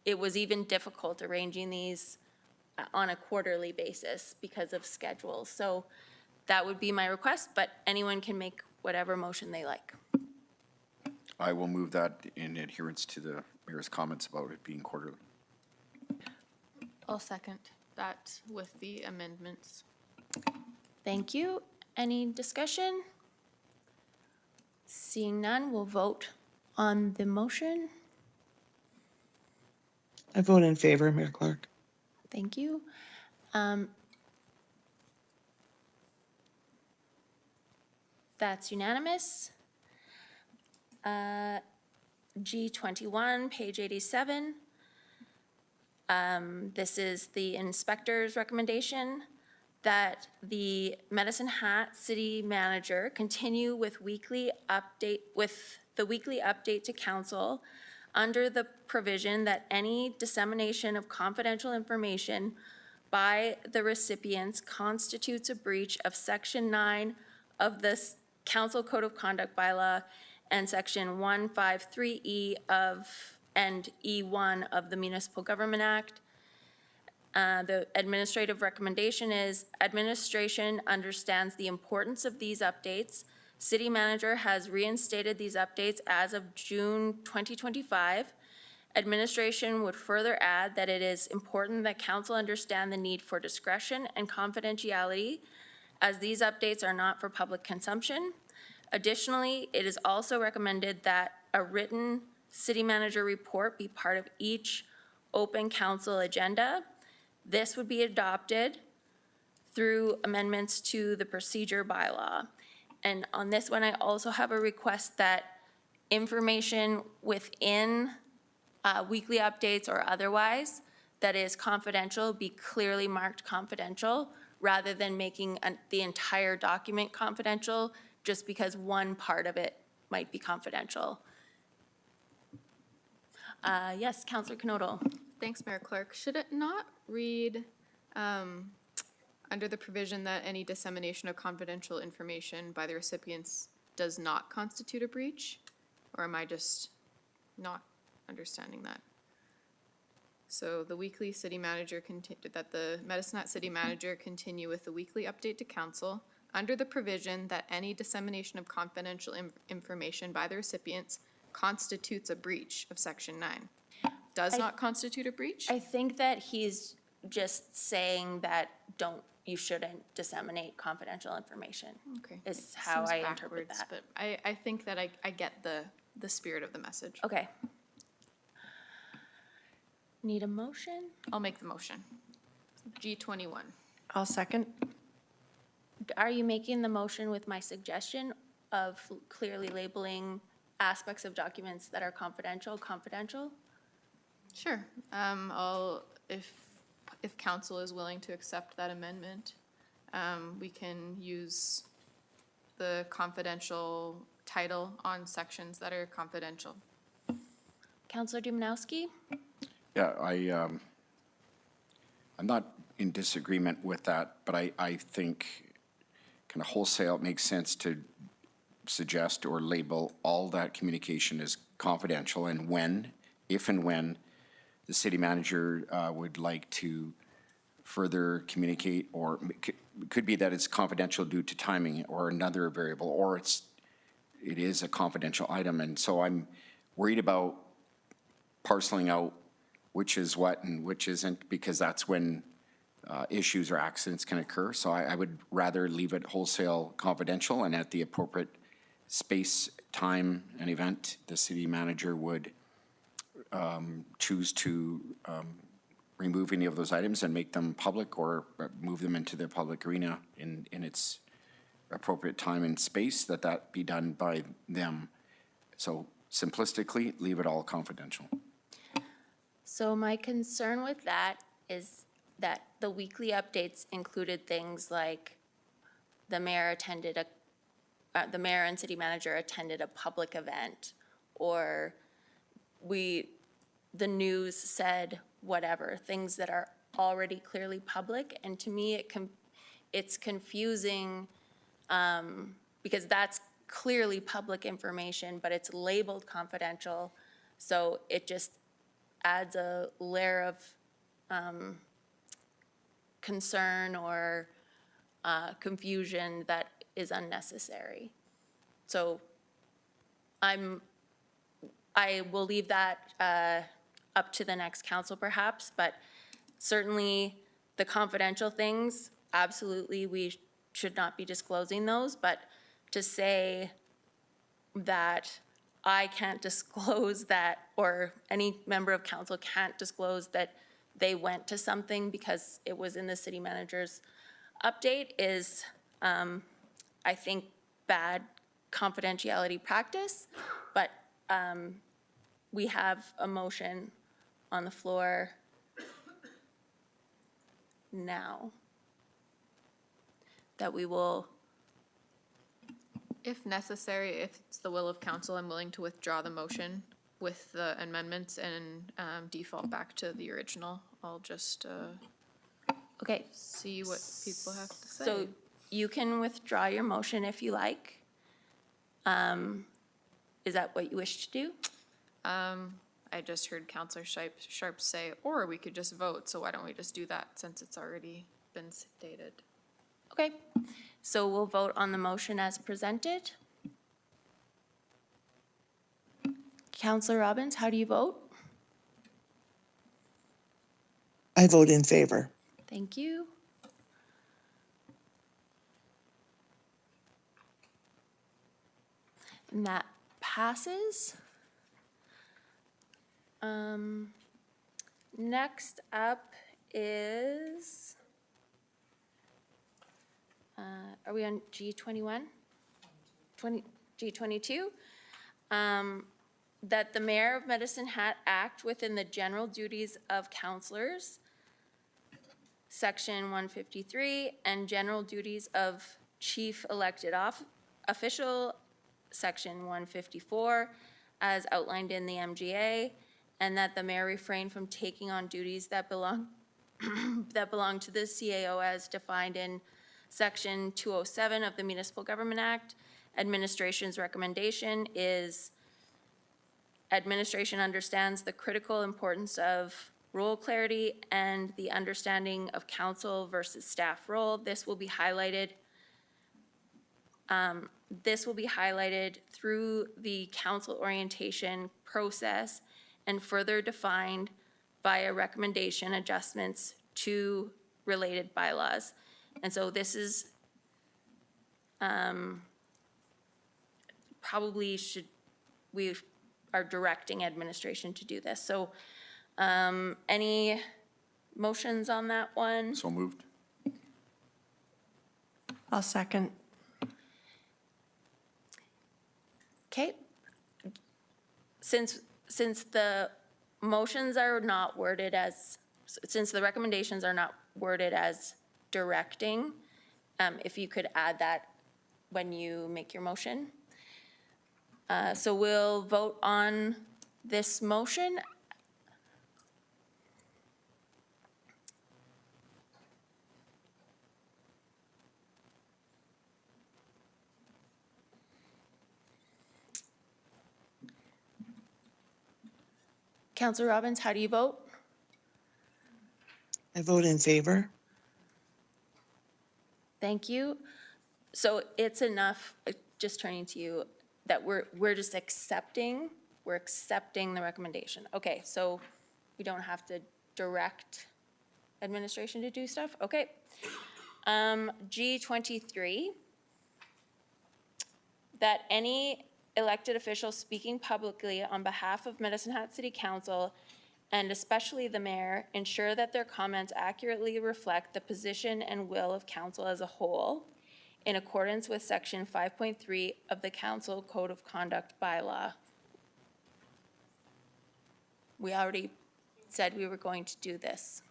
it was even difficult arranging these on a quarterly basis because of schedules. So that would be my request, but anyone can make whatever motion they like.
I will move that in adherence to the mayor's comments about it being quarterly.
I'll second that with the amendments.
Thank you. Any discussion? Seeing none, we'll vote on the motion.
I vote in favor, Mayor Clark.
Thank you. That's unanimous. G21, page 87. This is the inspector's recommendation that the Medicine Hat City Manager continue with the weekly update to council under the provision that any dissemination of confidential information by the recipients constitutes a breach of Section 9 of the Council Code of Conduct bylaw and Section 153E and E1 of the Municipal Government Act. The administrative recommendation is administration understands the importance of these updates. City manager has reinstated these updates as of June 2025. Administration would further add that it is important that council understand the need for discretion and confidentiality as these updates are not for public consumption. Additionally, it is also recommended that a written city manager report be part of each open council agenda. This would be adopted through amendments to the procedure bylaw. And on this one, I also have a request that information within weekly updates or otherwise that is confidential be clearly marked confidential rather than making the entire document confidential just because one part of it might be confidential. Yes, Councillor Knodel.
Thanks, Mayor Clark. Should it not read under the provision that any dissemination of confidential information by the recipients does not constitute a breach? Or am I just not understanding that? So the weekly city manager, that the Medicine Hat city manager continue with the weekly update to council under the provision that any dissemination of confidential information by the recipients constitutes a breach of Section 9. Does not constitute a breach?
I think that he's just saying that you shouldn't disseminate confidential information.
Okay.
Is how I interpret that.
But I think that I get the spirit of the message.
Okay. Need a motion?
I'll make the motion. G21.
I'll second.
Are you making the motion with my suggestion of clearly labeling aspects of documents that are confidential?
Sure. If council is willing to accept that amendment, we can use the confidential title on sections that are confidential.
Councillor Dumanowski?
Yeah, I'm not in disagreement with that, but I think kind of wholesale, it makes sense to suggest or label all that communication as confidential, and if and when the city manager would like to further communicate, or it could be that it's confidential due to timing or another variable, or it is a confidential item. And so I'm worried about parceling out which is what and which isn't, because that's when issues or accidents can occur. So I would rather leave it wholesale confidential, and at the appropriate space, time, and event, the city manager would choose to remove any of those items and make them public, or move them into the public arena in its appropriate time and space, that be done by them. So simplistically, leave it all confidential.
So my concern with that is that the weekly updates included things like the mayor and city manager attended a public event, or the news said whatever, things that are already clearly public, and to me, it's confusing, because that's clearly public information, but it's labeled confidential, so it just adds a layer of concern or confusion that is unnecessary. So I will leave that up to the next council perhaps, but certainly the confidential things, absolutely, we should not be disclosing those, but to say that I can't disclose that, or any member of council can't disclose that they went to something because it was in the city manager's update is, I think, bad confidentiality practice, but we have a motion on the floor now that we will,
If necessary, if it's the will of council, I'm willing to withdraw the motion with the amendments and default back to the original. I'll just
okay,
see what people have to say.
so you can withdraw your motion if you like. Is that what you wish to do?
I just heard Councillor Sharp say, or we could just vote, so why don't we just do that since it's already been stated?
Okay, so we'll vote on the motion as presented. Councillor Robbins, how do you vote?
I vote in favor.
Thank you. And that passes. Next up is, are we on G21? G22? That the Mayor of Medicine Hat act within the general duties of councillors, Section 153, and general duties of chief elected official, Section 154, as outlined in the MGA, and that the mayor refrain from taking on duties that belong to the CAO as defined in Section 207 of the Municipal Government Act. Administration's recommendation is administration understands the critical importance of role clarity and the understanding of council versus staff role. This will be highlighted. Through the council orientation process and further defined via recommendation adjustments to related bylaws. And so this is we are directing administration to do this. So any motions on that one?
So moved.
I'll second.
Okay. Since the motions are not worded as, since the recommendations are not worded as directing, if you could add that when you make your motion. So we'll vote on this motion. Councillor Robbins, how do you vote?
I vote in favor.
Thank you. So it's enough, just turning to you, that we're just accepting, we're accepting the recommendation. Okay, so we don't have to direct administration to do stuff? Okay. G23, that any elected official speaking publicly on behalf of Medicine Hat City Council, and especially the mayor, ensure that their comments accurately reflect the position and will of council as a whole in accordance with Section 5.3 of the Council Code of Conduct bylaw. We already said we were going to do this.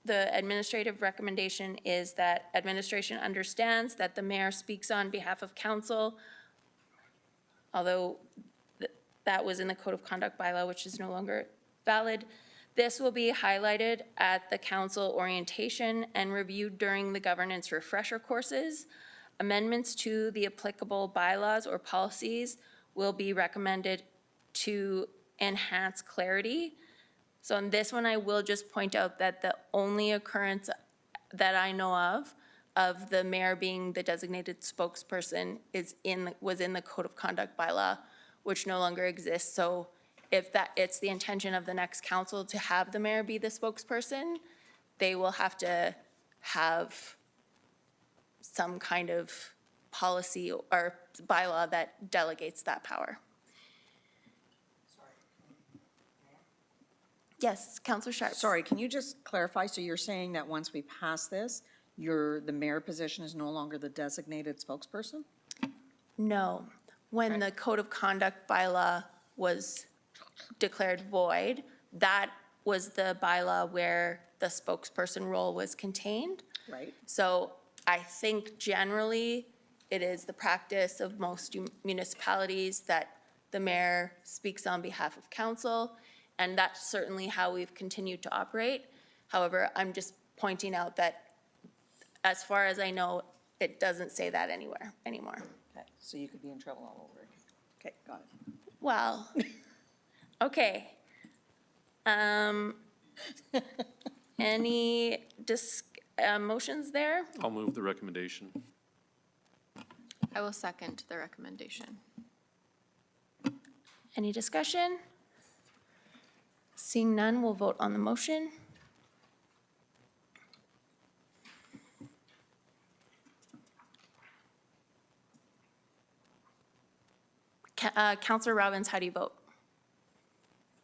The administrative recommendation is that administration understands that the mayor speaks on behalf of council although that was in the Code of Conduct bylaw, which is no longer valid. This will be highlighted at the council orientation and reviewed during the governance refresher courses. Amendments to the applicable bylaws or policies will be recommended to enhance clarity. So on this one, I will just point out that the only occurrence that I know of the mayor being the designated spokesperson was in the Code of Conduct bylaw, which no longer exists. So if it's the intention of the next council to have the mayor be the spokesperson, they will have to have some kind of policy or bylaw that delegates that power. Yes, Councillor Sharp.
Sorry, can you just clarify? So you're saying that once we pass this, the mayor position is no longer the designated spokesperson?
No. When the Code of Conduct bylaw was declared void, that was the bylaw where the spokesperson role was contained.
Right.
So I think generally it is the practice of most municipalities that the mayor speaks on behalf of council, and that's certainly how we've continued to operate. However, I'm just pointing out that as far as I know, it doesn't say that anywhere anymore.
Okay, so you could be in trouble all over again. Okay, got it.
Well, okay. Any motions there?
I'll move the recommendation.
I will second the recommendation.
Any discussion? Seeing none, we'll vote on the motion. Councillor Robbins, how do you vote?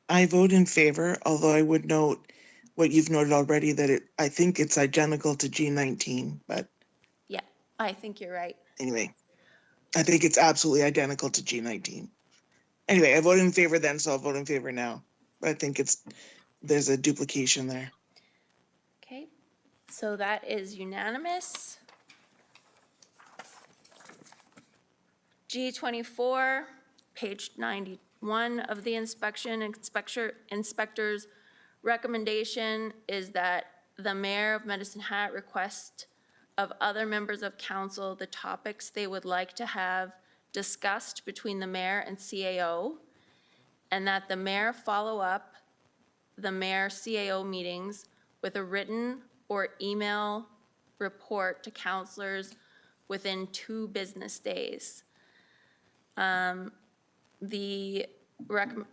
I vote in favor, although I would note what you've noted already, that I think it's identical to G19, but
Yeah, I think you're right.
anyway, I think it's absolutely identical to G19. Anyway, I voted in favor then, so I'll vote in favor now. But I think there's a duplication there.
Okay, so that is unanimous. G24, page 91 of the inspector's recommendation is that the mayor of Medicine Hat request of other members of council the topics they would like to have discussed between the mayor and CAO, and that the mayor follow up the mayor-CAO meetings with a written or email report to councilors within 2 business days. The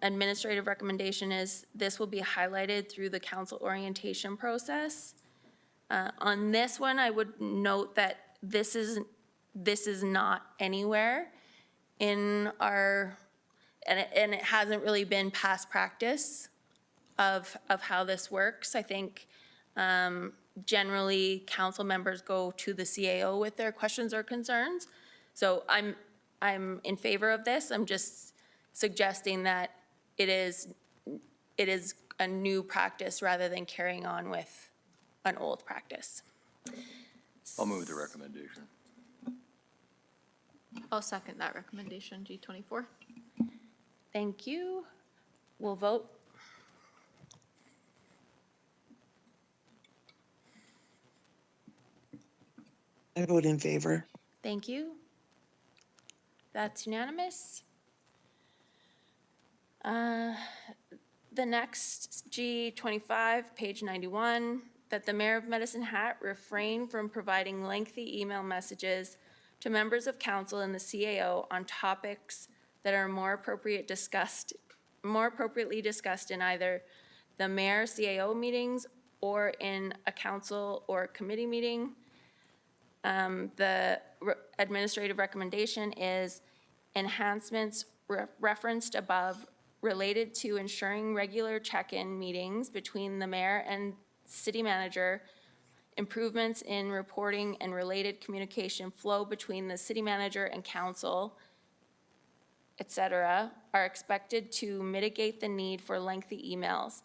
administrative recommendation is this will be highlighted through the council orientation process. On this one, I would note that this is not anywhere in our, and it hasn't really been past practice of how this works. I think generally council members go to the CAO with their questions or concerns. So I'm in favor of this. I'm just suggesting that it is a new practice rather than carrying on with an old practice.
I'll move the recommendation.
I'll second that recommendation, G24.
Thank you. We'll vote.
I vote in favor.
Thank you. That's unanimous. The next, G25, page 91, that the mayor of Medicine Hat refrain from providing lengthy email messages to members of council and the CAO on topics that are more appropriately discussed in either the mayor CAO meetings or in a council or committee meeting. The administrative recommendation is enhancements referenced above related to ensuring regular check-in meetings between the mayor and city manager, improvements in reporting and related communication flow between the city manager and council, et cetera, are expected to mitigate the need for lengthy emails.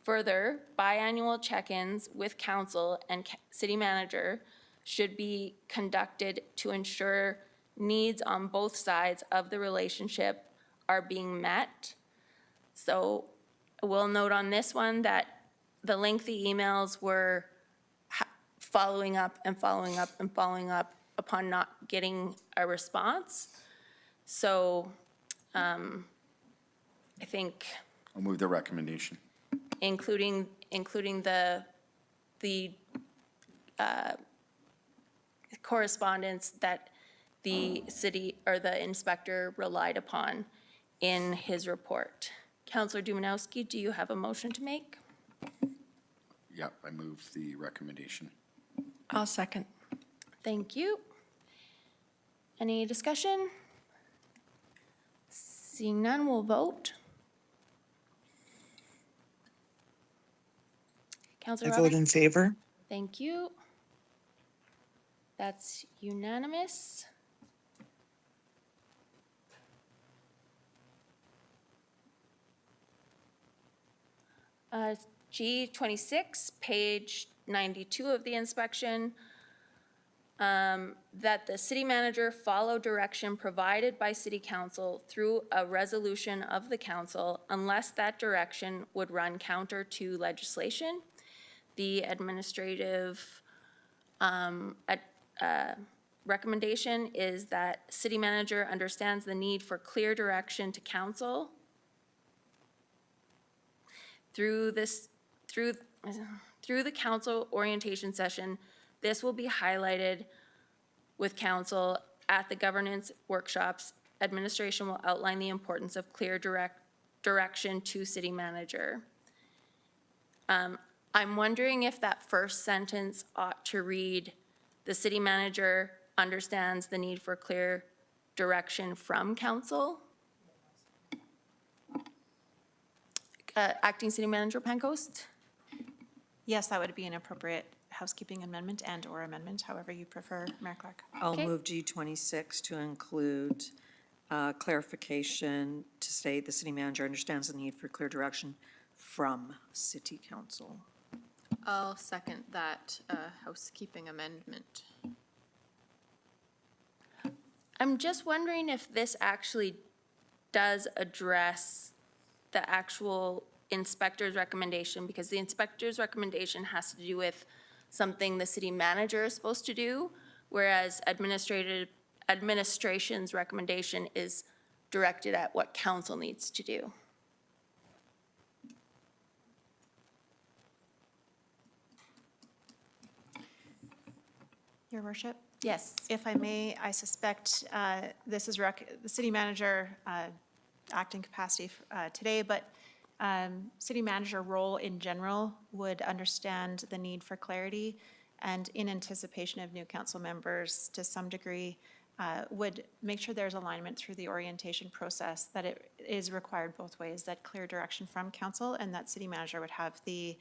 Further, biannual check-ins with council and city manager should be conducted to ensure needs on both sides of the relationship are being met. So we'll note on this one that the lengthy emails were following up and following up and following up upon not getting a response. So I think
I'll move the recommendation.
including the correspondence that the city or the inspector relied upon in his report. Councillor Dumanowski, do you have a motion to make?
Yep, I move the recommendation.
I'll second.
Thank you. Any discussion? Seeing none, we'll vote. Councillor
I vote in
Roberts?
favor.
Thank you. That's unanimous. G26, page 92 of the inspection, that the city manager follow direction provided by city council through a resolution of the council unless that direction would run counter to legislation. The administrative recommendation is that city manager understands the need for clear direction to council through the council orientation session. This will be highlighted with council at the governance workshops. Administration will outline the importance of clear direction to city manager. I'm wondering if that first sentence ought to read, the city manager understands the need for clear direction from council. Acting City Manager Pancoast?
Yes, that would be an appropriate housekeeping amendment and/or amendment, however you prefer, Mayor Clark.
I'll
Okay.
move G26 to include clarification to state the city manager understands the need for clear direction from city council.
I'll second that housekeeping amendment.
I'm just wondering if this actually does address the actual inspector's recommendation, because the inspector's recommendation has to do with something the city manager is supposed to do, whereas administration's recommendation is directed at what council needs to do.
Your worship?
Yes.
If I may, I suspect this is the city manager acting capacity today, but city manager role in general would understand the need for clarity, and in anticipation of new council members to some degree, would make sure there's alignment through the orientation process, that it is required both ways, that clear direction from council, and that city manager would have the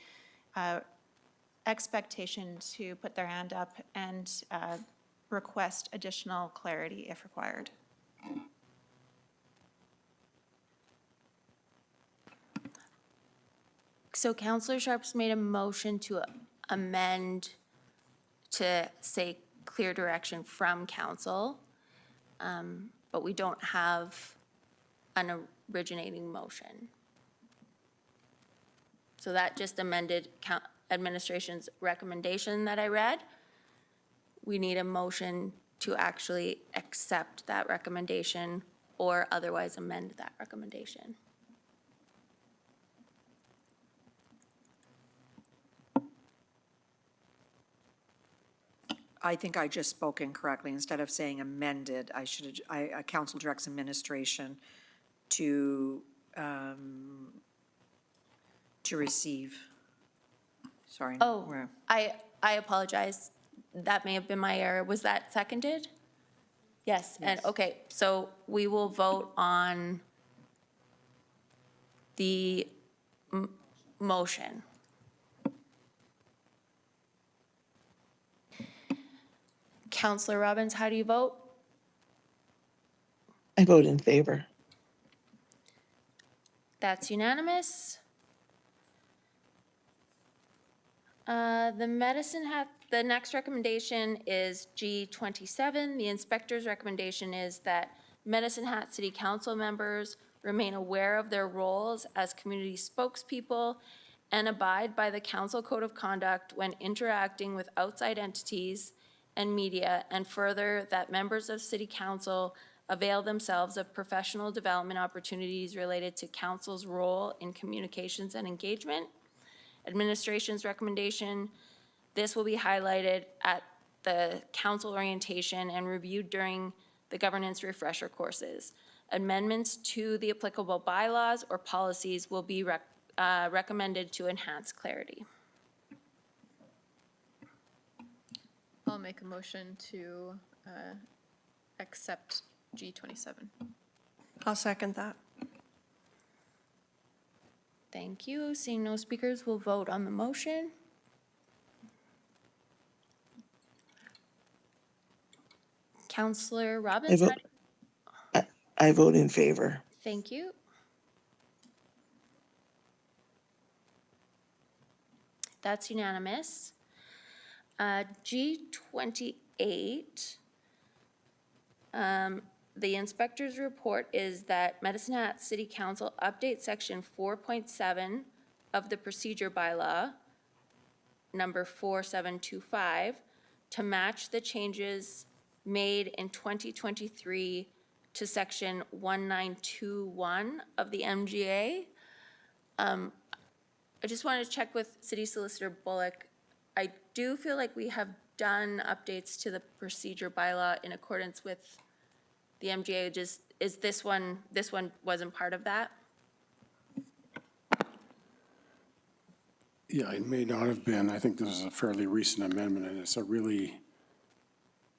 expectation to put their hand up and request additional clarity if required.
So Councillor Sharp's made a motion to amend to say clear direction from council, but we don't have an originating motion. So that just amended administration's recommendation that I read. We need a motion to actually accept that recommendation or otherwise amend that recommendation.
I think I just spoke incorrectly. Instead of saying amended, council directs administration to receive. Sorry.
Oh,
where-
I apologize. That may have been my error. Was that seconded? Yes, and, okay, so we will vote on the motion. Counselor Robbins, how do you vote?
I vote in favor.
That's unanimous. The Medicine Hat The next recommendation is G27. The inspector's recommendation is that Medicine Hat City Council members remain aware of their roles as community spokespeople and abide by the council code of conduct when interacting with outside entities and media, and further, that members of city council avail themselves of professional development opportunities related to council's role in communications and engagement. Administration's recommendation, this will be highlighted at the council orientation and reviewed during the governance refresher courses. Amendments to the applicable bylaws or policies will be recommended to enhance clarity.
I'll make a motion to accept G27.
I'll second that.
Thank you. Seeing no speakers, we'll vote on the motion. Councillor Robbins?
I vote in favor.
Thank you. That's unanimous. G28, the inspector's report is that Medicine Hat City Council update section 4.7 of the procedure bylaw, number 4725, to match the changes made in 2023 to section 1921 of the MGA. I just wanted to check with City Solicitor Bullock. I do feel like we have done updates to the procedure bylaw in accordance with the MGA. Just, is this one wasn't part of that?
Yeah, it may not have been. I think this is a fairly recent amendment, and it's a really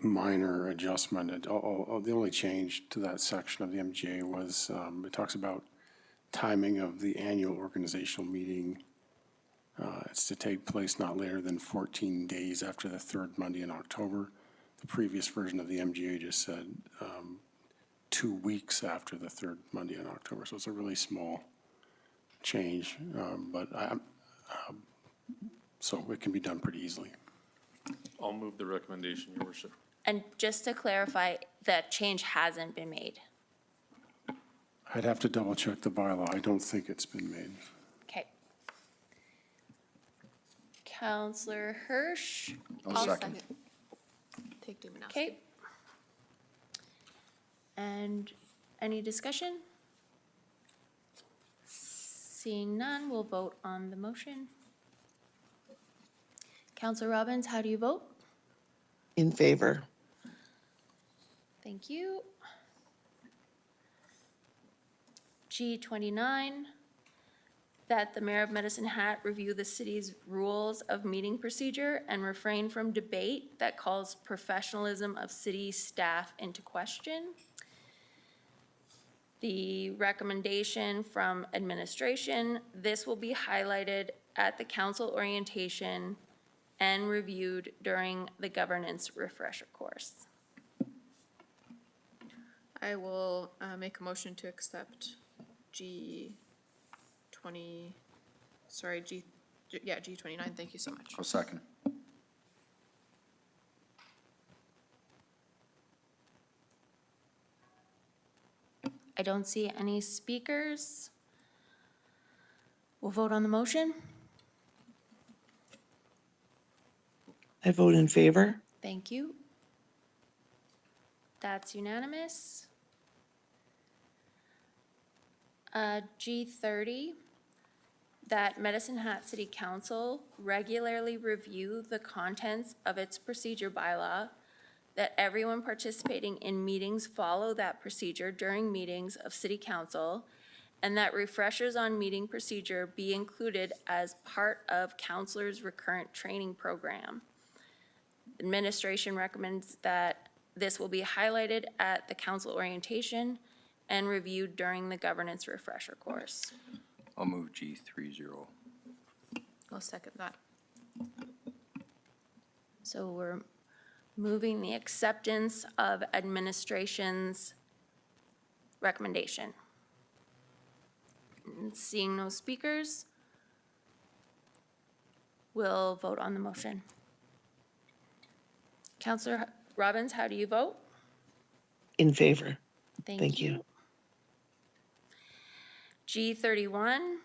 minor adjustment. The only change to that section of the MGA was it talks about timing of the annual organizational meeting. It's to take place not later than 14 days after the third Monday in October. The previous version of the MGA just said 2 weeks after the third Monday in October. So it's a really small change, so it can be done pretty easily.
I'll move the recommendation, Your Worship.
And just to clarify, that change hasn't been made.
I'd have to double check the bylaw. I don't think it's been made.
Okay. Councillor Hirsch?
I'll second.
Take Dumanowski.
Okay. And any discussion? Seeing none, we'll vote on the motion. Councillor Robbins, how do you vote?
In favor.
Thank you. G29, that the Mayor of Medicine Hat review the city's rules of meeting procedure and refrain from debate that calls professionalism of city staff into question. The recommendation from administration, this will be highlighted at the council orientation and reviewed during the governance refresher course.
I will make a motion to accept G29, thank you so much.
I'll second.
I don't see any speakers. We'll vote on the motion.
I vote in favor.
Thank you. That's unanimous. G30, that Medicine Hat City Council regularly review the contents of its procedure bylaw, that everyone participating in meetings follow that procedure during meetings of City Council, and that refreshers on meeting procedure be included as part of councilors' recurrent training program. Administration recommends that this will be highlighted at the council orientation and reviewed during the governance refresher course.
I'll move G30.
I'll second that.
So we're moving the acceptance of administration's recommendation. And seeing no speakers, we'll vote on the motion. Counselor Robbins, how do you vote?
In favor.
Thank
Thank you.
G31,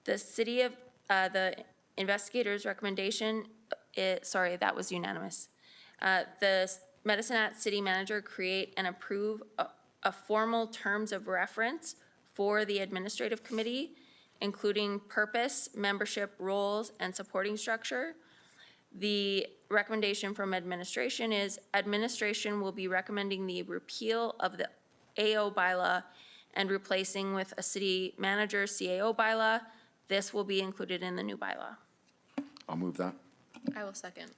the investigator's recommendation, sorry, that was unanimous. The Medicine Hat City Manager create and approve a formal terms of reference for the administrative committee, including purpose, membership, roles, and supporting structure. The recommendation from administration is administration will be recommending the repeal of the AO bylaw and replacing with a city manager CAO bylaw. This will be included in the new bylaw.
I'll move that.
I will second.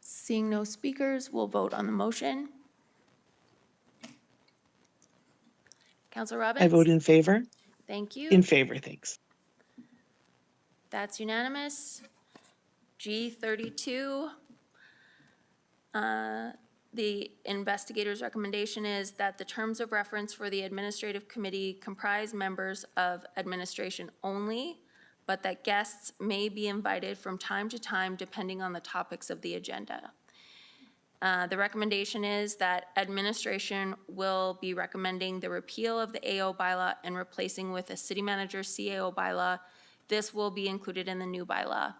Seeing no speakers, we'll vote on the motion. Counselor Robbins?
I vote in favor.
Thank you.
In favor, thanks.
That's unanimous. G32, the investigator's recommendation is that the terms of reference for the administrative committee comprise members of administration only, but that guests may be invited from time to time depending on the topics of the agenda. The recommendation is that administration will be recommending the repeal of the AO bylaw and replacing with a city manager CAO bylaw. This will be included in the new bylaw.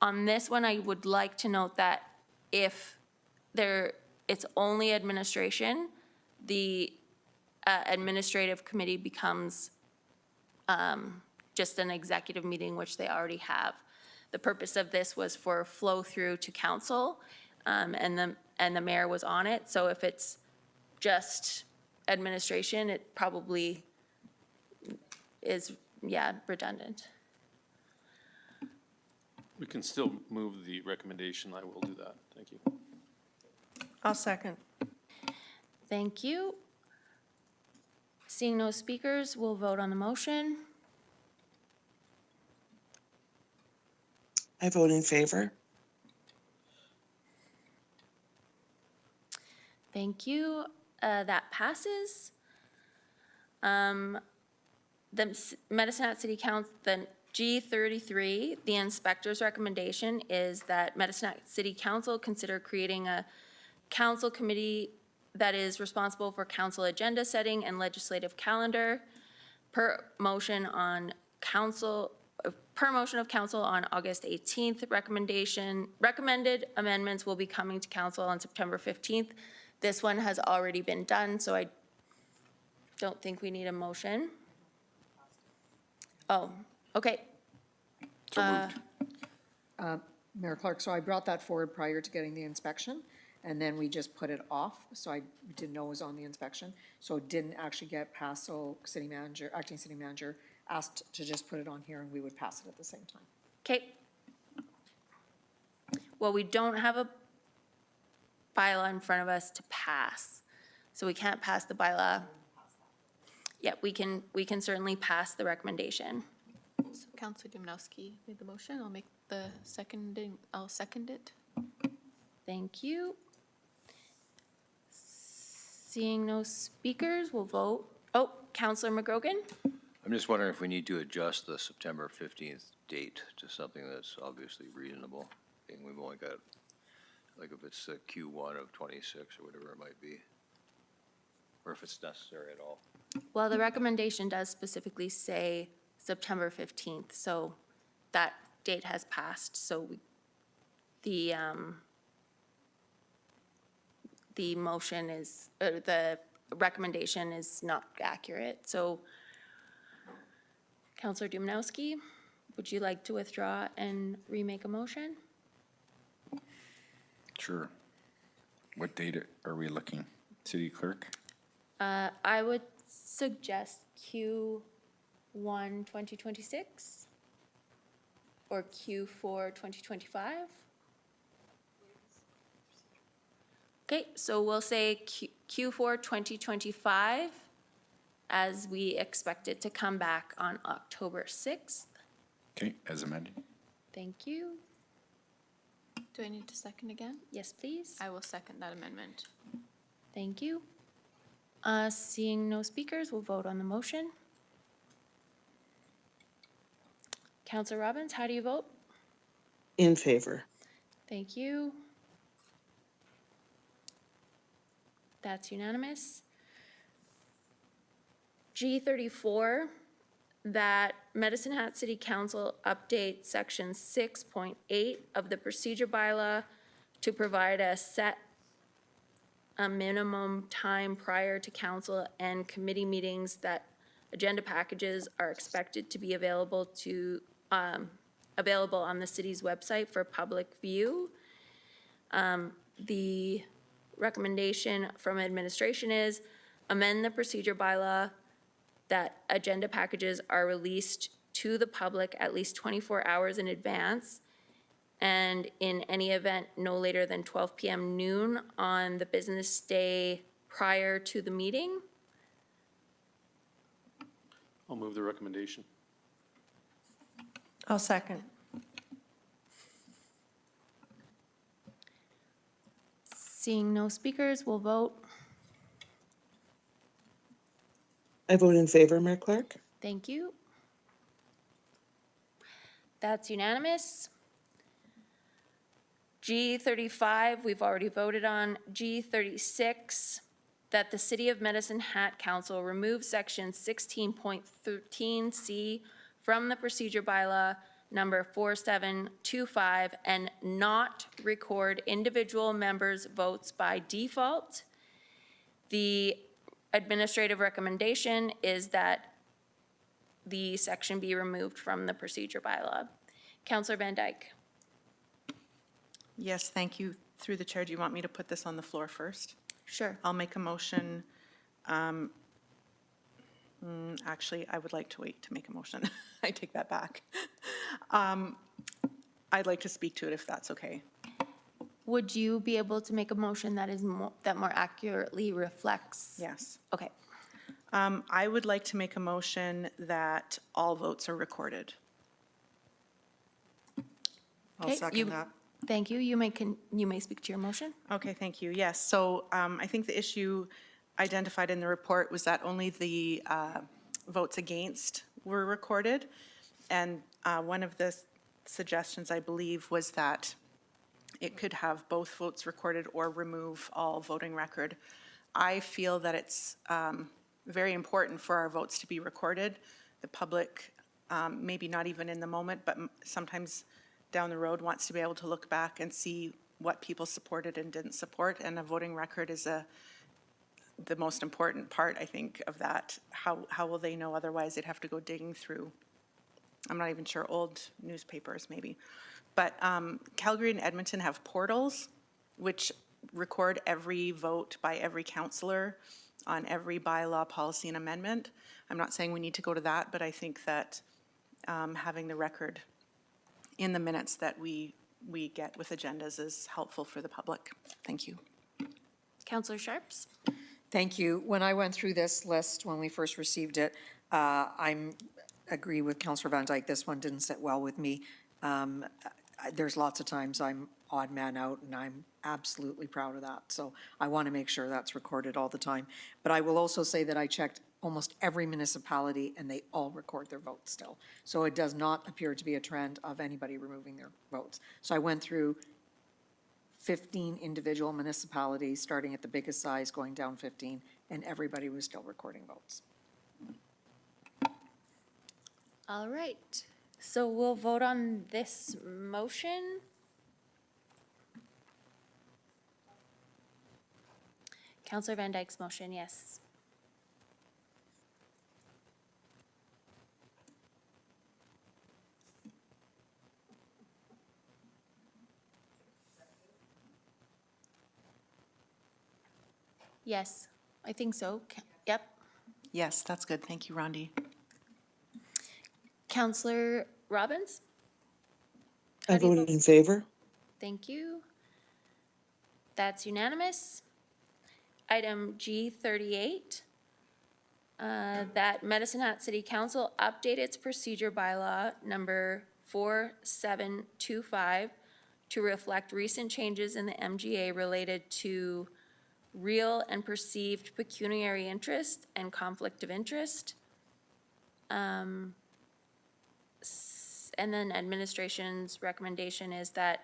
On this one, I would like to note that if it's only administration, the administrative committee becomes just an executive meeting, which they already have. The purpose of this was for flow through to council, and the mayor was on it. So if it's just administration, it probably is, redundant.
We can still move the recommendation. I will do that. Thank you.
I'll second.
Thank you. Seeing no speakers, we'll vote on the motion.
I vote in favor.
Thank you. That passes. The Medicine Hat City Council, the G33, the inspector's recommendation is that Medicine Hat City Council consider creating a council committee that is responsible for council agenda setting and legislative calendar per motion of council on August 18th. Recommended amendments will be coming to council on September 15th. This one has already been done, so I don't think we need a motion. Oh, okay.
So moved.
Mayor Clark, so I brought that forward prior to getting the inspection, and then we just put it off, so I didn't know it was on the inspection. So it didn't actually get passed, so acting city manager asked to just put it on here and we would pass it at the same time.
Okay. Well, we don't have a bylaw in front of us to pass, so we can't pass the bylaw. Yeah, we can certainly pass the recommendation.
So Councilor Dumnowski made the motion. I'll make the seconding. I'll second it.
Thank you. Seeing no speakers, we'll vote. Oh, Councilor McGrogan?
I'm just wondering if we need to adjust the September 15th date to something that's obviously reasonable. And we've only got, like if it's Q1 of 26 or whatever it might be, or if it's necessary at all.
Well, the recommendation does specifically say September 15th, so that date has passed, so the motion is, the recommendation is not accurate. So Councilor Dumnowski, would you like to withdraw and remake a motion?
Sure. What date are we looking? City Clerk?
I would suggest Q1 2026 or Q4 2025. Okay, so we'll say Q4 2025 as we expect it to come back on October 6th.
Okay, as amended.
Thank you.
Do I need to second again?
Yes, please.
I will second that amendment.
Thank you. Seeing no speakers, we'll vote on the motion. Councilor Robbins, how do you vote?
In favor.
Thank you. That's unanimous. G34, that Medicine Hat City Council update section 6.8 of the procedure bylaw to provide a minimum time prior to council and committee meetings that agenda packages are expected to be available on the city's website for public view. The recommendation from administration is amend the procedure bylaw that agenda packages are released to the public at least 24 hours in advance, and in any event, no later than 12 p.m. noon on the business day prior to the meeting.
I'll move the recommendation.
I'll second.
Seeing no speakers, we'll vote.
I vote in favor, Mayor Clark.
Thank you. That's unanimous. G35, we've already voted on. G36, that the City of Medicine Hat Council remove section 16.13C from the procedure bylaw number 4725 and not record individual members' votes by default. The administrative recommendation is that the section be removed from the procedure bylaw. Councillor Van Dyke.
Yes, thank you. Through the chair, do you want me to put this on the floor first?
Sure.
I'll make a motion. Actually, I would like to wait to make a motion. I take that back. I'd like to speak to it if that's okay.
Would you be able to make a motion that is more accurately reflects?
Yes.
Okay.
I would like to make a motion that all votes are recorded. I'll
Okay,
second that.
Thank you. You may speak to your motion.
Okay, thank you. Yes, so I think the issue identified in the report was that only the votes against were recorded. And one of the suggestions, I believe, was that it could have both votes recorded or remove all voting record. I feel that it's very important for our votes to be recorded. The public, maybe not even in the moment, but sometimes down the road wants to be able to look back and see what people supported and didn't support. And a voting record is the most important part, I think, of that. How will they know otherwise? They'd have to go digging through, I'm not even sure, old newspapers maybe. But Calgary and Edmonton have portals which record every vote by every councillor on every bylaw, policy, and amendment. I'm not saying we need to go to that, but I think that having the record in the minutes that we get with agendas is helpful for the public. Thank you.
Councillor Sharps?
Thank you. When I went through this list, when we first received it, I agree with Councillor Van Dyke. This one didn't sit well with me. There's lots of times I'm odd man out, and I'm absolutely proud of that. So I want to make sure that's recorded all the time. But I will also say that I checked almost every municipality, and they all record their votes still. So it does not appear to be a trend of anybody removing their votes. So I went through 15 individual municipalities, starting at the biggest size, going down 15, and everybody was still recording votes.
All right. So we'll vote on this motion. Councillor Van Dyke's motion, yes. Yes, I think so. Yep.
Yes, that's good. Thank you, Rondi.
Councillor Robbins?
I voted in favor.
Thank you. That's unanimous. Item G38, that Medicine Hat City Council update its procedure bylaw number 4725 to reflect recent changes in the MGA related to real and perceived pecuniary interest and conflict of interest. And then administration's recommendation is that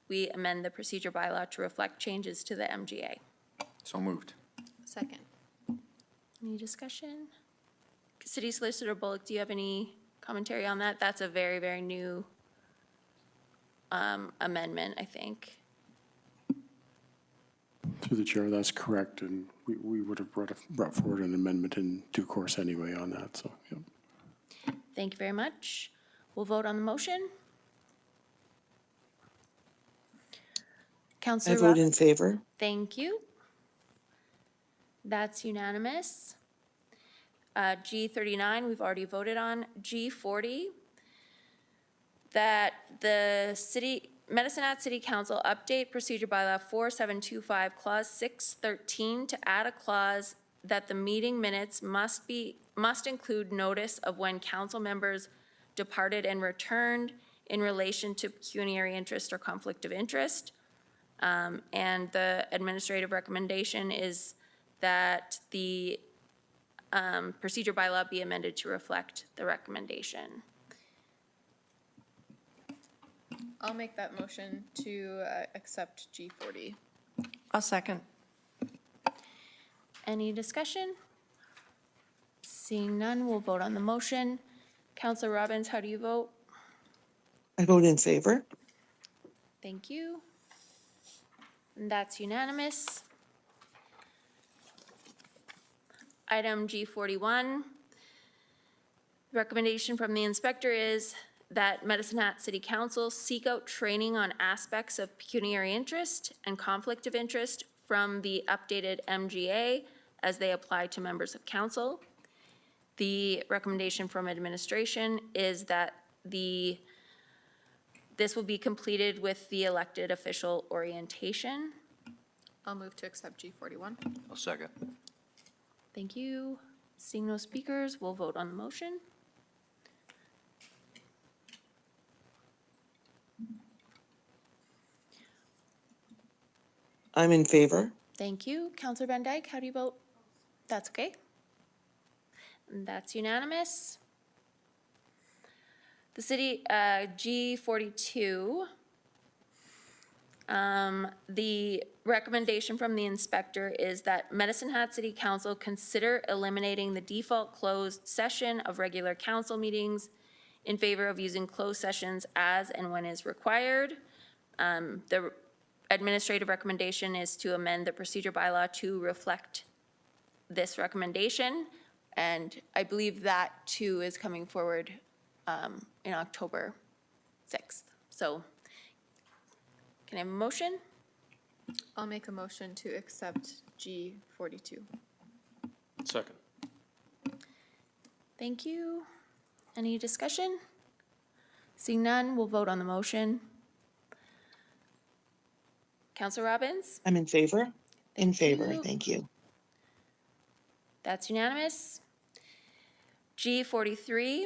we amend the procedure bylaw to reflect changes to the MGA.
So moved.
Second.
Any discussion? City Solicitor Bullock, do you have any commentary on that? That's a very, very new amendment, I think.
Through the chair, that's correct, and we would have brought forward an amendment in due course anyway on that, so, yeah.
Thank you very much. We'll vote on the motion.
I
Councillor
vote in
Robbins?
favor.
Thank you. That's unanimous. G39, we've already voted on. G40, that the Medicine Hat City Council update procedure bylaw 4725, clause 613, to add a clause that the meeting minutes must include notice of when council members departed and returned in relation to pecuniary interest or conflict of interest. And the administrative recommendation is that the procedure bylaw be amended to reflect the recommendation.
I'll make that motion to accept G40.
I'll second.
Any discussion? Seeing none, we'll vote on the motion. Councillor Robbins, how do you vote?
I vote in favor.
Thank you. And that's unanimous. Item G41, recommendation from the inspector is that Medicine Hat City Council seek out training on aspects of pecuniary interest and conflict of interest from the updated MGA as they apply to members of council. The recommendation from administration is that this will be completed with the elected official orientation.
I'll move to accept G41.
I'll second.
Thank you. Seeing no speakers, we'll vote on the motion.
I'm in favor.
Thank you. Councillor Van Dyke, how do you vote? That's okay. And that's unanimous. The city, G42, the recommendation from the inspector is that Medicine Hat City Council consider eliminating the default closed session of regular council meetings in favor of using closed sessions as and when is required. The administrative recommendation is to amend the procedure bylaw to reflect this recommendation. And I believe that too is coming forward in October 6th. So can I have a motion?
I'll make a motion to accept G42.
Second.
Thank you. Any discussion? Seeing none, we'll vote on the motion. Councillor Robbins?
I'm in favor. In favor,
you.
thank you.
That's unanimous. G43,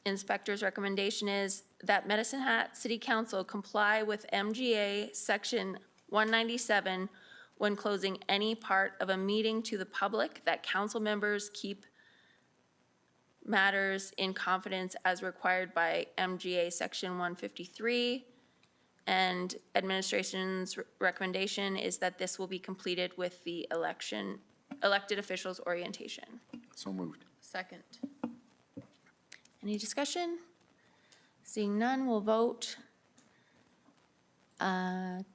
inspector's recommendation is that Medicine Hat City Council comply with MGA Section 197 when closing any part of a meeting to the public, that council members keep matters in confidence as required by MGA Section 153. And administration's recommendation is that this will be completed with the elected officials orientation.
So moved.
Second.
Any discussion? Seeing none, we'll vote.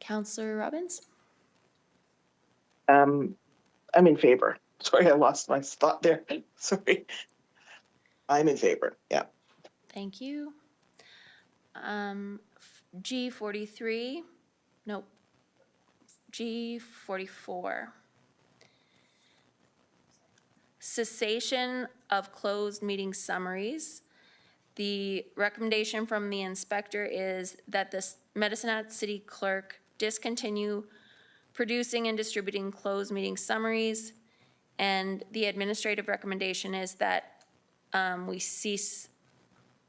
Councillor Robbins?
I'm in favor. Sorry, I lost my spot there. Sorry. I'm in favor, yeah.
Thank you. G43, nope. G44. Cessation of closed meeting summaries. The recommendation from the inspector is that the Medicine Hat City Clerk discontinue producing and distributing closed meeting summaries. And the administrative recommendation is that we cease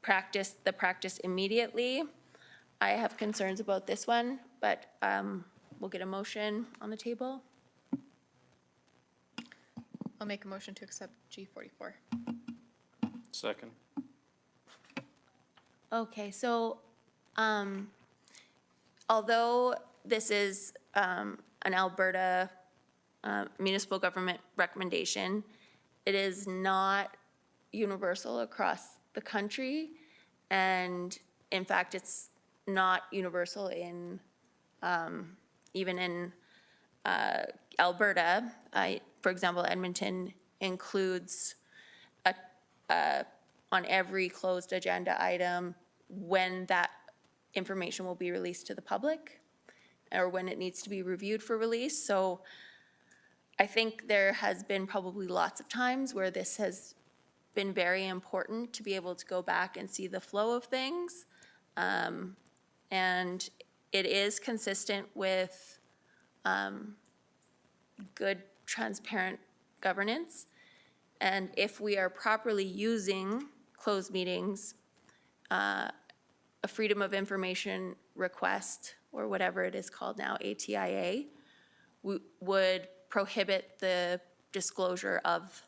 the practice immediately. I have concerns about this one, but we'll get a motion on the table.
I'll make a motion to accept G44.
Second.
Okay, so although this is an Alberta municipal government recommendation. It is not universal across the country, and in fact, it's not universal in, even in Alberta. For example, Edmonton includes on every closed agenda item when that information will be released to the public or when it needs to be reviewed for release. So I think there has been probably lots of times where this has been very important to be able to go back and see the flow of things. And it is consistent with good, transparent governance. And if we are properly using closed meetings, a Freedom of Information request, or whatever it is called now, ATIA, would prohibit the disclosure of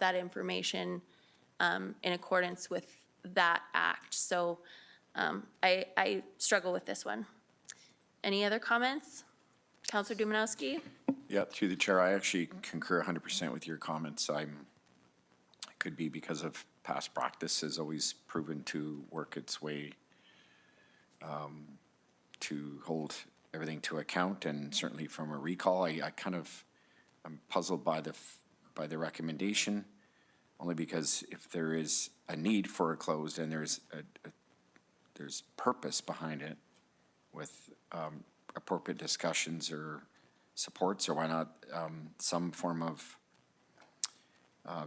that information in accordance with that act. So I struggle with this one. Any other comments? Councillor Dumanowski?
Yeah, through the chair, I actually concur 100% with your comments. It could be because of past practice has always proven to work its way to hold everything to account, and certainly from a recall, I'm puzzled by the recommendation, only because if there is a need for a closed and there's purpose behind it with appropriate discussions or supports, or why not some form of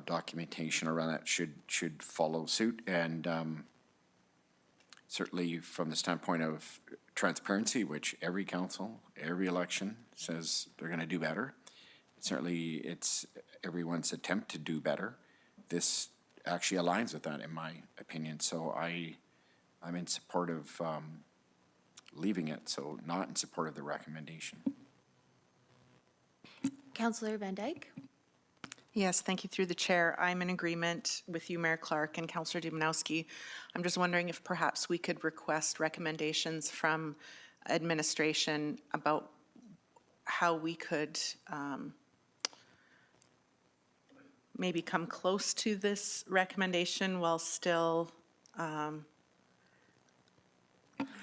documentation around that should follow suit. And certainly from the standpoint of transparency, which every council, every election says they're going to do better, certainly it's everyone's attempt to do better. This actually aligns with that, in my opinion. So I'm in support of leaving it, so not in support of the recommendation.
Councillor Van Dyke?
Yes, thank you through the chair. I'm in agreement with you, Mayor Clark and Councillor Dumanowski. I'm just wondering if perhaps we could request recommendations from administration about how we could maybe come close to this recommendation while still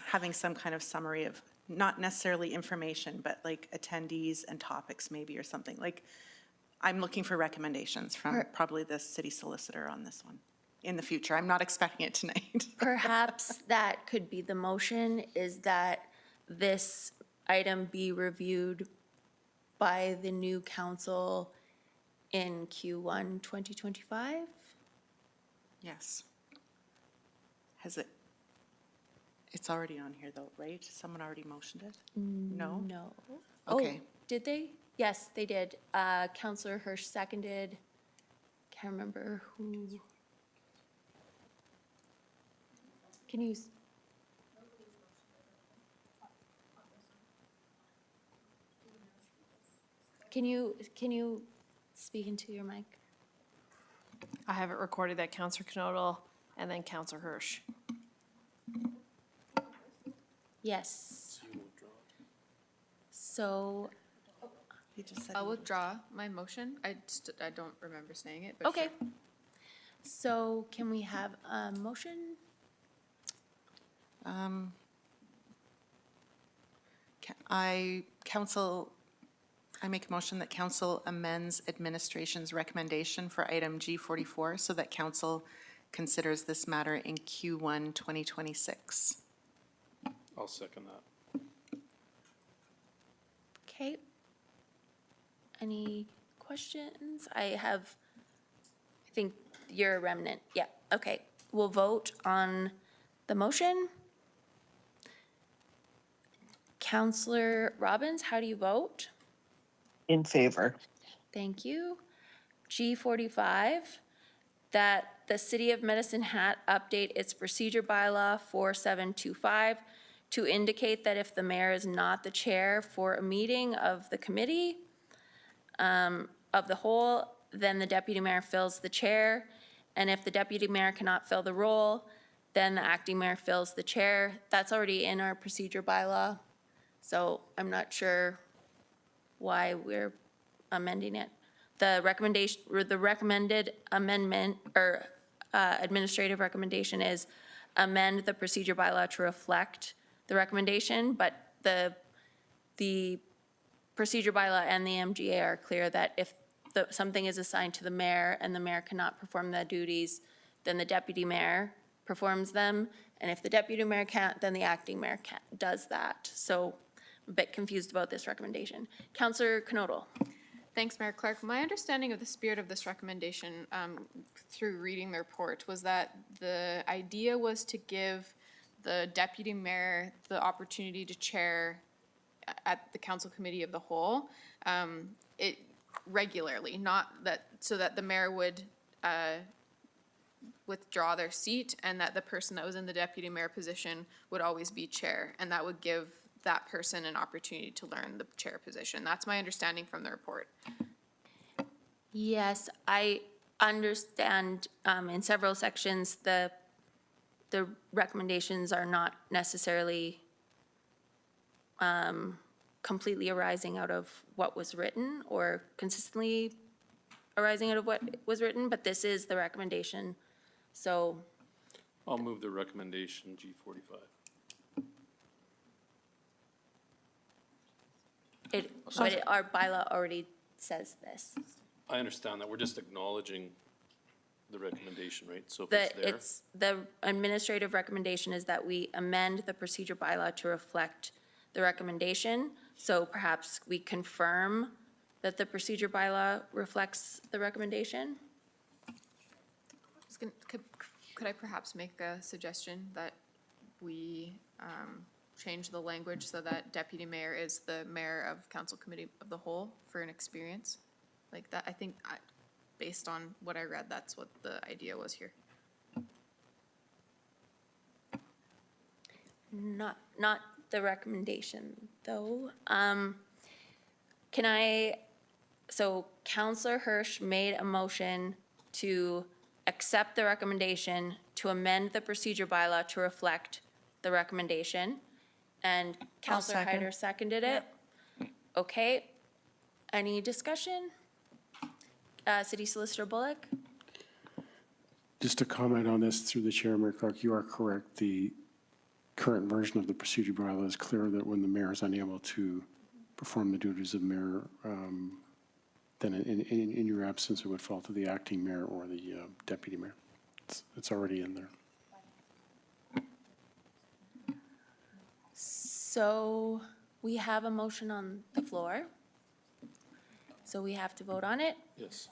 having some kind of summary of not necessarily information, but like attendees and topics maybe, or something. Like, I'm looking for recommendations from probably the city solicitor on this one in the future. I'm not expecting it tonight.
Perhaps that could be the motion, is that this item be reviewed by the new council in Q1 2025?
Yes. It's already on here though, right? Someone already motioned it? No?
No.
Okay.
Oh, did they? Yes, they did. Councillor Hirsch seconded. Can't remember who. Can you? Can you speak into your mic?
I have it recorded that Councillor Knodel and then Councillor Hirsch.
Yes. So,
He just said
I'll
he-
withdraw my motion. I don't remember saying it, but
okay.
sure.
So can we have a motion?
I make a motion that council amends administration's recommendation for item G44 so that council considers this matter in Q1 2026.
I'll second that.
Okay. Any questions? I think you're a remnant. Yeah, okay. We'll vote on the motion. Councillor Robbins, how do you vote?
In favor.
Thank you. G45, that the City of Medicine Hat update its procedure bylaw 4725 to indicate that if the mayor is not the chair for a meeting of the committee of the whole, then the deputy mayor fills the chair. And if the deputy mayor cannot fill the role, then the acting mayor fills the chair. That's already in our procedure bylaw. So I'm not sure why we're amending it. The recommendation, or the recommended amendment, or administrative recommendation is amend the procedure bylaw to reflect the recommendation, but the procedure bylaw and the MGA are clear that if something is assigned to the mayor and the mayor cannot perform the duties, then the deputy mayor performs them. And if the deputy mayor can't, then the acting mayor does that. So I'm a bit confused about this recommendation. Councillor Knodel.
Thanks, Mayor Clark. My understanding of the spirit of this recommendation through reading the report was that the idea was to give the deputy mayor the opportunity to chair at the council committee of the whole it regularly, not that, so that the mayor would withdraw their seat and that the person that was in the deputy mayor position would always be chair, and that would give that person an opportunity to learn the chair position. That's my understanding from the report.
Yes, I understand in several sections the recommendations are not necessarily completely arising out of what was written or consistently arising out of what was written, but this is the recommendation. So
I'll move the recommendation G45.
but our bylaw already says this.
I understand that. We're just acknowledging the recommendation, right? So if it's there.
The administrative recommendation is that we amend the procedure bylaw to reflect the recommendation. So perhaps we confirm that the procedure bylaw reflects the recommendation.
Could I perhaps make a suggestion that we change the language so that deputy mayor is the mayor of council committee of the whole for an experience? Like that, I think, based on what I read, that's what the idea was here.
Not the recommendation, though. So Counselor Hirsch made a motion to accept the recommendation to amend the procedure bylaw to reflect the recommendation. And Counselor
second.
Hyder seconded it. Okay. Any discussion? City Solicitor Bullock?
Just to comment on this through the chair, Mayor Clark, you are correct. The current version of the procedure bylaw is clear that when the mayor is unable to perform the duties of mayor, then in your absence, it would fall to the acting mayor or the deputy mayor. It's already in there.
So we have a motion on the floor. So we have to vote on it.
Yes.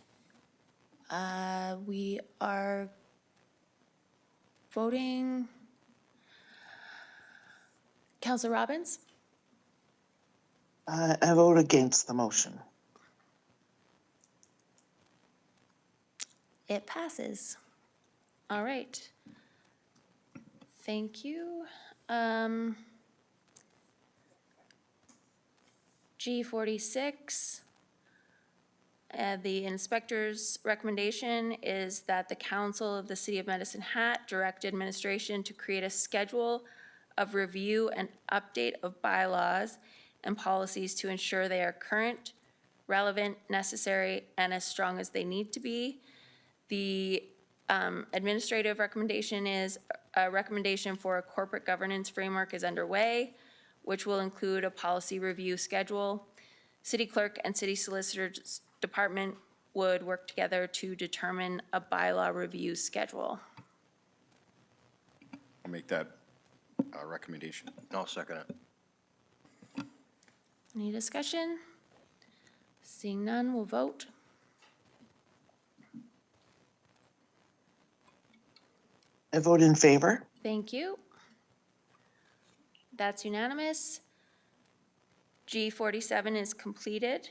We are voting. Counselor Robbins?
I vote against the motion.
It passes. All right. Thank you. G46. The inspector's recommendation is that the council of the City of Medicine Hat direct administration to create a schedule of review and update of bylaws and policies to ensure they are current, relevant, necessary, and as strong as they need to be. The administrative recommendation is a recommendation for a corporate governance framework is underway, which will include a policy review schedule. City clerk and city solicitor's department would work together to determine a bylaw review schedule.
I'll make that recommendation.
I'll second it.
Any discussion? Seeing none, we'll vote.
I vote in favor.
Thank you. That's unanimous. G47 is completed.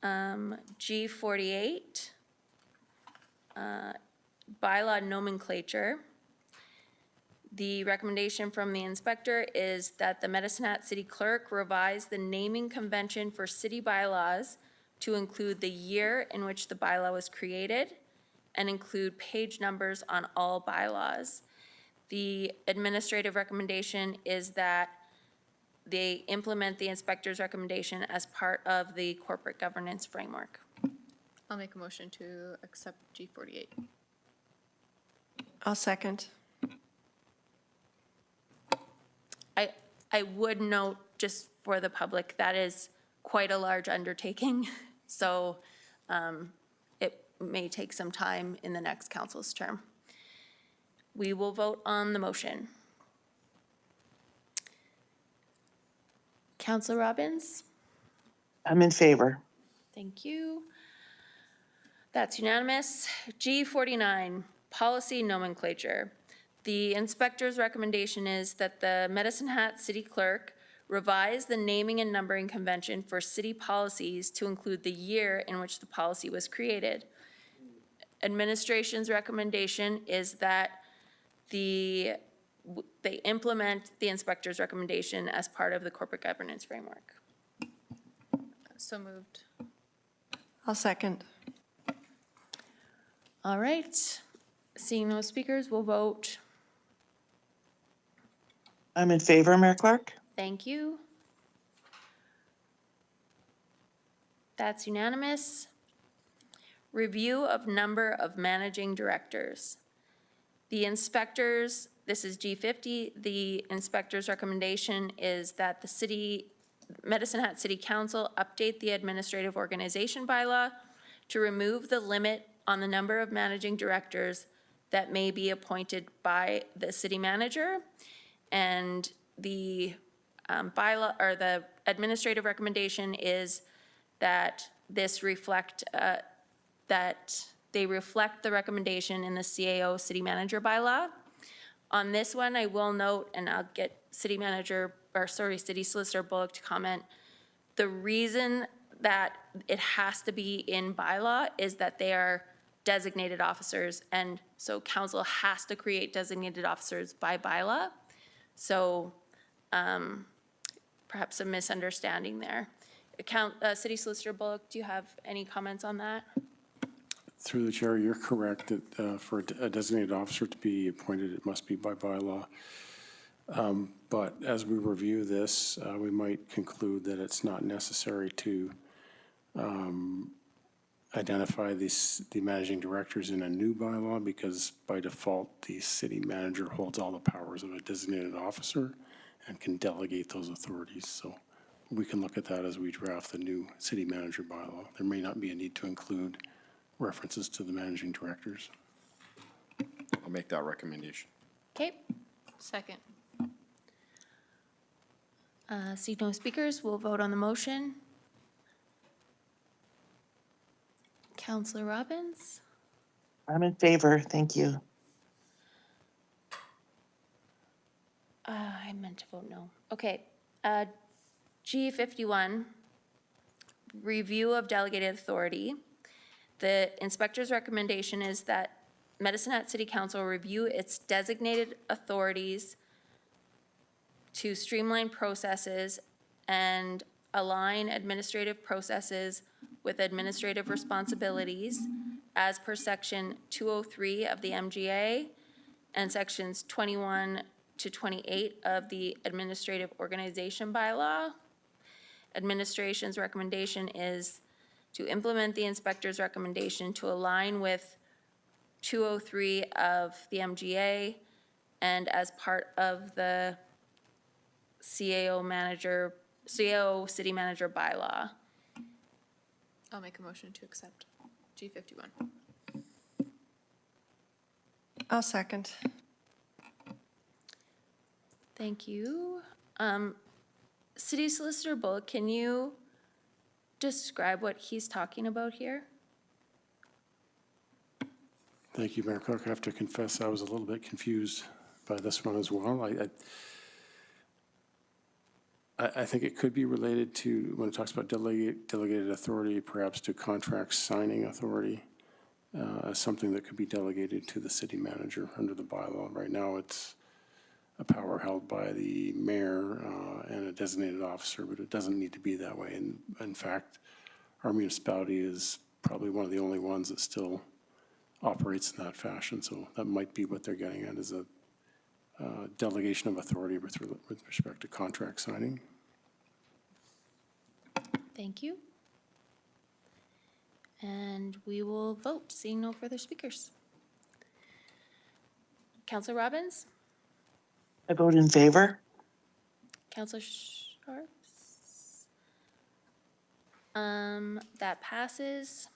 G48, bylaw nomenclature. The recommendation from the inspector is that the Medicine Hat City Clerk revise the naming convention for city bylaws to include the year in which the bylaw was created and include page numbers on all bylaws. The administrative recommendation is that they implement the inspector's recommendation as part of the corporate governance framework.
I'll make a motion to accept G48.
I'll second.
I would note, just for the public, that is quite a large undertaking, so it may take some time in the next council's term. We will vote on the motion. Councillor Robbins?
I'm in favor.
Thank you. That's unanimous. G49, policy nomenclature. The inspector's recommendation is that the Medicine Hat City Clerk revise the naming and numbering convention for city policies to include the year in which the policy was created. Administration's recommendation is that they implement the inspector's recommendation as part of the corporate governance framework.
So moved.
I'll second.
All right. Seeing no speakers, we'll vote.
I'm in favor, Mayor Clark.
Thank you. That's unanimous. Review of number of managing directors. The inspectors, this is G50, the inspector's recommendation is that the Medicine Hat City Council update the administrative organization bylaw to remove the limit on the number of managing directors that may be appointed by the city manager. And the bylaw, or the administrative recommendation is that this reflect, that they reflect the recommendation in the CAO city manager bylaw. On this one, I will note, and I'll get city solicitor Bullock to comment, the reason that it has to be in bylaw is that they are designated officers, and so council has to create designated officers by bylaw. So perhaps a misunderstanding there. City Solicitor Bullock, do you have any comments on that?
Through the chair, you're correct that for a designated officer to be appointed, it must be by bylaw. But as we review this, we might conclude that it's not necessary to identify the managing directors in a new bylaw, because by default, the city manager holds all the powers of a designated officer and can delegate those authorities. So we can look at that as we draft the new city manager bylaw. There may not be a need to include references to the managing directors.
I'll make that recommendation.
Okay.
Second.
See no speakers, we'll vote on the motion. Councillor Robbins?
I'm in favor. Thank you.
I meant to vote no. Okay. G51, review of delegated authority. The inspector's recommendation is that Medicine Hat City Council review its designated authorities to streamline processes and align administrative processes with administrative responsibilities as per section 203 of the MGA and sections 21 to 28 of the administrative organization bylaw. Administration's recommendation is to implement the inspector's recommendation to align with 203 of the MGA and as part of the CAO city manager bylaw.
I'll make a motion to accept G51.
I'll second.
Thank you. City Solicitor Bullock, can you describe what he's talking about here?
Thank you, Mayor Clark. I have to confess I was a little bit confused by this one as well. I think it could be related to, when it talks about delegated authority, perhaps to contract signing authority, as something that could be delegated to the city manager under the bylaw. Right now, it's a power held by the mayor and a designated officer, but it doesn't need to be that way. And in fact, our municipality is probably one of the only ones that still operates in that fashion. So that might be what they're getting at, is a delegation of authority with respect to contract signing.
Thank you. And we will vote, seeing no further speakers. Counselor Robbins?
I vote in favor.
Counselor Sharps? That passes.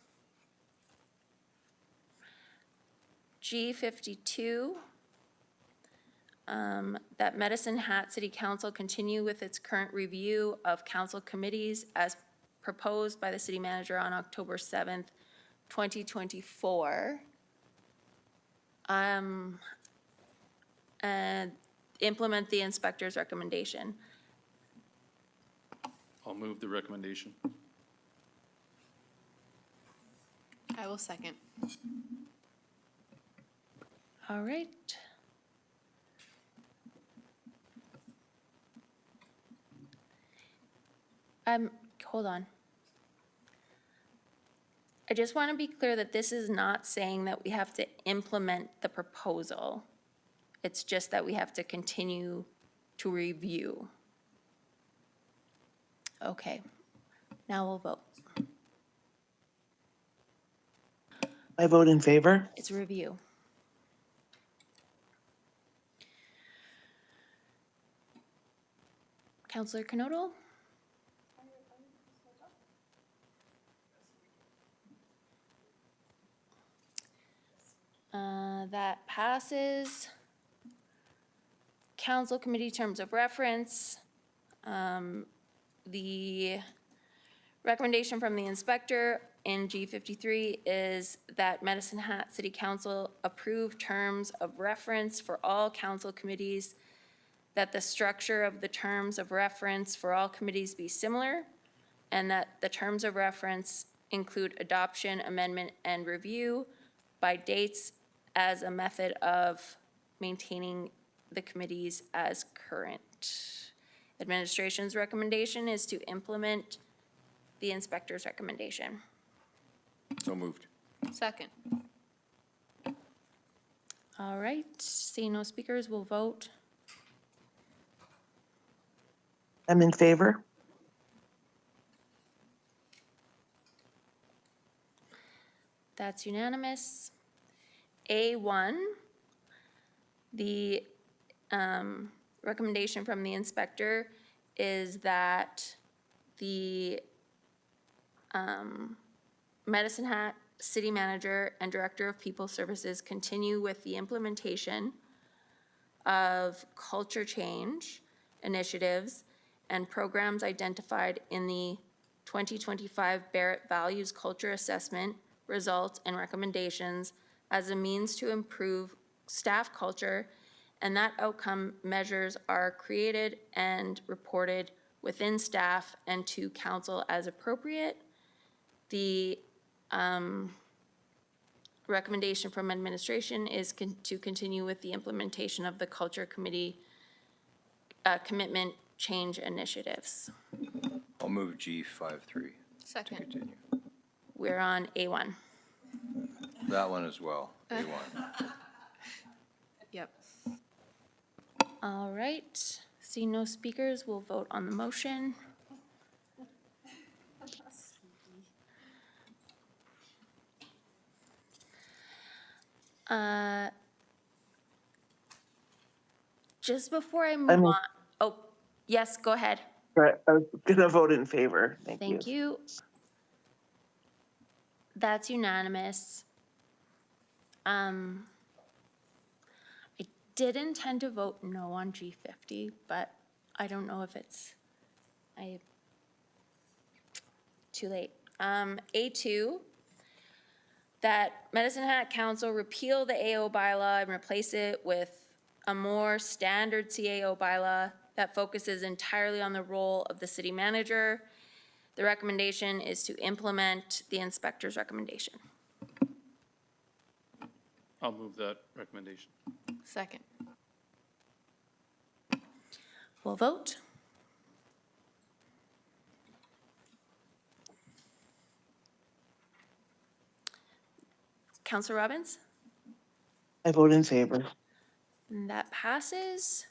G52, that Medicine Hat City Council continue with its current review of council committees as proposed by the city manager on October 7th, 2024. And implement the inspector's recommendation.
I'll move the recommendation.
I will second.
All right. Hold on. I just want to be clear that this is not saying that we have to implement the proposal. It's just that we have to continue to review. Okay, now we'll vote.
I vote in favor.
It's review. Counselor Knodel? That passes. Council committee terms of reference. The recommendation from the inspector in G53 is that Medicine Hat City Council approve terms of reference for all council committees, that the structure of the terms of reference for all committees be similar, and that the terms of reference include adoption, amendment, and review by dates as a method of maintaining the committees as current. Administration's recommendation is to implement the inspector's recommendation.
So moved.
Second.
All right, seeing no speakers, we'll vote.
I'm in favor.
That's unanimous. A1, the recommendation from the inspector is that the Medicine Hat City Manager and Director of People Services continue with the implementation of culture change initiatives and programs identified in the 2025 Barrett Values Culture Assessment results and recommendations as a means to improve staff culture, and that outcome measures are created and reported within staff and to council as appropriate. The recommendation from administration is to continue with the implementation of the Culture Committee commitment change initiatives.
I'll move G53 to
Second.
continue.
We're on A1.
That one as well, A1.
Yep.
All right, see no speakers, we'll vote on the motion. Just before I move on, oh, yes, go ahead.
Right, I was gonna vote in favor. Thank you.
Thank you. That's unanimous. I did intend to vote no on G50, but I don't know if it's, too late. A2, that Medicine Hat Council repeal the AO bylaw and replace it with a more standard CAO bylaw that focuses entirely on the role of the city manager. The recommendation is to implement the inspector's recommendation.
I'll move that recommendation.
Second.
We'll vote. Counselor Robbins?
I vote in favor.
And that passes.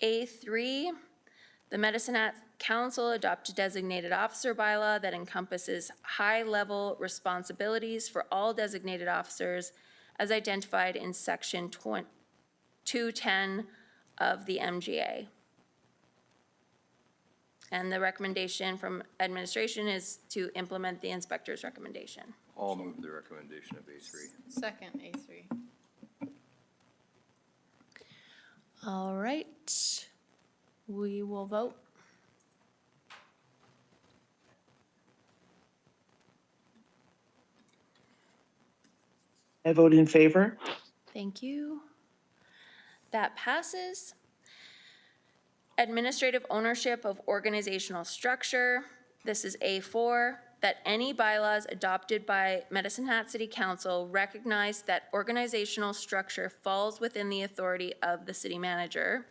A3, The Medicine Hat Council adopt a designated officer bylaw that encompasses high-level responsibilities for all designated officers as identified in section 210 of the MGA. And the recommendation from administration is to implement the inspector's recommendation.
I'll move the recommendation of A3.
Second, A3.
All right, we will vote.
I vote in favor.
Thank you. That passes. Administrative ownership of organizational structure. This is A4, that any bylaws adopted by Medicine Hat City Council recognize that organizational structure falls within the authority of the city manager.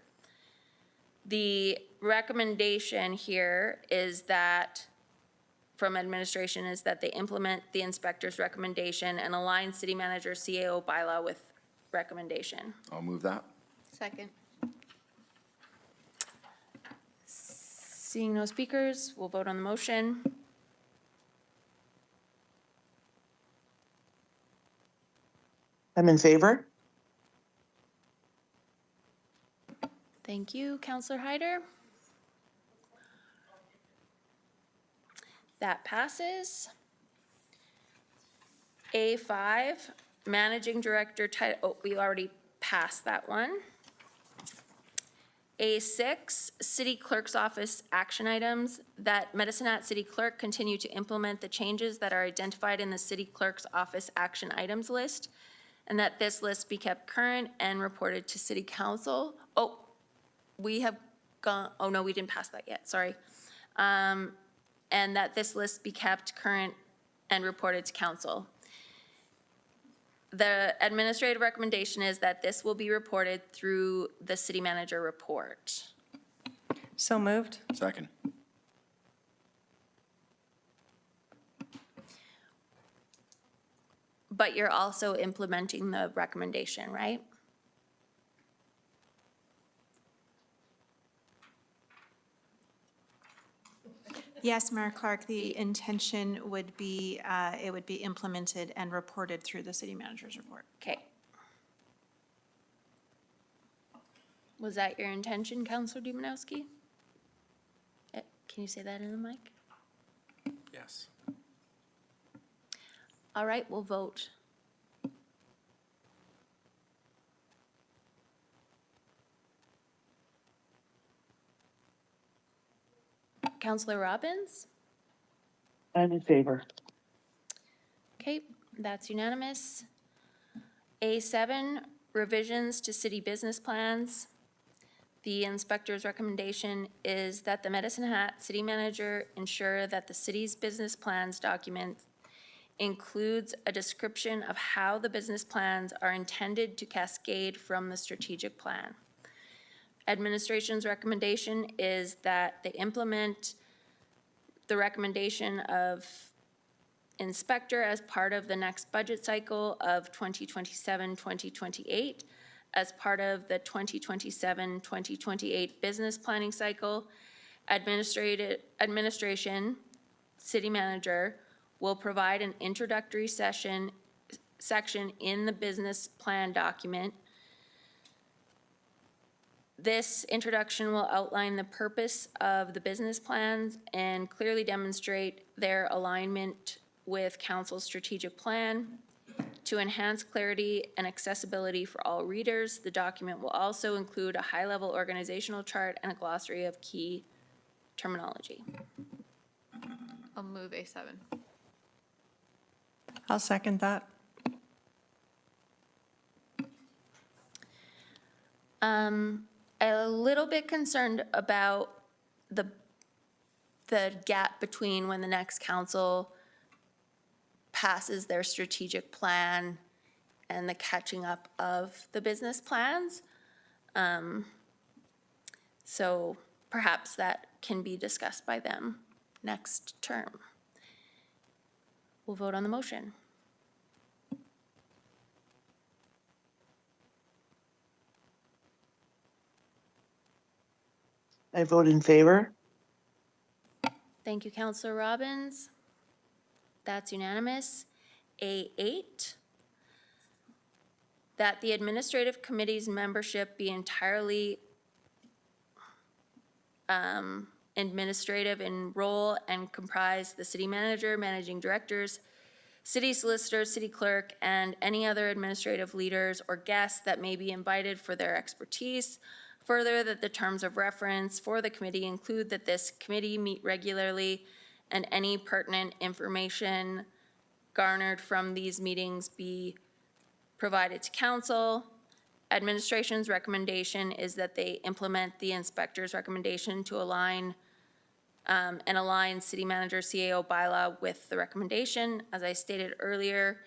The recommendation here is that, from administration, is that they implement the inspector's recommendation and align city manager CAO bylaw with recommendation.
I'll move that.
Second.
Seeing no speakers, we'll vote on the motion.
I'm in favor.
Thank you, Councillor Hyder. That passes. A5, Managing Director title, oh, we already passed that one. A6, City Clerk's Office action items, that Medicine Hat City Clerk continue to implement the changes that are identified in the City Clerk's Office action items list, and that this list be kept current and reported to City Council. Oh, we have gone, oh no, we didn't pass that yet, sorry. And that this list be kept current and reported to Council. The administrative recommendation is that this will be reported through the city manager report.
So moved.
Second.
But you're also implementing the recommendation, right?
Yes, Mayor Clark, the intention would be, it would be implemented and reported through the city manager's report.
Okay. Was that your intention, Councilor Dumanowski? Can you say that in the mic?
Yes.
All right, we'll vote. Councilor Robbins?
I'm in favor.
Okay, that's unanimous. A7, revisions to city business plans. The inspector's recommendation is that the Medicine Hat city manager ensure that the city's business plans document includes a description of how the business plans are intended to cascade from the strategic plan. Administration's recommendation is that they implement the recommendation of inspector as part of the next budget cycle of 2027-2028, as part of the 2027-2028 business planning cycle. Administration, city manager, will provide an introductory section in the business plan document. This introduction will outline the purpose of the business plans and clearly demonstrate their alignment with council's strategic plan. To enhance clarity and accessibility for all readers, the document will also include a high-level organizational chart and a glossary of key terminology.
I'll move A7.
I'll second that.
A little bit concerned about the gap between when the next council passes their strategic plan and the catching up of the business plans. So perhaps that can be discussed by them next term. We'll vote on the motion.
I vote in favor.
Thank you, Counselor Robbins. That's unanimous. A8, that the administrative committee's membership be entirely administrative in role and comprise the city manager, managing directors, city solicitor, city clerk, and any other administrative leaders or guests that may be invited for their expertise. Further, that the terms of reference for the committee include that this committee meet regularly and any pertinent information garnered from these meetings be provided to council. Administration's recommendation is that they implement the inspector's recommendation to align and align city manager CAO bylaw with the recommendation. As I stated earlier,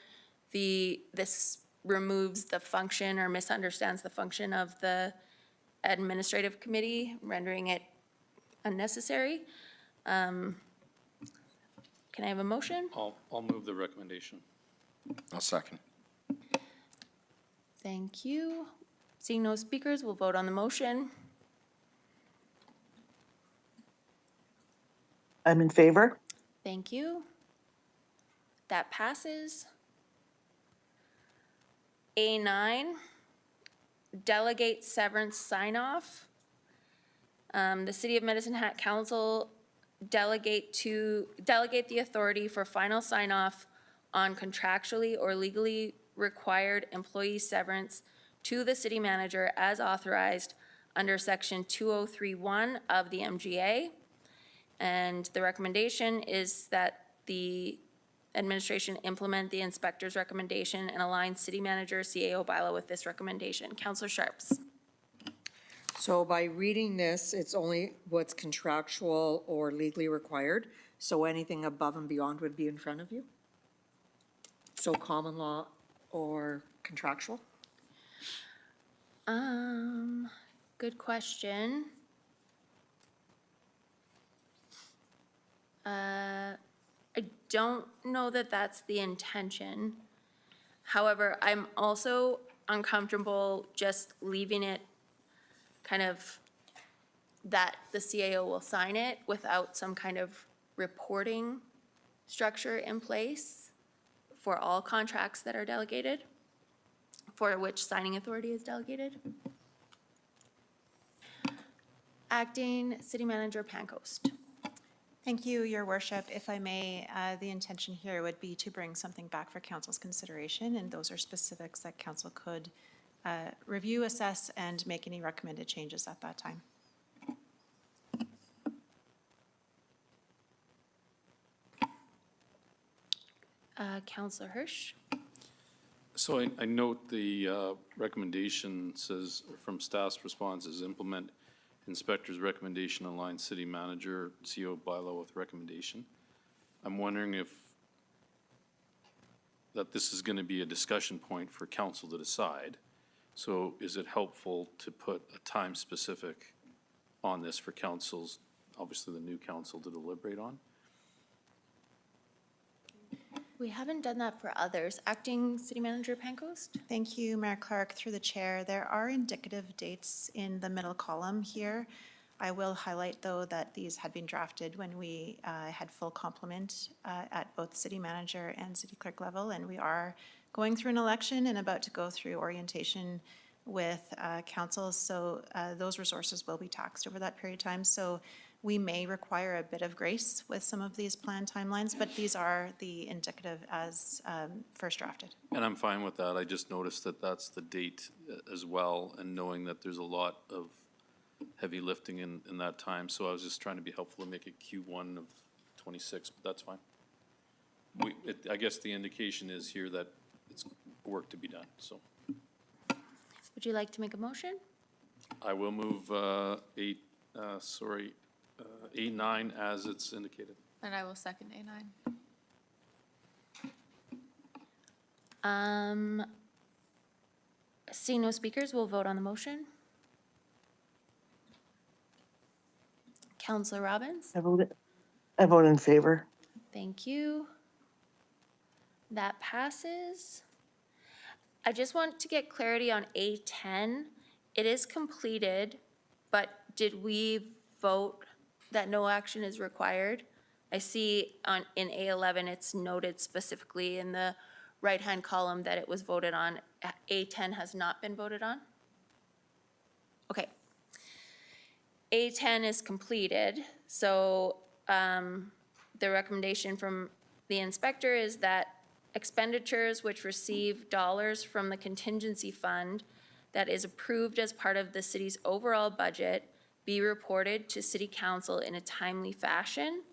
this removes the function or misunderstands the function of the administrative committee, rendering it unnecessary. Can I have a motion?
I'll move the recommendation.
I'll second.
Thank you. Seeing no speakers, we'll vote on the motion.
I'm in favor.
Thank you. That passes. A9, delegate severance sign-off. The City of Medicine Hat Council delegate the authority for final sign-off on contractually or legally required employee severance to the city manager as authorized under section 2031 of the MGA. And the recommendation is that the administration implement the inspector's recommendation and align city manager CAO bylaw with this recommendation. Councillor Sharps.
So by reading this, it's only what's contractual or legally required, so anything above and beyond would be in front of you? So common law or contractual?
Good question. I don't know that that's the intention. However, I'm also uncomfortable just leaving it kind of that the CAO will sign it without some kind of reporting structure in place for all contracts that are delegated, for which signing authority is delegated. Acting City Manager Pancoast.
Thank you, Your Worship. If I may, the intention here would be to bring something back for council's consideration, and those are specifics that council could review, assess, and make any recommended changes at that time.
Councillor Hirsch.
So I note the recommendation says, from staff's response, is implement inspector's recommendation, align city manager CO bylaw with recommendation. I'm wondering if that this is going to be a discussion point for council to decide. So is it helpful to put a time specific on this for councils, obviously the new council, to deliberate on?
We haven't done that for others. Acting City Manager Pancoast?
Thank you, Mayor Clark. Through the chair, there are indicative dates in the middle column here. I will highlight, though, that these had been drafted when we had full complement at both city manager and city clerk level, and we are going through an election and about to go through orientation with council, so those resources will be taxed over that period of time. So we may require a bit of grace with some of these planned timelines, but these are the indicative as first drafted.
And I'm fine with that. I just noticed that that's the date as well, and knowing that there's a lot of heavy lifting in that time. So I was just trying to be helpful to make it Q1 of 26, but that's fine. I guess the indication is here that it's work to be done, so.
Would you like to make a motion?
I will move A9 as it's indicated.
And I will second A9.
Seeing no speakers, we'll vote on the motion. Councillor Robbins?
I vote in favor.
Thank you. That passes. I just want to get clarity on A10. It is completed, but did we vote that no action is required. I see in A11, it's noted specifically in the right-hand column that it was voted on. A10 has not been voted on. Okay. A10 is completed, so the recommendation from the inspector is that expenditures which receive dollars from the contingency fund that is approved as part of the city's overall budget be reported to city council in a timely fashion.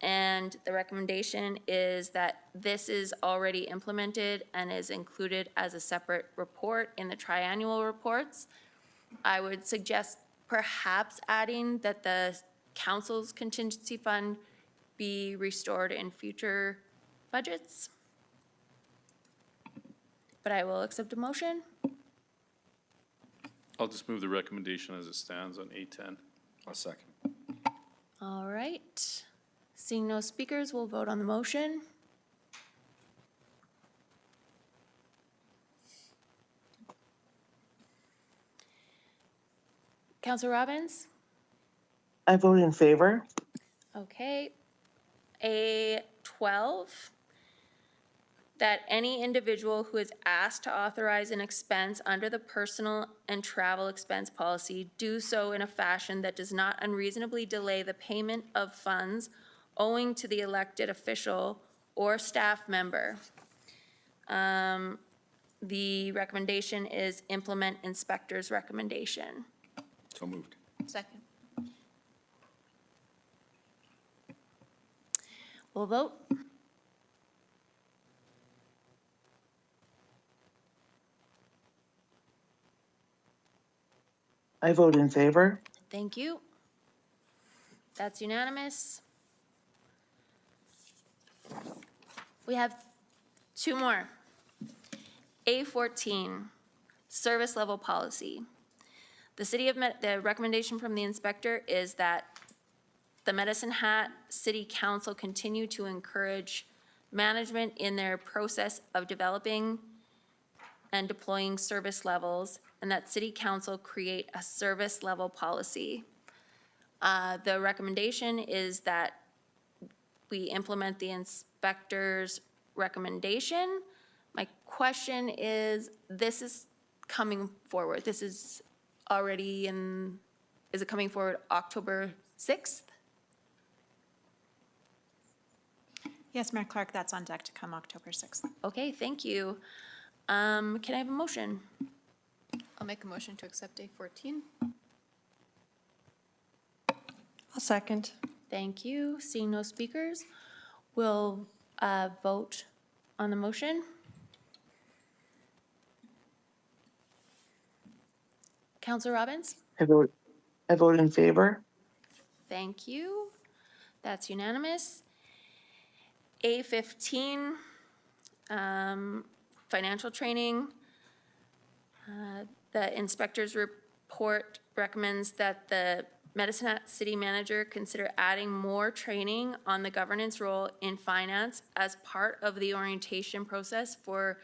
And the recommendation is that this is already implemented and is included as a separate report in the triannual reports. I would suggest perhaps adding that the council's contingency fund be restored in future budgets. But I will accept a motion.
I'll just move the recommendation as it stands on A10.
I'll second.
All right. Seeing no speakers, we'll vote on the motion. Councillor Robbins?
I vote in favor.
Okay. A12, that any individual who is asked to authorize an expense under the personal and travel expense policy do so in a fashion that does not unreasonably delay the payment of funds owing to the elected official or staff member. The recommendation is implement inspector's recommendation.
So moved.
Second.
We'll vote.
I vote in favor.
Thank you. That's unanimous. We have two more. A14, service level policy. The recommendation from the inspector is that the Medicine Hat City Council continue to encourage management in their process of developing and deploying service levels, and that City Council create a service level policy. The recommendation is that we implement the inspector's recommendation. My question is, this is coming forward. This is already in, is it coming forward October 6th?
Yes, Mayor Clark, that's on deck to come October 6th.
Okay, thank you. Can I have a motion?
I'll make a motion to accept A14.
I'll second.
Thank you. Seeing no speakers, we'll vote on the motion. Councillor Robbins?
I vote in favor.
Thank you. That's unanimous. A15, financial training. The inspector's report recommends that the Medicine Hat City Manager consider adding more training on the governance role in finance as part of the orientation process for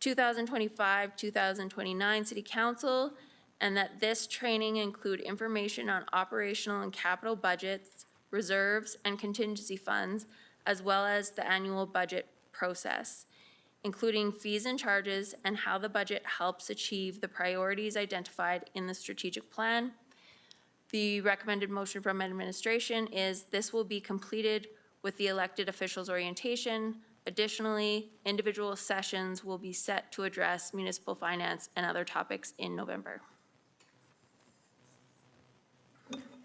2025-2029 City Council, and that this training include information on operational and capital budgets, reserves, and contingency funds, as well as the annual budget process, including fees and charges and how the budget helps achieve the priorities identified in the strategic plan. The recommended motion from administration is this will be completed with the elected officials orientation. Additionally, individual sessions will be set to address municipal finance and other topics in November.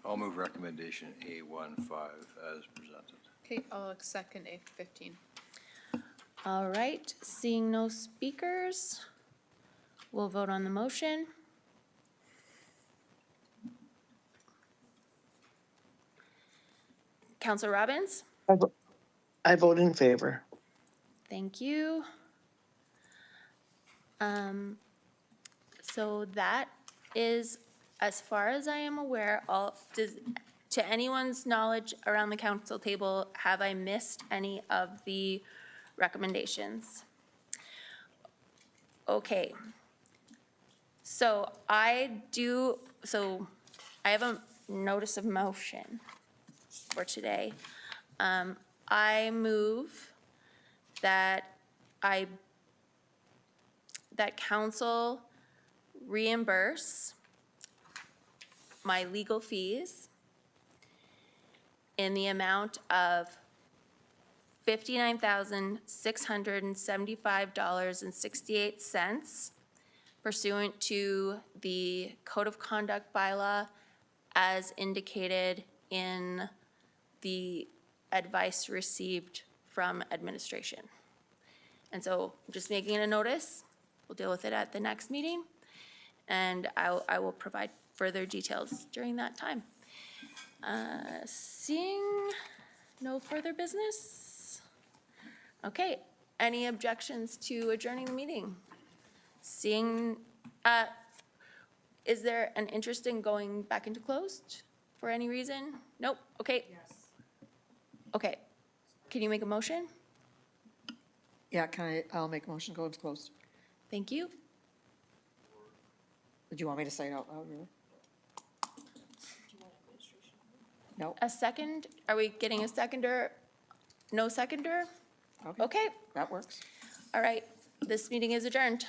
I'll move recommendation A15 as presented.
Okay, I'll second A15.
All right, seeing no speakers, we'll vote on the motion. Councillor Robbins?
I vote in favor.
Thank you. So that is, as far as I am aware, to anyone's knowledge around the council table, have I missed any of the recommendations? Okay. So I have notice of motion for today. I move that that council reimburse my legal fees in the amount of $59,675.68 pursuant to the Code of Conduct bylaw as indicated in the advice received from administration. And so I'm just making it a notice. We'll deal with it at the next meeting. And I will provide further details during that time. Seeing no further business? Okay, any objections to adjourning the meeting? Seeing, is there an interest in going back into closed for any reason? Nope, okay. Yes. Okay, can you make a motion?
Yeah, I'll make a motion, go into closed.
Thank you.
Did you want me to say it out loud, really? No?
A second? Are we getting a seconder? No seconder? Okay,
That works.
all right, this meeting is adjourned.